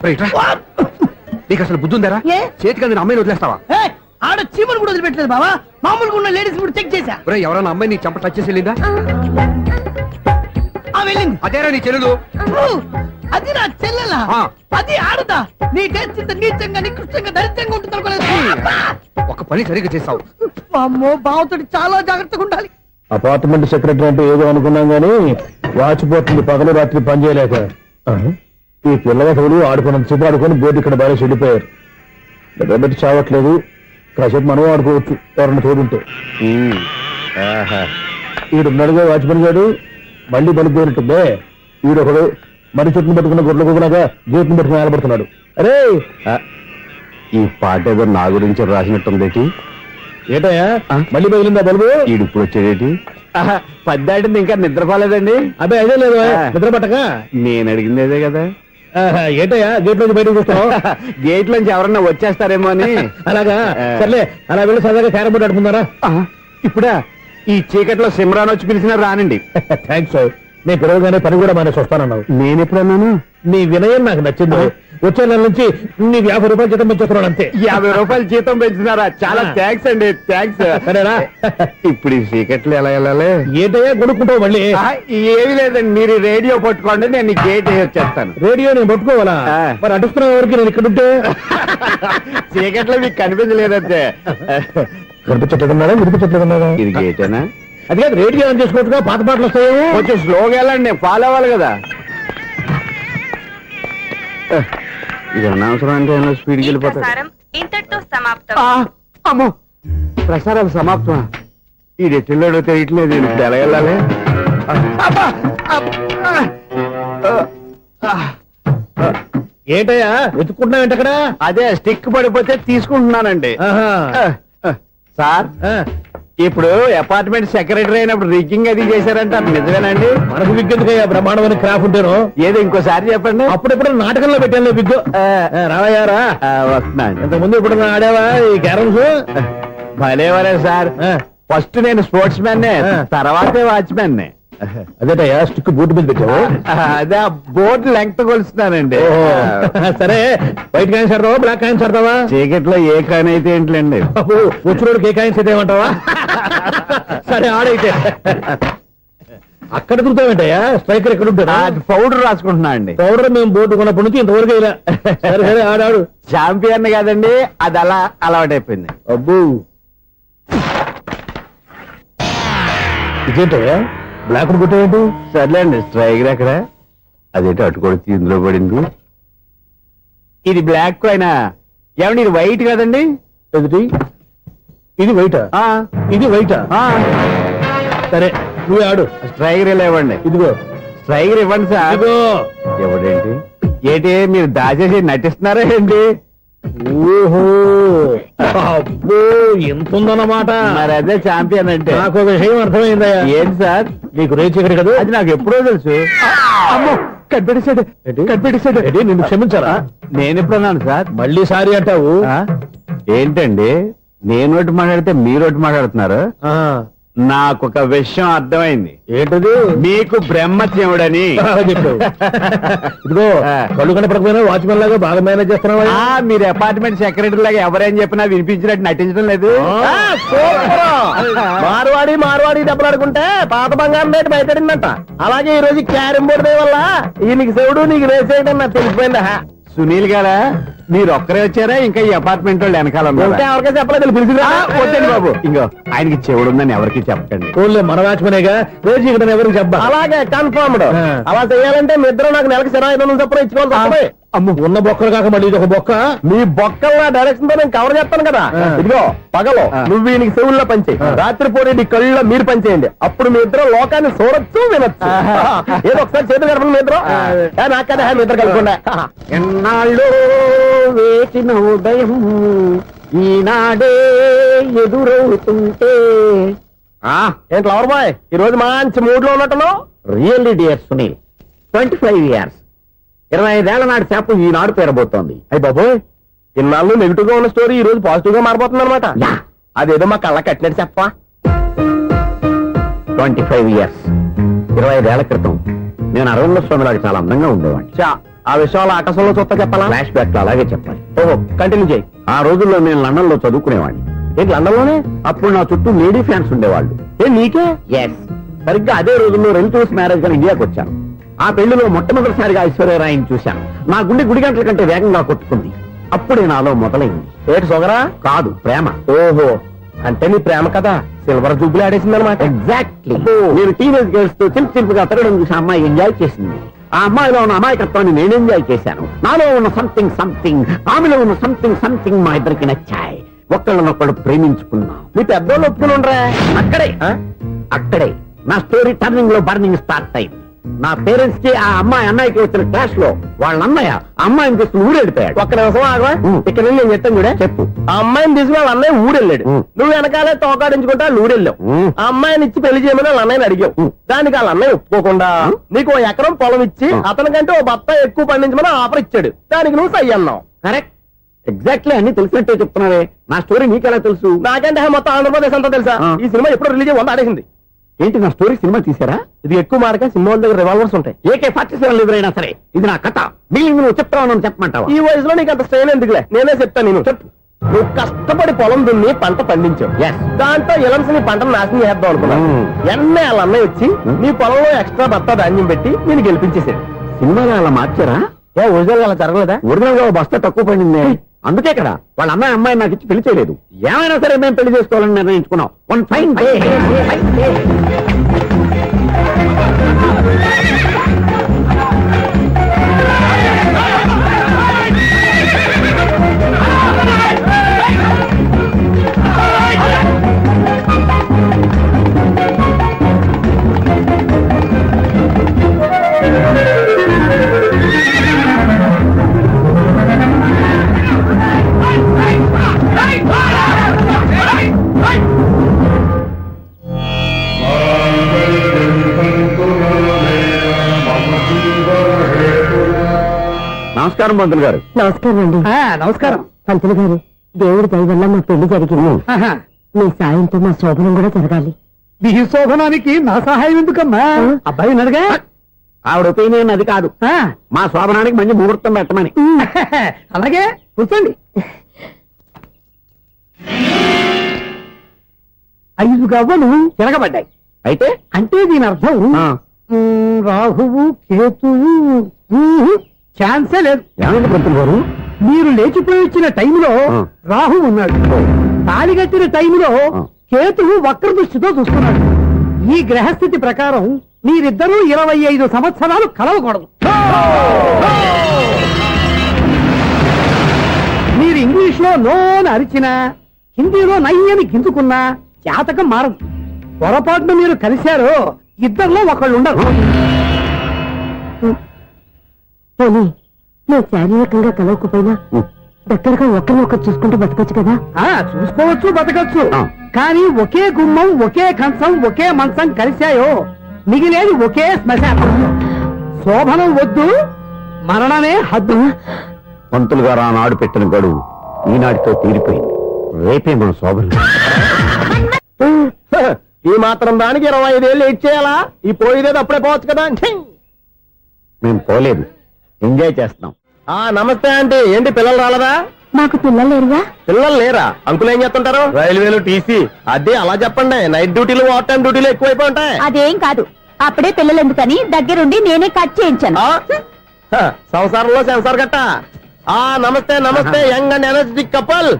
రైట్ రా. నీకు అసలు బుద్ధి ఉందారా? ఏ? చేతికి అందిన అమ్మాయిని వదిలేస్తావా? ఏయ్, ఆడ చీమలు కూడా వదిలిపెట్టలేదు బావా. మామూలుగా ఉన్న లేడీస్ కూడా చెక్ చేశా. ఒరేయ్, ఎవరైనా అమ్మాయి నీ చెంప టచ్ చేసి వెళ్ళిందా? ఆ వెళ్ళింది. అదేరా నీ చెల్లెలు. అది నా చెల్లెలా? ఆ. అది ఆడదా? నీ టేస్ట్ ఇంత నీచంగా నికృష్టంగా దరిద్రంగా ఉంటుంది అనుకోలేదు. ఒక పని సరిగ్గా చేస్తావు. అమ్మో, బావతోటి చాలా జాగ్రత్తగా ఉండాలి. అపార్ట్మెంట్ సెక్రటరీ అంటే ఏదో అనుకున్నాం గానీ వాచిపోతుంది పగలు రాత్రి పని చేయలేక. ఈ పిల్లవాడు ఆడుకున్నంత సేపు ఆడుకొని బోర్డు ఇక్కడ బాగా చెడిపోయారు. నిద్రబెట్టి చావట్లేదు. కాసేపు మనం ఆడుకోవచ్చు ఎవరన్నా తోడుంటే. ఈడున్నాడుగా వాచ్మెన్ గారు, మళ్ళీ బలిపోయినట్టుందే. ఈడొకడు మరి చెట్టును పట్టుకున్న గొడ్ల కుక్కలాగా గేట్ను పట్టుకుని నిలబడుతున్నాడు. అరే, ఈ పాట ఏదో నా గురించి రాసినట్టుంది. ఏటయ్యా మళ్ళీ పగిలిందా బలుబు? ఈడు ఇప్పుడు వచ్చేదేటి? పద్దాటింది ఇంకా నిద్రపోలేదండి. అబ్బాయి అదే లేదు నిద్ర పట్టక. నేను అడిగింది అదే కదా. ఏంటయ్యా గేట్ నుంచి బయటకు చూస్తావు? గేట్ నుంచి ఎవరన్నా వచ్చేస్తారేమో అని. అలాగా సర్లే, అలా వెళ్ళి సరదాగా క్యారం బోర్డు ఆడుకుందారా? ఇప్పుడా ఈ చీకట్లో సిమ్రాన్ వచ్చి పిలిచినా రానండి. థ్యాంక్స్. నేను పిలవగానే పని కూడా మానేసి వస్తానన్నావు. నేను ఎప్పుడన్నాను? నీ వినయం నాకు నచ్చింది. వచ్చే నెల నుంచి నీ 50 రూపాయలు జీతం పెంచుతున్నాను అంతే. 50 రూపాయలు జీతం పెంచుతున్నారా? చాలా థ్యాంక్స్ అండి, థ్యాంక్స్. సరేనా? ఇప్పుడు ఈ చీకట్లు ఎలా వెళ్ళాలి? ఏంటయ్యా కొనుక్కుంటావు మళ్ళీ? ఏమీ లేదండి, మీరు రేడియో పట్టుకోండి, నేను ఈ గేట్ వచ్చేస్తాను. రేడియో నేను పట్టుకోవాలా? మరి అడుస్తున్న వరకు నేను ఇక్కడ ఉంటే చీకట్లో మీకు కనిపించలేదంటే. కనిపించట్లేదన్నారా? వినిపించట్లేదన్నారా? ఇది గేటేనా? అది కాదు, రేడియో ఆన్ చేసుకోవచ్చుగా, పాత పాటలు వస్తాయేమో. కొంచెం స్లోగా వెళ్ళండి, నేను ఫాలో అవ్వాలి కదా. ఇది అనవసరం అంటే స్పీడ్కి వెళ్ళిపోతాడు. ఇంతటితో సమాప్తం. అమ్మో, ప్రసారాలు సమాప్తమా? ఈ రెట్టిల్లోడో తెలియట్లేదు, ఇప్పుడు ఎలా వెళ్ళాలి? ఏంటయ్యా వెతుక్కుంటున్నావు ఏంటి అక్కడ? అదే స్టిక్ పడిపోతే తీసుకుంటున్నానండి. సార్, ఇప్పుడు అపార్ట్మెంట్ సెక్రటరీ అయినప్పుడు రిగ్గింగ్ అది చేశారంటే అది నిజమేనండి? మనకు విగ్గెందుకయ్యా, బ్రహ్మాండమైన క్రాఫ్ ఉంటేను. ఏదో ఇంకోసారి చెప్పండి. అప్పుడెప్పుడు నాటకంలో పెట్టాను విగ్గు. రావయ్యారా? వస్తున్నాను. ఇంతకుముందు ఇప్పుడు ఆడావా ఈ క్యారమ్స్? భలేవరే సార్, ఫస్ట్ నేను స్పోర్ట్స్ మ్యాన్, తర్వాతే వాచ్మెన్. అదేటయ్యా స్టిక్ బూట్ మీద పెట్టావు? అదే బోర్డు లెంగ్త్ కొలుస్తున్నానండి. సరే, వైట్ కాయిన్స్ ఆడతావా, బ్లాక్ కాయిన్స్ ఆడతావా? చీకట్లో ఏ కాయిన్ అయితే ఏంటండి, వచ్చినోడికి ఏ కాయిన్స్ అయితే ఏమంటావా? సరే ఆడైతే. అక్కడ దొరుకుతావేంటయ్యా? స్ట్రైకర్ ఎక్కడ ఉంటారా? పౌడర్ రాసుకుంటున్నా అండి. పౌడర్ మేము బోర్డు కొన్నప్పటి నుంచి ఇంతవరకు ఇలా. సరే సరే ఆడాడు. ఛాంపియన్ కాదండి, అది అలా అలవాటైపోయింది. అబ్బు, ఇదేంటయ్యా బ్లాక్ కొట్టేంటి? సర్లేండి, స్ట్రైకర్ ఎక్కడ? అదేంటి అటుకొడితే ఇందులో పడింది. ఇది బ్లాక్ కాయినా? ఏమండి ఇది వైట్ కదండి? ఎదుటి ఇది వైటా? ఇది వైటా? సరే నువ్వే ఆడు. స్ట్రైకర్ ఇలా ఇవ్వండి. ఇదిగో స్ట్రైకర్ ఇవ్వండి సార్. ఇదిగో. ఎవడేంటి ఏంటి మీరు దాచేసి నటిస్తున్నారా ఏంటి? ఓహో, అబ్బో ఎంత ఉందన్నమాట. మరి అదే ఛాంపియన్ అంటే. నాకు విషయం అర్థమైందయ్యా. ఏంటి సార్? నీకు రేచి ఇక్కడ కదా? అది నాకు ఎప్పుడో తెలుసు. అమ్మో, కనిపెట్టేశాడు, కనిపెట్టేశాడు. నిన్ను క్షమించారా? నేను ఎప్పుడన్నాను సార్? మళ్ళీ సారీ అంటావు? ఏంటండి, నేను ఒకటి మాట్లాడితే మీరు ఒకటి మాట్లాడుతున్నారు. నాకు ఒక విషయం అర్థమైంది. ఏంటది? మీకు బ్రహ్మత్యముడని చెప్పావు. ఇదిగో కళ్ళు కనపడకపోయినా వాచ్మెన్ లాగా బాగా మేనేజ్ చేస్తున్నావా? మీరు అపార్ట్మెంట్ సెక్రటరీ లాగా ఎవరేం చెప్పినా వినిపించినట్టు నటించడం లేదు. మార్వాడి దెబ్బలాడుకుంటే పాత బంగారం రేటు బయటడిందంట. అలాగే ఈ రోజు క్యారం బోర్డు వల్ల ఈయనకి శివుడు నీకు రేసేయడం నాకు తెలిసిపోయిందా? సునీల్ గారా, మీరు ఒక్కరే వచ్చారా? ఇంకా ఈ అపార్ట్మెంట్ వాళ్ళు వెనకాల ఎవరికీ చెప్పలేదు, పిలిచిరా. వద్దండి బాబు, ఇంకో ఆయనకి చెవుడు ఉందని ఎవరికి చెప్పకండి. ఓన్లీ మన వాచ్మనేగా, రోజు ఇక్కడ ఎవరికి చెప్పా. అలాగే కన్ఫర్మ్డ్. అలా చేయాలంటే మీ ఇద్దరు నాకు నెలకి 500 చొప్పున ఇచ్చుకోవాలి. అమ్మ, ఉన్న బొక్కలు కాక మళ్ళీ ఇది ఒక బొక్క. మీ బొక్కల డైరెక్షన్ తో నేను కవర్ చేస్తాను కదా. ఇదిగో పగలో నువ్వు ఈయనకి చెవుల్లో పనిచేయి, రాత్రి పూట నీ కళ్ళలో మీరు పనిచేయండి. అప్పుడు మీ ఇద్దరు లోకాన్ని చూడొచ్చు, వినొచ్చు. ఏదో ఒకసారి చేతులు కలపండి మీ ఇద్దరు. నాకదే మీ ఇద్దరు కలుపుకుండా. ఎన్నాళ్ళు వేచిన ఉదయం ఈనాడే ఎదురవుతుంటే. ఏంటి లవర్ బాయ్, ఈ రోజు మంచి మూడ్ లో ఉన్నట్టున్నావు. రియల్లీ డియర్ సునీల్, 25 years, 25 ఏళ్ల నాటి చేప ఈనాడు పేరబోతోంది. అయ్యి బాబోయ్, ఇన్నాళ్ళు నెగిటివ్ గా ఉన్న స్టోరీ ఈ రోజు పాజిటివ్ గా మారిపోతుంది అనమాట. అదేదో మా కళ్ళ కట్టినట్టు చెప్పా. 25 years, 25 ఏళ్ల క్రితం నేను అరవింద స్వామిలాగా చాలా అందంగా ఉండేవాడిని. ఆ విషయాలు ఆకాశంలో చూస్తా చెప్పాలా? ఫ్లాష్ బ్యాక్ లో అలాగే చెప్పాలి. ఓహో, కంటిన్యూ చేయి. ఆ రోజుల్లో నేను లండన్ లో చదువుకునేవాడిని. ఏంటి లండన్ లోనే? అప్పుడు నా చుట్టూ లేడీ ఫ్యాన్స్ ఉండేవాళ్ళు. నీకే? ఎస్, సరిగ్గా అదే రోజుల్లో రిలేటివ్స్ మ్యారేజ్ గా ఇండియాకి వచ్చాను. ఆ పెళ్లిలో మొట్టమొదటిసారిగా ఐశ్వర్యరాయని చూశాను. నా గుండె గుడి గంటల కంటే వేగంగా కొట్టుకుంది. అప్పుడే నాలో మొదలైంది. ఏటి సొగరా? కాదు, ప్రేమ. ఓహో, అంటే నీ ప్రేమ కదా సిల్వర్ జూబ్లీ ఆడేసింది అనమాట. ఎగ్జాక్ట్లీ. నేను టీనేజ్ గర్ల్స్ తో చిలుపుగా తిరగడం చూసి అమ్మాయి ఎంజాయ్ చేసింది. ఆ అమ్మాయిలో ఉన్న అమాయకత్వాన్ని నేను ఎంజాయ్ చేశాను. నాలో ఉన్న సంథింగ్, ఆమెలో ఉన్న సంథింగ్ మా ఇద్దరికి నచ్చాయి. ఒక్కళ్ళనొక్కడు ప్రేమించుకున్నాం. మీ పెద్దోళ్ళు ఒప్పుకుని ఉండరా? అక్కడే నా స్టోరీ టర్నింగ్ లో బర్నింగ్ స్టార్ట్ అయింది. నా పేరెంట్స్ కి ఆ అమ్మాయి అన్నయ్యకి వచ్చిన క్లాష్ లో వాళ్ళ అన్నయ్య అమ్మాయిని తీసుకుని ఊరెళ్ళిపోయాడు. ఒక్క నిమిషం ఆగవా? ఇక్కడ నుండి నేను చెప్తాను కూడా చెప్పు. ఆ అమ్మాయిని తీసుకుని వాళ్ళ అన్నయ్య ఊరెళ్ళాడు. నువ్వు వెనకాలే తోకాడించుకుంటా ఊరెళ్ళావు. ఆ అమ్మాయిని ఇచ్చి పెళ్లి చేయమని వాళ్ళ అన్నయ్యని అడిగావు. దానికి వాళ్ళ అన్నయ్య ఒప్పుకోకుండా నీకు 1 ఎకరం పొలం ఇచ్చి అతనికంటే ఓ బత్త ఎక్కువ పండించమని ఆఫర్ ఇచ్చాడు. దానికి నువ్వు సై అన్నావు. కరెక్ట్, ఎగ్జాక్ట్లీ అన్ని తెలిసినట్టే చెప్తున్నావే. నా స్టోరీ నీకెలా తెలుసు? నాకంటే మొత్తం ఆంధ్రప్రదేశ్ అంతా తెలుసా? ఈ సినిమా ఎప్పుడు రిలీజ్ అయ్యి 100 ఆడేసింది. ఏంటి నా స్టోరీ సినిమా తీసారా? ఇది ఎక్కువ మార్క సినిమా వాళ్ళ దగ్గర రివాల్వర్స్ ఉంటాయి. AK-47 ఎదురైనా సరే ఇది నా కథ. మిగిలింది నువ్వు చెప్తావు చెప్పమంటావా? ఈ వయసులో నీకు అంత స్ట్రెయిన్ ఎందుకులే, నేనే చెప్తాను. నేను చెప్పు. నువ్వు కష్టపడి పొలం దున్ని పంట పండించావు. దాంతో ఎలమ్స్ నీ పంటను నాశనం చేద్దాం అనుకున్నావు. ఎన్నే వాళ్ళ అన్నయ్య వచ్చి నీ పొలంలో ఎక్స్ట్రా బత్తా ధాన్యం పెట్టి నేను గెలిపించేసాడు. సినిమాలో అలా మార్చారా? ఒరిజినల్ అలా జరగలేదా? ఒరిజినల్ గా బస్తా తక్కువ పడింది. అందుకే కదా వాళ్ళ అమ్మాయి నాకు ఇచ్చి పెళ్లి చేయలేదు. ఏమైనా సరే మేము పెళ్లి చేసుకోవాలని నిర్ణయించుకున్నాం. One fine day. నమస్కారం పంతులు గారు. నమస్కారం అండి. నమస్కారం. పంతులు గారు, దేవుడి దయ వల్ల మా పెళ్లి జరిగింది. మీ సాయంతో మా శోభనం కూడా జరగాలి. నీ శోభనానికి నా సహాయం ఎందుకమ్మా? అబ్బాయి ఉన్నదిగా, ఆవిడ ఒపీనియన్ అది కాదు. మా శోభనానికి మంచి ముహూర్తం పెట్టమని. అలాగే కూర్చోండి. 5 గవ్వలు తిరగబడ్డాయి. అయితే అంటే దీని అర్థం రాహువు కేతువు ఛాన్సే లేదు. ఏమైంది పంతులు గారు? మీరు లేచిపోయి వచ్చిన టైంలో రాహు ఉన్నాడు. తాళి కట్టిన టైంలో కేతువు వక్ర దృష్టితో చూస్తున్నాడు. ఈ గ్రహస్థితి ప్రకారం మీరిద్దరూ 25 సంవత్సరాలు కలవకూడదు. మీరు ఇంగ్లీష్ లో నోని అరిచినా, హిందీలో నయ్యని గింజుకున్నా జాతకం మారదు. పొరపాటున మీరు కలిశారో ఇద్దరిలో ఒకళ్ళు ఉండరు. పోనీ నువ్వు శారీరకంగా కలవకపోయినా దగ్గరగా ఒకరినొకరు చూసుకుంటూ బతకొచ్చు కదా. చూసుకోవచ్చు, బతకచ్చు. కానీ ఒకే గుమ్మం, ఒకే కంచం, ఒకే మంచం కలిశాయో మిగిలేది ఒకే శ్మశానం. శోభనం వద్దు, మరణమే హద్దు. పంతులు గారు ఆనాడు పెట్టిన గడువు ఈనాటితో తీరిపోయింది. రేపే మన శోభనం. ఈ మాత్రం దానికి 25 ఏళ్ళు వెయిట్ చేయాలా? ఈ పోయేదేది అప్పుడే పోవచ్చు కదా. మేము పోలేదు, ఎంజాయ్ చేస్తున్నాం. నమస్తే ఆంటీ. ఏంటి పిల్లలు రాలదా? మాకు పిల్లలు లేరుగా. పిల్లలు లేరా? అంకులు ఏం చేస్తుంటారు? రైల్వేలు టీసీ. అదే అలా చెప్పండి. నైట్ డ్యూటీలు, ఓవర్ టైం డ్యూటీలు ఎక్కువైపోయి ఉంటాయి. అదేం కాదు, అప్పుడే పిల్లలు ఎందుకని దగ్గరుండి నేనే కట్ చేయించాను. సంసారంలో సెన్సార్ గట్ట. నమస్తే నమస్తే, young and energetic couple.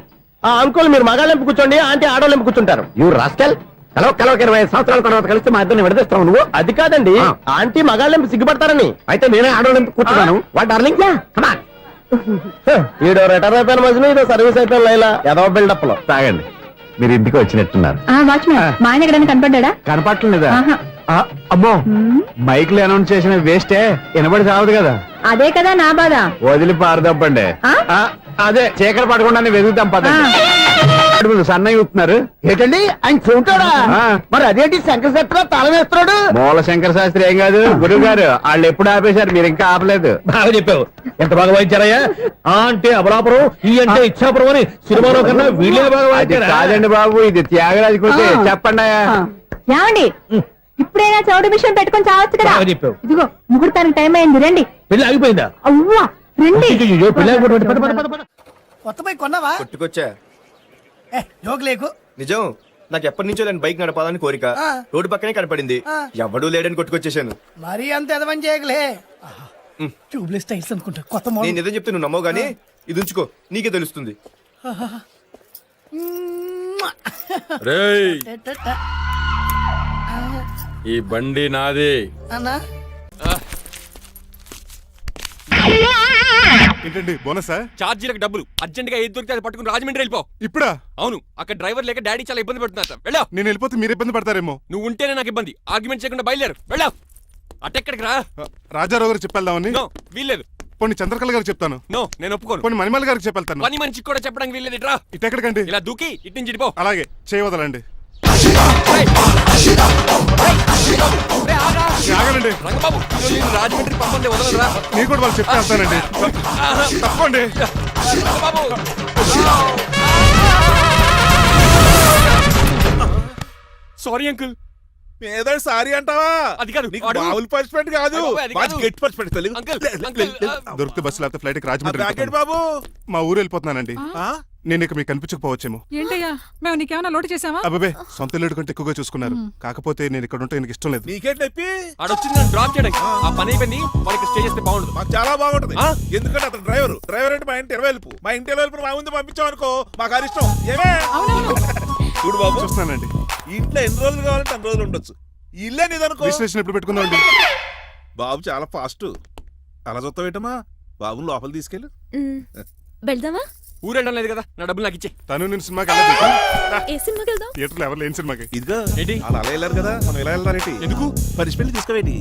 Uncle మీరు మగాళ్ళెంపు కూర్చోండి, ఆంటీ ఆడోళ్ళెంపు కూర్చుంటారు. యూ రాస్కల్, కలవక 20 సంవత్సరాల తర్వాత కలిస్తే మా ఇద్దరిని విడదీస్తావు నువ్వు. అది కాదండి, ఆంటీ మగాళ్ళెంపు సిగ్గుపడతారని. అయితే నేనే ఆడోళ్ళెంపు కూర్చున్నాను. What darling, come on. ఈడో రిటైర్ అయిపోయిన మధ్యలో ఇదో సర్వీస్ అయిపోయిన లైలా ఏదో బిల్డప్ లో. తాగండి, మీరు ఇంటికి వచ్చినట్టున్నారు. వాచ్మెన్ మా ఆయన ఎక్కడైనా కనపడ్డా? కనపట్లేదా? అమ్మో, మైక్లు అనౌన్స్ చేసిన వేస్టే, వినబడి సావదు కదా. అదే కదా నా బాధ. వదిలి పారదప్పండి. అదే చీకటి పడకుండా వెతుకుతాం పదండి. సన్నయ్య చూస్తున్నారు ఏంటండి ఆయన చూంటాడా? మరి అదేంటి శంకర శాస్త్రి తాళం వేస్తున్నాడు? మూల శంకర శాస్త్రి ఏం కాదు, గురువు గారు. వాళ్ళు ఎప్పుడు ఆపేశారు, మీరు ఇంకా ఆపలేదు. బాగా చెప్పావు. ఎంత బాగా వాయించారయ్యా. అంటే అబలాపురం, ఈ అంటే ఇచ్చాపురం అని సినిమాలో కన్నా వీళ్ళే బాగా వాయించారు. కాదండి బాబు, ఇది త్యాగరాజు కృతి. చెప్పండి. ఏమండి, ఇప్పుడైనా చౌడు మిషన్ పెట్టుకొని చావచ్చు కదా. బాగా చెప్పావు. ఇదిగో ముహూర్తానికి టైం అయింది, రండి. పెళ్లి ఆగిపోయిందా? అవ్వా రండి. కొత్త బైక్ కొన్నావా? కొట్టుకొచ్చా. జోక్ లేకు. నిజం, నాకు ఎప్పటి నుంచో దాని బైక్ నడపాలని కోరిక. రోడ్డు పక్కనే కనపడింది, ఎవడూ లేడని కొట్టుకొచ్చేసాను. మరీ అంత ఎదవని చేయగలే. ట్యూబ్లెస్ టైల్స్ అనుకుంటా, కొత్త మోడల్. నేను ఏదో చెప్తే నువ్వు నమ్మవు గానీ ఇది ఉంచుకో, నీకే తెలుస్తుంది. ఈ బండి నాదే. అన్నా ఏంటండి బోనసా? ఛార్జీలకు డబ్బులు అర్జెంట్ గా ఏది దొరికితే అది పట్టుకుని రాజమండ్రి వెళ్ళిపో. ఇప్పుడా? అవును, అక్కడ డ్రైవర్ లేక డాడీ చాలా ఇబ్బంది పడుతున్నారు. వెళ్ళా. నేను వెళ్ళిపోతే మీరు ఇబ్బంది పడతారేమో. నువ్వు ఉంటేనే నాకు ఇబ్బంది. ఆర్గ్యుమెంట్ చేయకుండా బయలుదేరు. వెళ్ళా. అటెక్కడికి రా. రాజారావు గారు చెప్పేద్దామని. నో వీల్లేదు. పోనీ చంద్రకళ గారికి చెప్తాను. నో నేను ఒప్పుకోను. పోనీ మణిమాల గారికి చెప్పేళ్తాను. పని మనిషికి కూడా చెప్పడానికి వీల్లేదు. ఇట్రా. ఇటెక్కడికండి? ఇలా దూకి ఇటు నుంచి ఇటుపో. అలాగే చేయవదలండి. ఆగలండి. రంగబాబు నేను రాజమండ్రి పంపండి, వదలరా. నేను కూడా వాళ్ళు చెప్పేస్తానండి. తప్పండి. Rangababu sorry uncle. ఏదో సారీ అంటావా? అది కాదు, నీకు వాడు- మామూలు పనిష్మెంట్ కాదు, అయ్యో, అది కాదు. గట్టి పనిష్మెంట్. తెలుగు అంకుల్, దొరికితే బస్సు లేకపోతే ఫ్లైట్ కి రాజమండ్రి బ్రాకెట్ వెళ్ళిపోతాను. బాబు. మా ఊరు వెళ్ళిపోతున్నానండి. ఆ? నేను ఇక మీకు కనిపించకపోవచ్చేమో. ఏంటయ్యా మేము నీకేమైనా లోటు చేసావా? అబ్బాబే సొంత ఇల్లు కంటే ఎక్కువగా చూసుకున్నారు. కాకపోతే నేను ఇక్కడ ఉంటే నాకు ఇష్టం లేదు. నీకేంటి నొప్పి? ఆడొచ్చింది నన్ను డ్రాప్ చేయడానికి. ఆ పని అయిపోయింది. వాళ్ళకి స్టే చేస్తే బాగుండదు. మాకు చాలా బాగుంటది. ఆ? ఎందుకంటే అతను డ్రైవర్ అంటే మా ఇంటి ఇరవైపు మా ఇంటి ఇరవైపు మా ముందు పంపించామనుకో మాకు అది ఇష్టం. ఏమే చూడు బాబు, చూస్తున్నానండి. ఇంట్లో ఎన్ని రోజులు కావాలంటే అన్ని రోజులు ఉండొచ్చు. ఈ ఇల్లే నీదనుకో. రిజిస్ట్రేషన్ ఎప్పుడు పెట్టుకుందామండి? బాబు చాలా ఫాస్ట్. అలా చూస్తావేటమ్మా? బాబుని లోపల తీసుకెళ్ళు. వెళ్దామా? ఊరు వెళ్ళడం లేదు కదా, నా డబ్బులు నాకు ఇచ్చే. తను నేను సినిమాకి వెళ్ళదు. ఏ సినిమాకి వెళ్దాం? థియేటర్లో ఎవరు లేని సినిమాకి. ఇదిగో ఏంటి? అలా అలా వెళ్ళారు కదా, మనం ఇలా వెళ్తారేంటి? ఎందుకు? పనిష్మెంట్ తీసుకోవేంటి?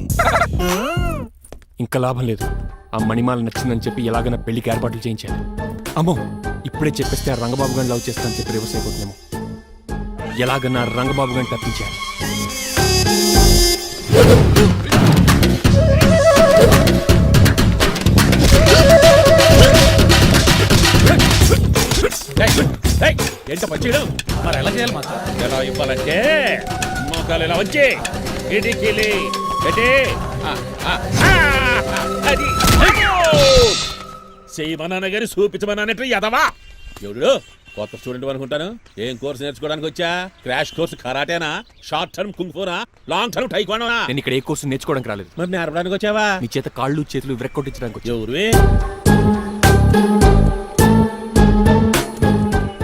ఇంకా లాభం లేదు. ఆ మణిమాల నచ్చిందని చెప్పి ఎలాగైనా పెళ్లికి ఏర్పాట్లు చేయించాను. అమ్మో ఇప్పుడే చెప్పేస్తే ఆ రంగబాబు గారిని లవ్ చేస్తానని చెప్పి రివర్స్ అయిపోతున్నాము. ఎలాగన్నా రంగబాబు గారిని తప్పించాను. ఏంట పచ్చేయడం మరి ఎలా చేయాలి మాత్రం? ఎలా ఇవ్వాలంటే మోకాలు ఇలా వచ్చి ఇడికిలి అది చేయమన్నాను గారి చూపించమన్నానంటే ఎదవా ఎవడు కొత్త స్టూడెంట్ అనుకుంటాను. ఏం కోర్సు నేర్చుకోవడానికి వచ్చా? క్రాష్ కోర్సు కరాటేనా, షార్ట్ టర్మ్ కుంగ్ఫూనా, లాంగ్ టర్మ్ టైక్వాండోనా? నేను ఇక్కడ ఏ కోర్సు నేర్చుకోవడానికి రాలేదు. మరి నేర్పడానికి వచ్చావా? నీ చేత కాళ్ళు చేతులు విరక్కొట్టించడానికి వచ్చా. ఎవరువే?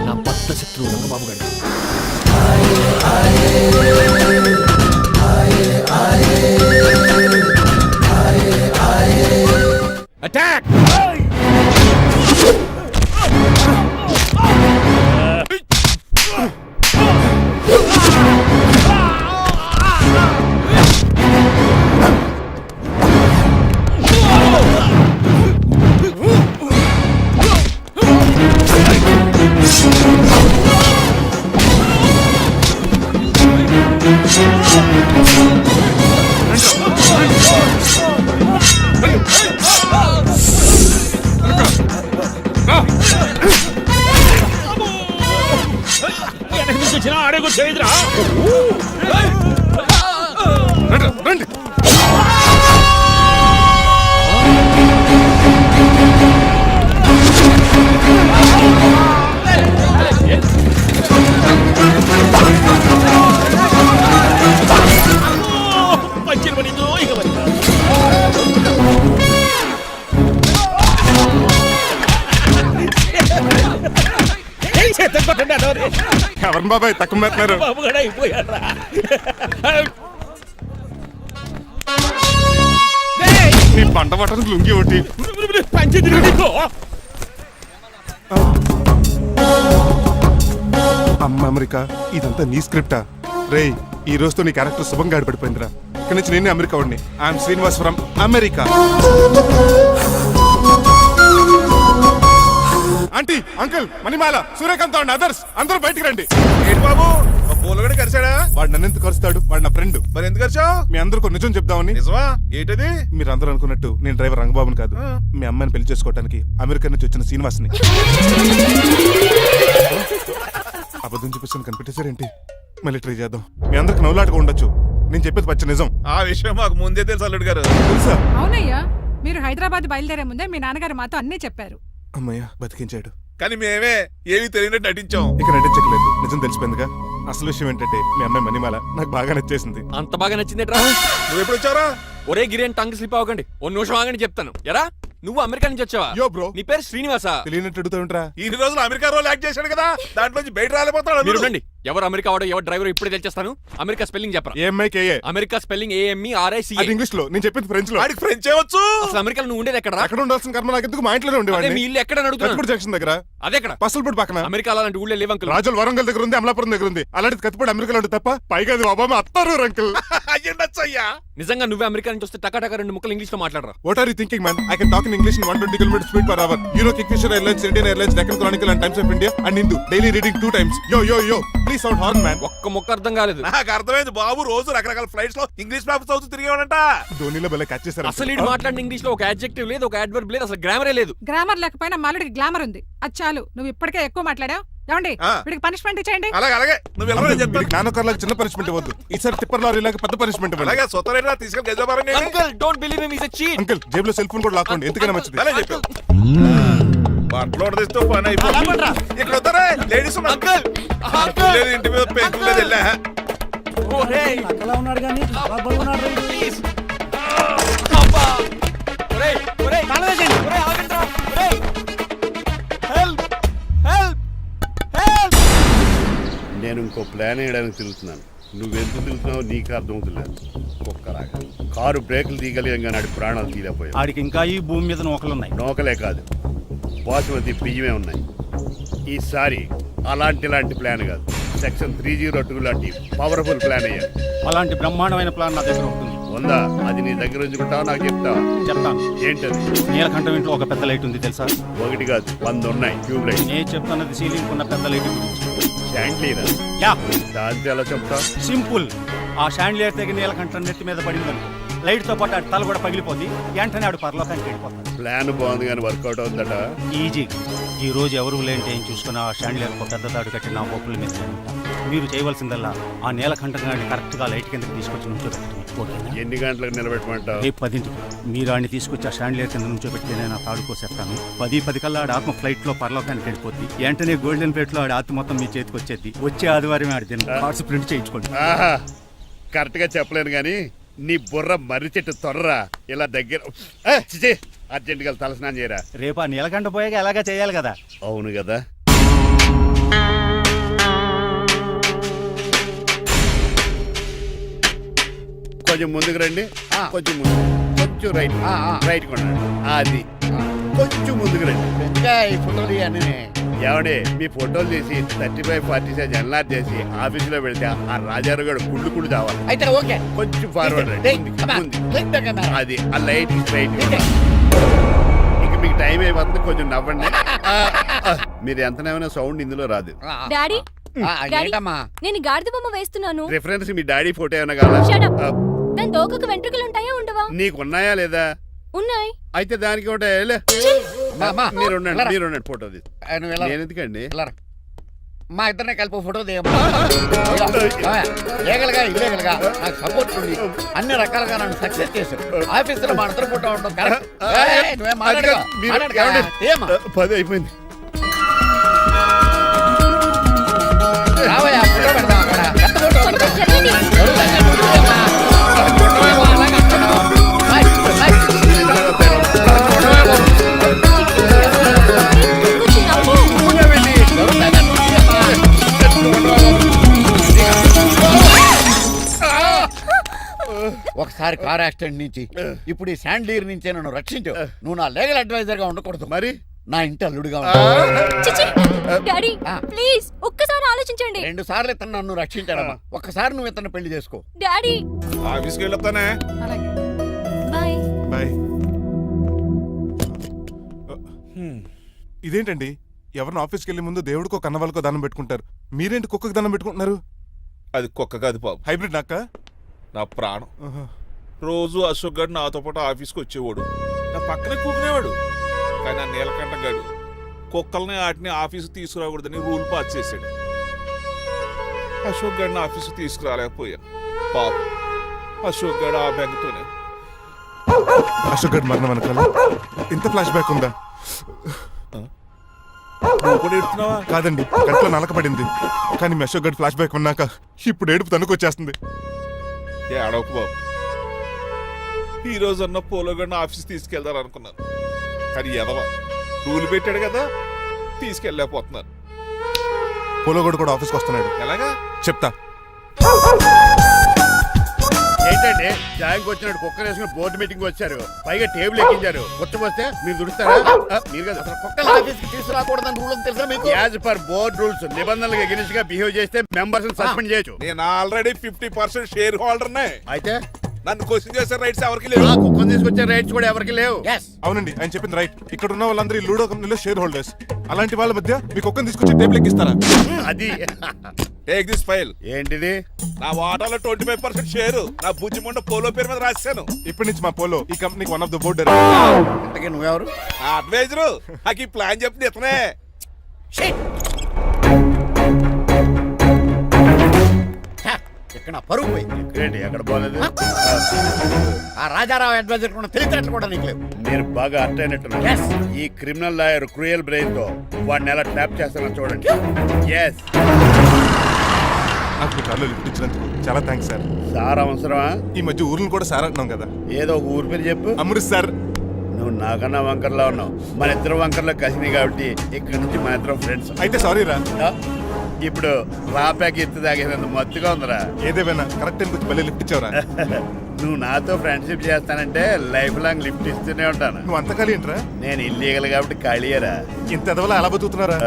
నా బద్ద శత్రువు రంగబాబు గారు. అటాక్! రండి. ఎవరిని బాబాయ్ తక్కువ మెత్తున్నారు? నీ పంట పట్టడానికి లుంగి ఒకటి. అమ్మ అమెరికా, ఇదంతా నీ స్క్రిప్టా? రేయ్, ఈ రోజుతో నీ క్యారెక్టర్ శుభంగా ఆడిపడిపోయిందిరా. ఇక్కడి నుంచి నేనే అమెరికా వాడిని. I'm Srinivas from America. Aunty, uncle, Manimala, Suryakant and others అందరూ బయటికి రండి. ఏంటి బాబు పూలగడ కరిచాడా? వాడు నన్ను ఎందుకు కరుస్తాడు? వాడు నా ఫ్రెండ్. మరి ఎందుకు కరిచావు? మీ అందరికీ నిజం చెప్దామని. నిజమా? ఏంటది? మీరు అందరూ అనుకున్నట్టు నేను డ్రైవర్ రంగబాబుని కాదు. మీ అమ్మాయిని పెళ్లి చేసుకోవడానికి అమెరికా నుంచి వచ్చిన శ్రీనివాస్ని. అబద్ధం చూపిస్తాను కనిపెట్టేశారేంటి? మళ్ళీ ట్రై చేద్దాం. మీ అందరికి నవ్వులాటగా ఉండొచ్చు. నేను చెప్పేది పచ్చ నిజం. ఆ విషయం మాకు ముందే తెలుసు అల్లుడు గారు. తెలుసా? అవునయ్యా, మీరు హైదరాబాద్ బయలుదేరే ముందే మీ నాన్నగారు మాతో అన్నీ చెప్పారు. అమ్మయ్య, బతికించాడు. కానీ మేమే ఏమీ తెలియనట్టు నటించాం. ఇక నటించట్లేదు, నిజం తెలిసిపోయిందిగా. అసలు విషయం ఏంటంటే మీ అమ్మాయి మణిమాల నాకు బాగా నచ్చేసింది. అంత బాగా నచ్చిందేట్రా? నువ్వు ఎప్పుడు వచ్చారా? ఒరే గిరియన్ టంగ్ స్లిప్ అవ్వకండి. ఓ నిమిషం ఆగండి చెప్తాను. ఎరా నువ్వు అమెరికా నుంచి వచ్చావా? యో బ్రో, నీ పేరు శ్రీనివాసా? తెలియనట్టు అడుగుతా ఉంటారా? ఇన్ని రోజులు అమెరికా రోల్ యాక్ట్ చేశాడు కదా, దాంట్లో నుంచి బయట రాలేపోతాడు. మీరు రండి, ఎవరు అమెరికా వాడో ఎవరు డ్రైవర్ ఇప్పుడే తెలిచేస్తాను. అమెరికా స్పెల్లింగ్ చెప్పరా. ఏఎంఐకేఏ. America spelling AMERICA. అది ఇంగ్లీష్ లో, నేను చెప్పింది ఫ్రెంచ్ లో. వాడికి ఫ్రెంచ్ వచ్చు. అసలు అమెరికాలో నువ్వు ఉండేది ఎక్కడ? అక్కడ ఉండాల్సిన కర్మ నాకు ఎందుకు, మా ఇంట్లోనే అదే ఉండేవాడిని. మీ ఇల్లు ఎక్కడ అడుగుతున్నా. కత్తిపూడి జంక్షన్ దగ్గర. అదెక్కడ? పసలపూడి పక్కన. అమెరికా అలాంటి ఊళ్ళో లేవు అంకుల్. రాజుల వరంగల్ దగ్గర ఉంది, అమలాపురం దగ్గర ఉంది. అలాంటి కత్తిపూడి అమెరికాలో ఉంటుంది తప్ప, పైగా అది ఒబామా అత్తారు అంకుల్. అయ్యా నిజంగా నువ్వే అమెరికా నుంచి వస్తే టకా 2 ముక్కలు ఇంగ్లీష్ లో మాట్లాడరా. What are you thinking, man? I can talk in English in 120 km speed per hour. You know Kingfisher Airlines, Indian Airlines, Deccan Chronicle and Times of India and Hindu. Daily reading 2 times. Yo. Please sound horn, man. ఒక్క ముక్క అర్థం కాలేదు. నాకు అర్థమైంది బాబు. రోజు రకరకాల ఫ్లైట్స్ లో ఇంగ్లీష్ పేపర్స్ చదువుతూ తిరిగేవాడంట. ధోనిలో భలే క్యాచ్ చేశారు. అసలు ఇటు మాట్లాడిన ఇంగ్లీష్ లో ఒక అడ్జెక్టివ్ లేదు, ఒక అడ్వర్బ్ లేదు, అసలు గ్రామరే లేదు. గ్రామర్ లేకపోయినా మాలుడికి గ్లామర్ ఉంది. అది చాలు. నువ్వు ఇప్పటికే ఎక్కువ మాట్లాడావు. ఏమండి వీడికి పనిష్మెంట్ ఇచ్చేయండి. అలాగే నువ్వు ఎలా చెప్తాను. జ్ఞానకర్లకు చిన్న పనిష్మెంట్ ఇవ్వద్దు. ఈసారి టిప్పర్ లారీలకు పెద్ద పనిష్మెంట్ ఇవ్వండి. అలాగే సొంత తీసుకెళ్ళి గజాబారని. Uncle don't believe him, he is a cheat. Uncle జేబులో సెల్ ఫోన్ కూడా లాక్కోండి, ఎందుకైనా మంచిది. అలా చెప్పు. బట్టలు తెస్తూ పని అయిపోతుంది. ఇక్కడ వస్తారా లేడీస్ అంకుల్. లేదు ఇంటి మీద పెంకులు లేదు. వెళ్ళా అలా ఉన్నాడు కానీ ప్లీజ్. అబ్బా ఒరేయ్ కాలవేశండి. ఒరేయ్ ఆగండిరా. ఒరేయ్ హెల్ప్. నేను ఇంకో ప్లాన్ వేయడానికి తిరుగుతున్నాను. నువ్వెందుకు తిరుగుతున్నావు నీకు అర్థమవుతులేదు. ఒక్కలాగా కారు బ్రేకులు తీయగలిగాం కానీ ఆడి ప్రాణాలు తీయలేకపోయావు. ఆడికి ఇంకా ఈ భూమి మీద నూకలున్నాయి. నోకలే కాదు, బాసుమతి బియ్యమే ఉన్నాయి. ఈసారి ఇలాంటి ప్లాన్ కాదు, సెక్షన్ 302 లాంటి పవర్ఫుల్ ప్లాన్ అయ్యారు. అలాంటి బ్రహ్మాండమైన ప్లాన్ నా దగ్గర ఉంటుంది. ఉందా? అది నీ దగ్గర ఉంచుకుంటావా నాకు చెప్తావా? చెప్తాను. ఏంటది? నీలకంఠం ఇంట్లో ఒక పెద్ద లైట్ ఉంది తెలుసా? ఒకటి కాదు 100 ఉన్నాయి ట్యూబ్ లైట్. నేను చెప్తున్నది సీలింగ్ ఉన్న పెద్ద లైట్ గురించి. శాండ్లీరా? యా. దాంతో ఎలా చెప్తా? సింపుల్. ఆ షాండ్లియర్ తెగి నీలకంఠం నెత్తి మీద పడిందని లైట్ తో పాటు ఆడి తల కూడా పగిలిపోద్ది. వెంటనే ఆడు పరలోకానికి వెళ్ళిపోతాడు. ప్లాన్ బాగుంది కానీ వర్కౌట్ అవుతుందట. ఈజీ. ఈ రోజు ఎవరు లేంటే ఏం చూసుకున్న ఆ షాండ్లియర్ పెద్ద తాడు కట్టి నా పోపుల మీద ఉంటా. మీరు చేయవలసిందల్లా ఆ నీలకంఠం గారిని కరెక్ట్ గా లైట్ కిందకి తీసుకొచ్చి నుంచోబెట్టి. ఎన్ని గంటలకు నిలబెట్టమంటావు? రేపు 10ంటికి మీరు ఆడిని తీసుకొచ్చి ఆ షాండ్లియర్ కింద నుంచోబెట్టి నేను ఆ తాడు కోసేస్తాను. 10 కల్లా ఆడ ఆత్మ ఫ్లైట్ లో పరలోకానికి వెళ్ళిపోద్ది. వెంటనే గోల్డెన్ ప్లేట్ లో ఆడి ఆత్మ మొత్తం మీ చేతికి వచ్చేది. వచ్చే ఆదివారం ఆడి దీన్ని కార్డ్స్ ప్రింట్ చేయించుకోండి. కరెక్ట్ గా చెప్పలేను గానీ నీ బుర్ర మర్రి చెట్టు తొర్రా. ఇలా దగ్గర అర్జెంట్ గా తలస్నానం చేయరా. రేపు ఆ నీలకంఠ పోయాక ఎలాగా చేయాలి కదా. అవును కదా. కొంచెం ముందుకు రండి. కొంచెం ముందు, కొంచెం రైట్. రైట్ కొనండి. అది కొంచెం ముందుకు రండి. ఈ ఫోటోలు ఇవన్నీ ఏమండి మీ ఫోటోలు తీసి 35, 40 సైజ్ ఎన్లార్ చేసి ఆఫీసులో పెడితే ఆ రాజారావు గారు కుళ్ళు చావాలి. అయితే ఓకే కొంచెం ఫార్వర్డ్ రండి. అది ఆ లైట్ రైట్. ఇక మీకు టైం అయిపోతుంది, కొంచెం నవ్వండి. మీరు ఎంతనేమైనా సౌండ్ ఇందులో రాదు. డాడీ నేను గాడిద బొమ్మ వేస్తున్నాను. రిఫరెన్స్ మీ డాడీ ఫోటో ఏమైనా కావాలా? దాని తోకకు వెంట్రుకలు ఉంటాయా ఉండవా? నీకున్నాయా లేదా? ఉన్నాయి. అయితే దానికి ఒకటే మీరు ఉండండి ఫోటో తీసి. నేను ఎందుకండి మా ఇద్దరిని కలిపి ఫోటో లీగల్గా ఇల్లీగల్గా నాకు సపోర్ట్ ఉంది. అన్ని రకాలుగా నన్ను సక్సెస్ చేశారు. ఆఫీసులో మా ఇద్దరు ఫోటో ఉండడం కరెక్ట్. 10 అయిపోయింది. రావయ్యా ఫోటో పెడదాం అక్కడ. ఒకసారి కార్ యాక్సిడెంట్ నుంచి ఇప్పుడు ఈ శాండ్లీర్ నుంచే నన్ను రక్షించు. నువ్వు నా లీగల్ అడ్వైజర్ గా ఉండకూడదు, మరి నా ఇంటి అల్లుడుగా డాడీ ప్లీజ్ ఒక్కసారి ఆలోచించండి. 2 సార్లు ఇతను నన్ను రక్షించాడమ్మా. ఒక్కసారి నువ్వు ఇతను పెళ్లి చేసుకో. డాడీ ఆఫీస్కి వెళ్ళొస్తానే. బాయ్. బాయ్. ఇదేంటండి, ఎవరిని ఆఫీస్కి వెళ్ళే ముందు దేవుడికో కన్నవాళ్ళకో దండం పెట్టుకుంటారు, మీరేంటి కుక్కకి దండం పెట్టుకుంటున్నారు? అది కుక్క కాదు బాబు, హైబ్రిడ్ నాక్క. నా ప్రాణం. రోజు అశోక్ గడు నాతో పాటు ఆఫీస్కి వచ్చేవాడు, నా పక్కనే కూకునేవాడు. కానీ ఆ నీలకంఠ గడు కుక్కల్ని వాటిని ఆఫీసు తీసుకురాకూడదని రూల్ పాస్ చేశాడు. అశోక్ గడిని ఆఫీసు తీసుకురాలేకపోయాను. పాప అశోక్ గడు ఆ బెంగతోనే. అశోక్ గడ్ మరణం వెనకాల ఇంత ఫ్లాష్ బ్యాక్ ఉందా? కాదండి, కంట్లో నలకపడింది. కానీ మీ అశోక్ గడ్ ఫ్లాష్ బ్యాక్ ఉన్నాక ఇప్పుడు ఏడుపు తనుకొచ్చేస్తుంది. ఏడవకు బాబు, ఈ రోజన్న పోలో గడిని ఆఫీస్ తీసుకెళ్దాను అనుకున్నాను. కానీ ఎదవా రూల్ పెట్టాడు కదా, తీసుకెళ్ళలేకపోతున్నాను. పోలోగోడు కూడా ఆఫీస్కి వస్తున్నాడు. ఎలాగా చెప్తా. ఏంటండి జాయింగ్ వచ్చినాడు కుక్కర్ వేసుకుని బోర్డు మీటింగ్ వచ్చారు, పైగా టేబుల్ ఎక్కించారు. వస్తే మీరు దుడుస్తారా? మీరు కదా అసలు కుక్కల ఆఫీస్కి తీసుకురాకూడదని రూల్ తెలుసా మీకు? యాజ్ పర్ బోర్డ్ రూల్స్ నిబంధనలకు ఎగిరిస్ట్ గా బిహేవ్ చేస్తే మెంబర్స్ సస్పెండ్ చేయొచ్చు. నేను ఆల్రెడీ 50% షేర్ హోల్డర్నే. అయితే నన్ను క్వశ్చన్ చేసే రైట్స్ ఎవరికి లేవు. ఆ కుక్కను తీసుకొచ్చే రైట్స్ కూడా ఎవరికి లేవు. అవునండి, ఆయన చెప్పింది రైట్. ఇక్కడ ఉన్న వాళ్ళందరూ ఈ లూడో కంపెనీలో షేర్ హోల్డర్స్. అలాంటి వాళ్ళ మధ్య మీ కుక్కను తీసుకొచ్చి టేబుల్ ఎక్కిస్తారా? అది టేక్ దిస్ ఫైల్. ఏంటిది? నా వాటాలో 25% షేరు నా బుజ్జిమండ పోలో పేరు మీద రాశాను. ఇప్పటి నుంచి మా పోలో ఈ కంపెనీకి వన్ ఆఫ్ ద బోర్డ్. ఇంతకీ నువ్వెవరు? అడ్వైజరు. నాకు ఈ ప్లాన్ చెప్పింది ఇతనే. ఇక్కడ పరుగు పోయింది. ఎక్కడ పోలేదు. ఆ రాజారావు అడ్వైజర్ కూడా తెలియటట్లు కూడా నీకు లేవు. మీరు బాగా అర్ట్ అయినట్టున్నారు. ఈ క్రిమినల్ లాయర్ క్రూయల్ బ్రెయిన్ తో వాడిని ఎలా ట్యాప్ చేస్తానో చూడండి. ఎస్, నాకు మీ కార్లో లిఫ్ట్ ఇచ్చినందుకు చాలా థ్యాంక్స్ సార్. సార్ అవసరమా? ఈ మధ్య ఊర్లు కూడా సార్ అంటున్నాం కదా. ఏదో ఒక ఊరి పేరు చెప్పు. అమృత్సర్. నువ్వు నాకన్నా వంకర్లా ఉన్నావు. మన ఇద్దరు వంకర్లో కలిసినాయి కాబట్టి ఇక్కడ నుంచి మన ఇద్దరం ఫ్రెండ్స్. అయితే సారీ రా. ఇప్పుడు రాపాకి ఎత్తు తాగేదంత మత్తుగా ఉందిరా. ఏదేమైనా కరెక్ట్ టైంకి వచ్చి మళ్ళీ లిఫ్ట్ ఇచ్చావురా. నువ్వు నాతో ఫ్రెండ్షిప్ చేస్తానంటే లైఫ్ లాంగ్ లిఫ్ట్ ఇస్తూనే ఉంటాను. నువ్వు అంత ఖాళీ ఏంట్రా? నేను ఇల్లీగల్ కాబట్టి ఖాళీయరా. ఇంత ఎదవలా ఎలా బతుకుతున్నారా?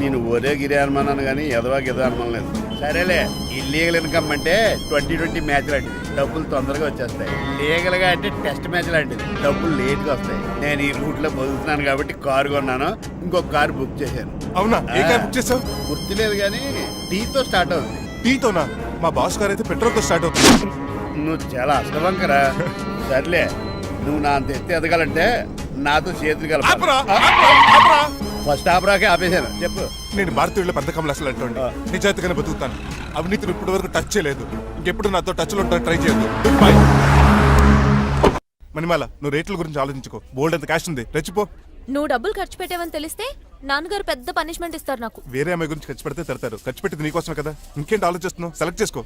నేను ఒరే గిరి అనుమానాను కానీ ఎదవా గిదా అనుమానం లేదు. సరేలే, ఇల్లీగల్ ఇన్కమ్ అంటే 2020 మ్యాచ్ లాంటిది, డబ్బులు తొందరగా వచ్చేస్తాయి. లీగల్ గా అంటే టెస్ట్ మ్యాచ్ లాంటిది, డబ్బులు లేట్ గా వస్తాయి. నేను ఈ రూట్ లో బతుకుతున్నాను కాబట్టి కారు కొన్నాను, ఇంకొక కారు బుక్ చేశాను. అవునా? ఏ కార్ బుక్ చేసావు? గుర్తులేదు కానీ టీతో స్టార్ట్ అవుతుంది. టీతోనా? మా బాస్ కార్ అయితే పెట్రోల్ తో స్టార్ట్ అవుతుంది. నువ్వు చాలా అష్టవంకరా. సర్లే, నువ్వు నా అంత ఎత్తి ఎదగాలంటే నాతో చేతులు కలప. ఫస్ట్ ఆపరాకే ఆపేశాను. చెప్పు. నేను భారతీయుల పెద్ద కమలు అసలు అంటోండి. నిజాయితీగానే బతుకుతాను. అవినీతిని ఇప్పటి వరకు టచ్ చేయలేదు. ఇంకెప్పుడు నాతో టచ్ లో ట్రై చేయొద్దు. బాయ్. మణిమాల, నువ్వు రేట్ల గురించి ఆలోచించుకో. బోల్డ్ అంత క్యాష్ ఉంది, రెచ్చిపో. నువ్వు డబ్బులు ఖర్చు పెట్టావని తెలిస్తే నాన్నగారు పెద్ద పనిష్మెంట్ ఇస్తారు నాకు. వేరే అమ్మాయి గురించి ఖర్చు పెడితే తిడతారు. ఖర్చు పెట్టింది నీకోసమే కదా. ఇంకేంటి ఆలోచిస్తున్నావు? సెలెక్ట్ చేసుకో.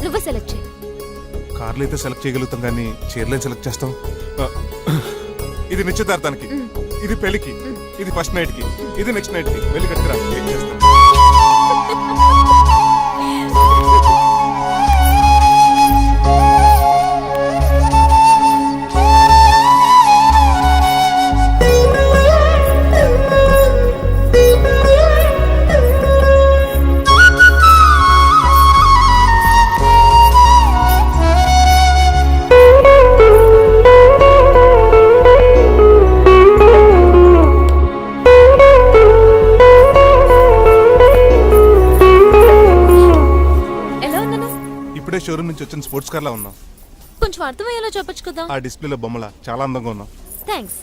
నువ్వే సెలెక్ట్ చేయి. కార్లు అయితే సెలెక్ట్ చేయగలుగుతాం కానీ చీరలేం సెలెక్ట్ చేస్తాం. ఇది నిశ్చితార్థానికి, ఇది పెళ్లికి, ఇది ఫస్ట్ నైట్ కి, ఇది నెక్స్ట్ నైట్ కి. వెళ్ళి కట్టుకురా. ఏం చేస్తాం? షోరూమ్ నుంచి వచ్చిన స్పోర్ట్స్ కార్ లా ఉన్నాం. కొంచెం అర్థమయ్యేలా చెప్పొచ్చు కదా. ఆ డిస్ప్లేలో బొమ్మలా చాలా అందంగా ఉన్నాం. థాంక్స్.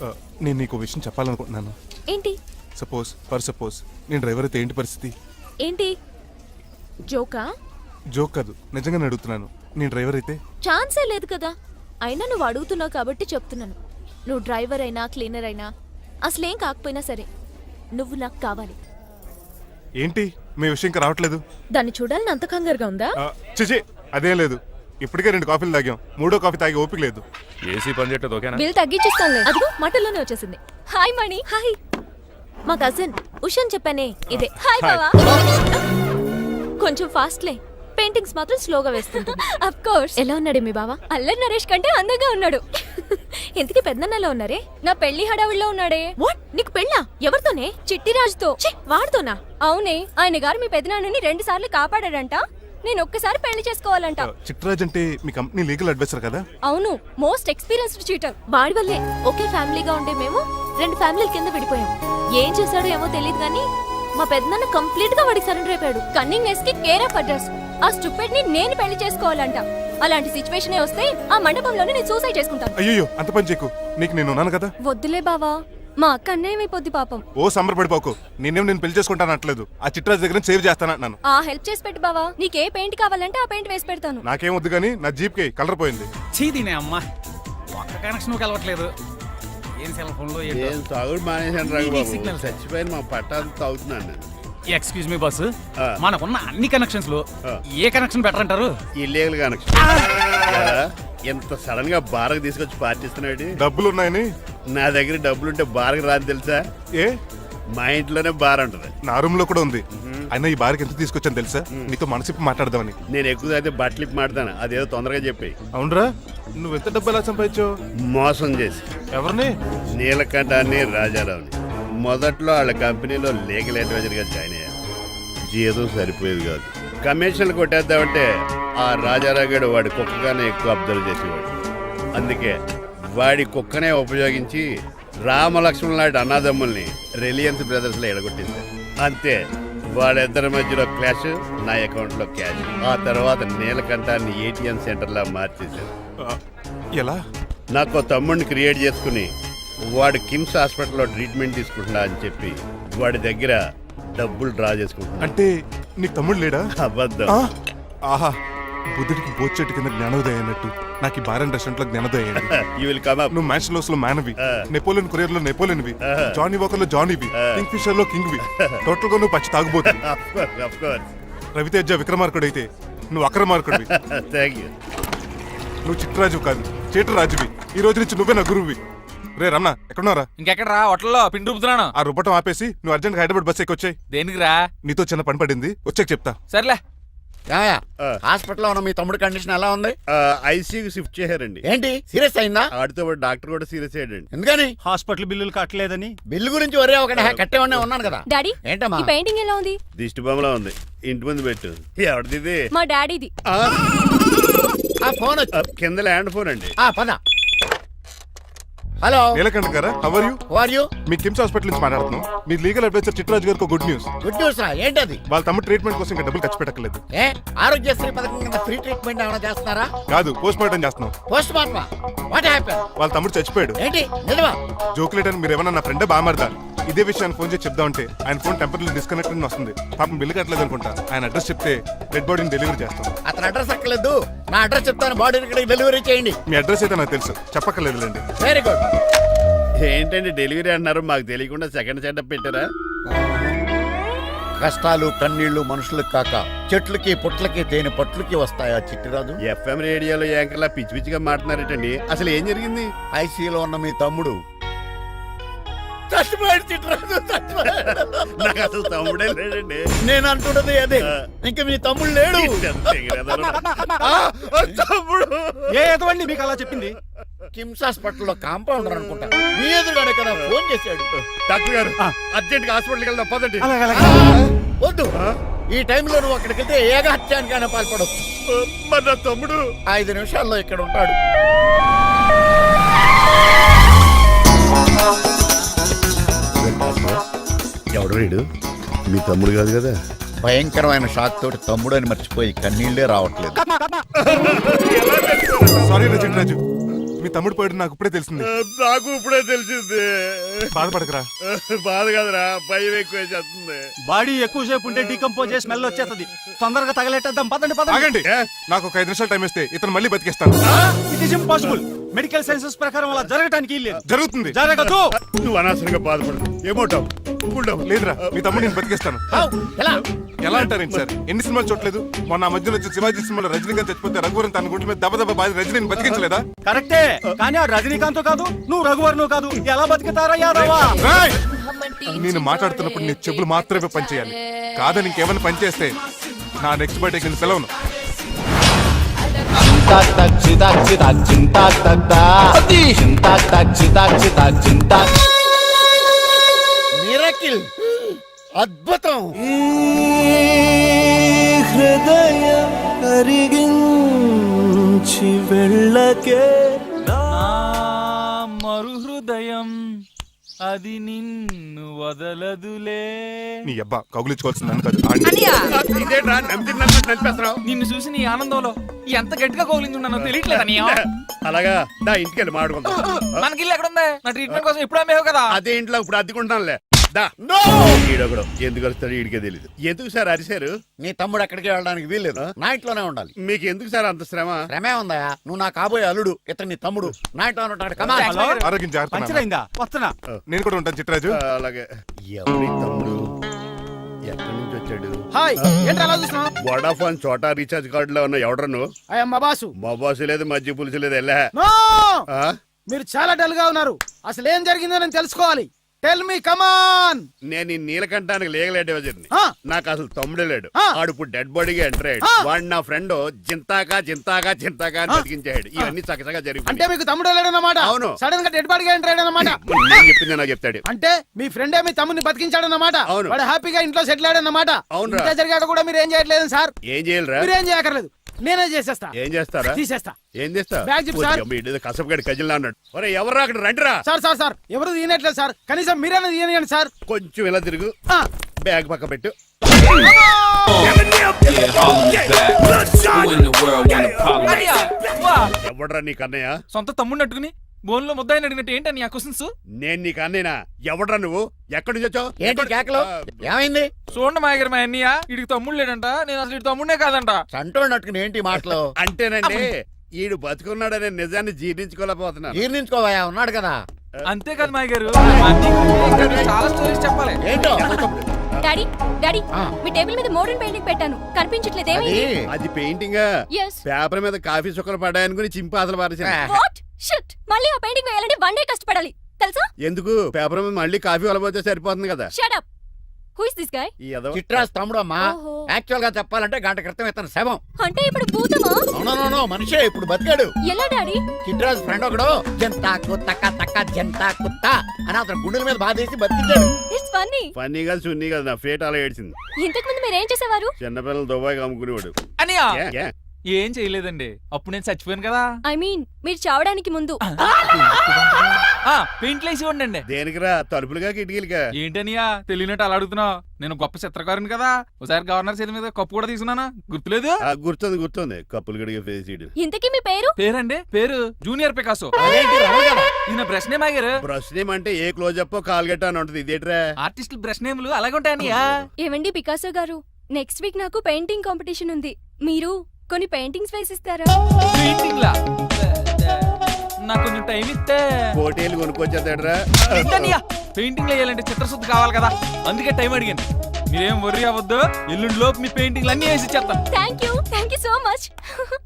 నేను నీకు విషయం చెప్పాలనుకుంటున్నాను. ఏంటి? సపోజ్ నేను డ్రైవర్ అయితే ఏంటి పరిస్థితి? ఏంటి జోకా? జోక్ కాదు, నిజంగానే అడుగుతున్నాను. నేను డ్రైవర్ అయితే? ఛాన్సే లేదు కదా. అయినా నువ్వు అడుగుతున్నావు కాబట్టి చెప్తున్నాను. నువ్వు డ్రైవర్ అయినా క్లీనర్ అయినా అసలేం కాకపోయినా సరే నువ్వు నాకు కావాలి. ఏంటి మీ విషయం ఇంకా రావట్లేదు? దాన్ని చూడాలని అంత కంగారుగా ఉందా? చిచి, అదేం లేదు. ఇప్పటికే 2 కాఫీలు తాగాం. 3వ కాఫీ తాగి ఓపిక లేదు. ఏసీ పని చేయట్లేదు. ఓకేనా? బిల్ తగ్గించిస్తానులే. అదిగో మాటల్లోనే వచ్చేసింది. హాయ్ మణి. హాయ్. మా కజిన్ ఉషాన్ చెప్పానే ఇదే. హాయ్ బావా. కొంచెం ఫాస్ట్లే, పెయింటింగ్స్ మాత్రం స్లోగా వేస్తుంటుంది. Of course. ఎలా ఉన్నాడు మీ బావా? అల్లరి నరేష్ కంటే అందంగా ఉన్నాడు. ఇంతకీ పెద్దన్నలో ఉన్నారే? నా పెళ్లి హడావిడిలో ఉన్నాడే. వాట్? నీకు పెళ్ళా? ఎవరితోనే? చిట్టిరాజుతో. వాడుతోనా? అవునే, ఆయన గారు మీ పెద్దనాన్నని 2 సార్లు కాపాడాడంట. నేను ఒక్కసారి పెళ్లి చేసుకోవాలంట. చిట్టిరాజ్ అంటే మీ కంపెనీ లీగల్ అడ్వైజర్ కదా? అవును, మోస్ట్ ఎక్స్పీరియన్స్డ్ చీటర్. వాడి వల్లే ఒకే ఫ్యామిలీగా ఉండే మేము 2 ఫ్యామిలీల కింద విడిపోయాం. ఏం చేశాడో ఏమో తెలియదు కానీ మా పెద్దనాన్న కంప్లీట్ గా వాడికి సరెండర్ అయిపోయాడు. కన్నింగ్నెస్ కి కేర్ ఆఫ్ అడ్రస్. ఆ స్టూపిడ్ ని నేను పెళ్లి చేసుకోవాలంట. అలాంటి సిచ్యువేషన్ వస్తే ఆ మండపంలోనే నేను సూసైడ్ చేసుకుంటాను. అయ్యో, అంత పని చేయకు. నీకు నేను ఉన్నాను కదా. వద్దులే బావా, మా అక్క అన్యాయమైపోద్ది పాపం. ఓ సంబరపడిపోకు. నేను పెళ్లి చేసుకుంటాను అంటలేదు. ఆ చిట్రాజ్ దగ్గర సేవ్ చేస్తానంటున్నాను. ఆ హెల్ప్ చేసి పెట్టు బావా. నీకే పెయింట్ కావాలంటే ఆ పెయింట్ వేసి పెడతాను. నాకేం వద్దు కానీ నా జీప్ కి కలర్ పోయింది. చీదీనే అమ్మా, ఒక్క కనెక్షన్ కలవట్లేదు. ఏం సెల్ ఫోన్ లో ఏం తాగుడు మానేశాను రాఘబాబు. చచ్చిపోయిన మా పట్టాలు తాగుతున్నాను నేను. ఎక్స్క్యూజ్ మీ బాస్, మనకున్న అన్ని కనెక్షన్స్ లో ఏ కనెక్షన్ బెటర్ అంటారు? Illegal connection. ఎంత సడన్ గా బారకు తీసుకొచ్చి పార్టీస్తున్నాడు. డబ్బులు ఉన్నాయని? నా దగ్గర డబ్బులుంటే బారకు రాని తెలుసా? ఏ మా ఇంట్లోనే బార్ ఉంటుంది. నా రూమ్ లో కూడా ఉంది. అయినా ఈ బార్కి ఎంత తీసుకొచ్చాను తెలుసా? నీతో మనసిప్పి మాట్లాడదామని. నేను ఎక్కువ అయితే బట్టలు ఇప్పి మాడతాను, అదేదో తొందరగా చెప్పి. అవునరా, నువ్వు ఎంత డబ్బు ఎలా సంపాదించావు? మోసం చేసి. ఎవరిని? నీలకంఠాన్ని, రాజారావుని. మొదట్లో వాళ్ళ కంపెనీలో లీగల్ అడ్వైజర్ గా జాయిన్ అయ్యాను. జీతం సరిపోయేది కాదు. కమిషన్లు కొట్టేద్దామంటే ఆ రాజారావు గారు వాడి కుక్కగానే ఎక్కువ అబ్జర్వ్ చేసేవాడు. అందుకే వాడి కుక్కనే ఉపయోగించి రామలక్ష్మణ్ లాంటి అన్నదమ్ముల్ని రిలయన్స్ బ్రదర్స్ లో ఎడగొట్టింది. అంతే, వాళ్ళిద్దరి మధ్యలో క్లాష్, నా అకౌంట్ లో క్యాష్. ఆ తర్వాత నీలకంఠాన్ని ఏటీఎం సెంటర్ లా మార్చేశారు. ఎలా? నాకు తమ్ముడిని క్రియేట్ చేసుకుని వాడు కిమ్స్ హాస్పిటల్లో ట్రీట్మెంట్ తీసుకుంటున్నా అని చెప్పి వాడి దగ్గర డబ్బులు డ్రా చేసుకుంటున్నా. అంటే నీకు తమ్ముడు లేడా? అబద్ధం. ఆహా, బుద్ధుడికి బోచెట్టు కింద జ్ఞానోదయం అన్నట్టు నాకు ఈ బార్ అండ్ రెస్టారెంట్ లో జ్ఞానోదయం అయింది. You will come up. నువ్వు మ్యాన్షన్ లో మ్యాన్వి, నెపోలియన్ కొరియర్ లో నెపోలియన్వి, జానీ వాకర్ లో జానీవి, కింగ్ ఫిషర్ లో కింగ్వి. టోటల్ గా నువ్వు పచ్చి తాగుబోతు. Of course. రవితేజ విక్రమార్కుడు అయితే నువ్వు అక్రమార్కుడివి. Thank you. నువ్వు చిట్టరాజు కాదు, చీటరాజువి. ఈ రోజు నుంచి నువ్వే నా గురువువి. రే రమణ, ఎక్కడున్నారా? ఇంకెక్కడ రా, హోటల్లో పిండి రుబ్బుతున్నాను. ఆ రుబ్బటం ఆపేసి నువ్వు అర్జెంట్ హైదరాబాద్ బస్ ఎక్కొచ్చాయి. దేనికి రా? నీతో చిన్న పని పడింది, వచ్చాక చెప్తా. సర్లే. హాస్పిటల్లో ఉన్న మీ తమ్ముడి కండిషన్ ఎలా ఉంది? ఐసీయూకి షిఫ్ట్ చేశారండి. ఏంటి, సీరియస్ అయిందా? ఆడితో పాటు డాక్టర్ కూడా సీరియస్ అయ్యాడండి. ఎందుకని? హాస్పిటల్ బిల్లులు కట్టలేదని. బిల్లు గురించి ఒరే ఒకటి కట్టేవాడినే ఉన్నాను కదా. డాడీ, ఏంటమ్మా ఈ పెయింటింగ్ ఎలా ఉంది? దిష్టి బొమ్మలా ఉంది, ఇంటి ముందు పెట్టు. ఎవరిది? మా డాడీది. ఆ ఫోన్ కింద ల్యాండ్ ఫోన్ అండి. పద. హలో నీలకంఠ గారా, how are you? Who are you? మీ కిమ్స్ హాస్పిటల్ నుంచి మాట్లాడుతున్నాం. మీ లీగల్ అడ్వైజర్ చిట్టరాజు గారికి గుడ్ న్యూస్. గుడ్ న్యూస్ రా, ఏంటది? వాళ్ళ తమ్ముడు ట్రీట్మెంట్ కోసం ఇంకా డబ్బులు ఖర్చు పెట్టలేదు. ఏ ఆరోగ్యశ్రీ పథకం కింద ఫ్రీ ట్రీట్మెంట్ ఏమైనా చేస్తున్నారా? కాదు, పోస్ట్ మార్టం చేస్తున్నాం. పోస్ట్ మార్టమా? What happen? వాళ్ళ తమ్ముడు చచ్చిపోయాడు. ఏంటి, నిజమా? జోకులేట్ అని మీరు ఏమన్నా నా ఫ్రెండ్ బామర్దా? ఇదే విషయాన్ని ఫోన్ చేసి చెప్దామంటే ఆయన ఫోన్ టెంపరీ డిస్కనెక్ట్ అని వస్తుంది. పాపం బిల్లు కట్టలేదు అనుకుంటా. ఆయన అడ్రస్ చెప్తే డెడ్ బాడీని డెలివరీ చేస్తాం. అతని అడ్రస్ అక్కర్లేదు, నా అడ్రస్ చెప్తాను, బాడీని ఇక్కడికి డెలివరీ చేయండి. మీ అడ్రస్ అయితే నాకు తెలుసు, చెప్పక్కర్లేదులేండి. Very good. ఏంటండి డెలివరీ అన్నారు, మాకు తెలియకుండా సెకండ్ సెటప్ పెట్టారా? కష్టాలు కన్నీళ్లు మనుషులకు కాక చెట్లకి పుట్లకి తేనె పట్లకి వస్తాయా చిట్టిరాజు? ఎఫ్ఎం రేడియోలో యాంకర్లా పిచ్చి పిచ్చిగా మాట్లాడారేటండి. అసలు ఏం జరిగింది? ఐసీలో ఉన్న మీ తమ్ముడు చచ్చిపోయాడు. చిట్టిరాజు చచ్చిపోయాడు. నాకు అసలు తమ్ముడే లేడండి. నేను అంటున్నది అదే, ఇంకా మీ తమ్ముడు లేడు. తమ్ముడు ఏదండి మీకు అలా చెప్పింది? కిమ్స్ హాస్పిటల్లో కాంపౌండర్ అనుకుంటా, మీ ఎదురుగానే కదా ఫోన్ చేశాడు. డాక్టర్ గారు అర్జెంట్ గా హాస్పిటల్కి వెళ్దాం పదండి. వద్దు, ఈ టైంలో నువ్వు అక్కడికి వెళ్తే ఏకహత్యానికైనా పాల్పడవచ్చు. మరి నా తమ్ముడు 5 నిమిషాల్లో ఇక్కడ ఉంటాడు. ఎవడు వీడు? మీ తమ్ముడు కాదు కదా? భయంకరమైన షాక్ తోటి తమ్ముడు అని మర్చిపోయి కన్నీళ్లే రావట్లేదు. సారీ రా చిట్టరాజు, మీ తమ్ముడు పోయాడు నాకు ఇప్పుడే తెలిసింది. నాకు ఇప్పుడే తెలిసింది. బాధపడకరా. బాధ కాదురా, భయం ఎక్కువ చేస్తుంది. బాడీ ఎక్కువసేపు ఉంటే డీకంపోజ్ చేసి స్మెల్ వచ్చేస్తుంది. తొందరగా తగలెట్టేద్దాం, పదండి పదండి. ఆగండి, నాకు ఒక 5 నిమిషాలు టైం ఇస్తే ఇతను మళ్ళీ బతికేస్తాను. It is impossible. Medical sciences ప్రకారం అలా జరగటానికి లేదు. జరుగుతుంది. జరగదు. నువ్వు అనవసరంగా బాధపడదు. ఏమోటావు? లేదురా, మీ తమ్ముడు నేను బతికేస్తాను. ఎలా అంటారేంటి సార్? ఎన్ని సినిమాలు చూడలేదు? మొన్న మధ్యలో వచ్చి శివాజీ సినిమాలో రజనీకాంత్ చచ్చిపోతే రఘువరన్ తన గుండె మీద దెబ్బ బాధ రజనీని బతికించలేదా? కరెక్టే, కానీ ఆ రజనీకాంత్ కాదు, నువ్వు రఘువర్ను కాదు. ఎలా బతుకుతారా యాదవా? నేను మాట్లాడుతున్నప్పుడు నీ చెప్పులు మాత్రమే పనిచేయాలి. కాదని ఇంకేమైనా పనిచేస్తే నా నెక్స్ట్ బర్త్డేకి నేను సెలవును. మిరకిల్, అద్భుతం. హృదయం కరిగించి వెళ్ళకే మరు హృదయం అది నిన్ను వదలదులే. నీ అబ్బా కౌగులించుకోవాల్సింది నన్ను కాదు. ఇదేంట్రా నడిపేస్తున్నావు? నిన్ను చూసి నీ ఆనందంలో ఎంత గట్టిగా కౌలించున్నానో తెలియట్లేదు. అలాగా దా ఇంటికి వెళ్ళి మాడుకుందాం. మనకి ఇల్లు ఎక్కడ ఉంది? నా ట్రీట్మెంట్ కోసం ఎప్పుడు అమ్మేవు కదా. అదే ఇంట్లో ఇప్పుడు అద్దెకుంటానులే. ఈడొకడు ఎందుకు వస్తాడు ఈడికే తెలీదు. ఎందుకు సార్ అరిశారు? నీ తమ్ముడు ఎక్కడికి వెళ్ళడానికి వీల్లేదు, నా ఇంట్లోనే ఉండాలి. మీకు ఎందుకు సార్ అంత శ్రమ? శ్రమే ఉందా? నువ్వు నా కాబోయే అల్లుడు, ఇతను నీ తమ్ముడు, నా ఇంట్లో ఉంటాడు. కమా. ఆరోగ్యం జాగ్రత్త. పంచరైందా? వస్తున్నా. నేను కూడా ఉంటాను చిట్టరాజు. అలాగే. ఎవరి తమ్ముడు? ఎక్కడి నుంచి వచ్చాడు? హాయ్, ఏంటి అలా చూస్తున్నావు? వోడాఫోన్ చోటా రీఛార్జ్ కార్డు లో ఉన్న ఎవడరు నువ్వు? మా బాసు. మా బాసు లేదు, మధ్య పులుసు లేదు. వెళ్ళా. మీరు చాలా డల్ గా ఉన్నారు. అసలు ఏం జరిగిందో నేను తెలుసుకోవాలి. టెల్ మీ కమాన్. నేను ఈ నీలకంఠానికి లేగలేడు వజర్ని. ఆ. నాకు అసలు తమ్ముడే లేడు. ఆ. ఆడు ఇప్పుడు డెడ్ బాడీగా ఎంటర్ అయ్యాడు. ఆ. వాడు నా ఫ్రెండ్ జింతాగా అని బతికించాడు. ఇవన్నీ చక్కగా అంటే జరిగి మీకు తమ్ముడు లేడన్నమాట. అవును. సడన్ గా డెడ్ బాడీగా ఎంటర్ అయ్యాడన్నమాట. నేను చెప్పింది నాకు చెప్తాడు. అంటే మీ ఫ్రెండే మీ తమ్ముని బతికించాడన్నమాట. అవును. వాడు హ్యాపీగా ఇంట్లో సెటిల్ అయ్యాడన్నమాట. అవునురా. ఇంత జరిగాక కూడా మీరు ఏం చేయట్లేదు సార్. ఏం చేయాలిరా? మీరేం చేయక్కర్లేదు, నేనే చేసేస్తా. ఏం చేస్తారా? తీసేస్తా. ఏం చేస్తా? బ్యాగ్ చెప్పు సార్. కసపగడి కజిల్లా అన్నాడు. ఒరే ఎవరు అక్కడ రండిరా. సార్ ఎవరు తీయనట్లేదు సార్, కనీసం మీరైనా తీయనియండి సార్. కొంచెం ఇలా తిరుగు. ఆ. బ్యాగ్ పక్క పెట్టు. ఎవడరా నీ కన్నయ్య? సొంత తమ్ముడిని అట్టుకుని బోన్లో ముద్దాయిని అడిగినట్టు ఏంటని ఆ క్వశ్చన్స్? నేను నీ కన్నయ్యనా? ఎవడరా నువ్వు? ఎక్కడి నుంచి వచ్చావు? ఏంటి కేకలు? ఏమైంది? చూడండి మాయగారు మా అన్నయ్య ఇడికి తమ్ముడు లేడంట, నేను అసలు ఇటు తమ్ముడే కాదంట. చంటోడినట్టుకుని ఏంటి మాటలు? అంటేనండి ఈడు బతుకున్నాడనే నిజాన్ని జీర్ణించుకోలేకపోతున్నాను. జీర్ణించుకోవా, ఉన్నాడు కదా. అంతేకాదు మాయగారు, చాలా స్టోరీస్ చెప్పాలి. ఏంటో డాడీ డాడీ మీ టేబుల్ మీద మోడర్న్ పెయింటింగ్ పెట్టాను, కనిపించట్లేదేమి? అది పెయింటింగ్. పేపర్ మీద కాఫీ చుక్కలు పడ్డాయనుకుని చింపాసలు పారేసాను. వాట్ షిట్, మళ్ళీ ఆ పెయింటింగ్ వేయాలంటే 1 డే కష్టపడాలి తెలుసా? ఎందుకు? పేపర్ మీద మళ్ళీ కాఫీ వలపోతే సరిపోతుంది కదా. Shut up. Who is this guy? ఈ ఎదవ. చిట్రాజ్ తమ్ముడు అమ్మా. ఓహో. యాక్చువల్ గా చెప్పాలంటే గంట క్రితం ఇతను శవం. అంటే ఇప్పుడు భూతమా? అవునో మనిషే ఇప్పుడు బతికాడు. ఎలా డాడీ? చిట్రాజ్ ఫ్రెండ్ ఒకడు జంతాకు తక్క జంతా కుత్త అని అతను గుండెల మీద బాధేసి బతికించాడు. It's funny. ఫన్నీ కదా సున్నీ కదా, నా ఫేట్ అలా ఏడ్చింది. ఇంతకు ముందు మీరు ఏం చేసేవారు? చిన్నపిల్లలు దుబాయ్ అమ్ముకునేవాడు. అనియా ఏ, ఏ? ఏం చేయలేదండి, అప్పుడు నేను చచ్చిపోయాను కదా. ఐ మీన్ మీరు చావడానికి ముందు. పెయింట్లు వేసి ఉండండి. దేనికిరా? తలుపులుగా కిటికీలుగా? ఏంటనియా తెలియనట్టు అలా అడుగుతున్నావు? నేను గొప్ప చిత్రకారుని కదా, ఒకసారి గవర్నర్ చేతి మీద కప్పు కూడా తీసుకున్నానా, గుర్తులేదు? గుర్తుంది. కప్పులు గడిగే ఫేస్ ఇడు. ఇంతకీ మీ పేరు? పేరండి పేరు జూనియర్ పికాసో. ఈయన బ్రష్ నేమ్ ఆగారు. బ్రష్ నేమ్ అంటే ఏ క్లోజప్ కాల్గెట్ అని ఉంటది. ఇదేట్రా? ఆర్టిస్టులు బ్రష్ నేమ్లు అలాగే ఉంటాయనియా. ఏమండి పికాసో గారు, నెక్స్ట్ వీక్ నాకు పెయింటింగ్ కాంపిటీషన్ ఉంది, మీరు కొన్ని పెయింటింగ్స్ వేసిస్తారా? పెయింటింగ్ లా నాకు కొంచెం టైం ఇస్తే. కోటేలు కొనుక్కొచ్చేదేట్రా? పెయింటింగ్ వేయాలంటే చిత్రశుద్ధి కావాలి కదా, అందుకే టైం అడిగాను. మీరేం వర్రీ అవ్వద్దు, ఎల్లుండి లోపు మీ పెయింటింగ్ అన్ని వేసి ఇచ్చేస్తాను. Thank you so much.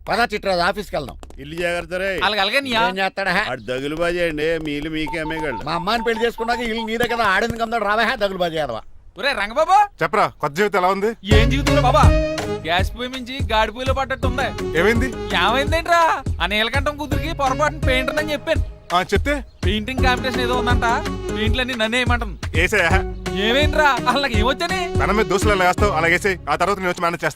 పదా చిట్రాజ్ ఆఫీస్కి వెళ్దాం. ఇల్లు జాగ్రత్త రే. అలాగే ఏం చేస్తాడా? అటు దగులు బాజీ అండి, మీలు మీకే అమ్మేగాళ్ళు. మా అమ్మాయిని పెళ్లి చేసుకున్నాక ఇల్లు నీదే కదా, ఆడింది కదా, రావా దగులు బాజీ అదవా. ఒరే రంగబాబా, చెప్పరా కొత్త జీవితం ఎలా ఉంది? ఏం జీవితంలో బాబా, గ్యాస్ పొయ్యి మించి గాడి పొయ్యిలో పడ్డట్టు ఉంది. ఏమైంది? ఏమైందేంట్రా, ఆ నీలకంఠం కూతురికి పొరపాటున పెయింటర్ అని చెప్పాను. చెప్తే పెయింటింగ్ కాంపిటీషన్ ఏదో ఉందంట, పెయింట్లన్నీ నన్నే ఏమంటాను. ఏసయ్యా. ఏమేంట్రా అసలు నాకు ఏమొచ్చని? తన మీద దోశలు వేస్తావు, అలాగేసే. ఆ తర్వాత నేను వచ్చి మేనేజ్ చేస్తాను.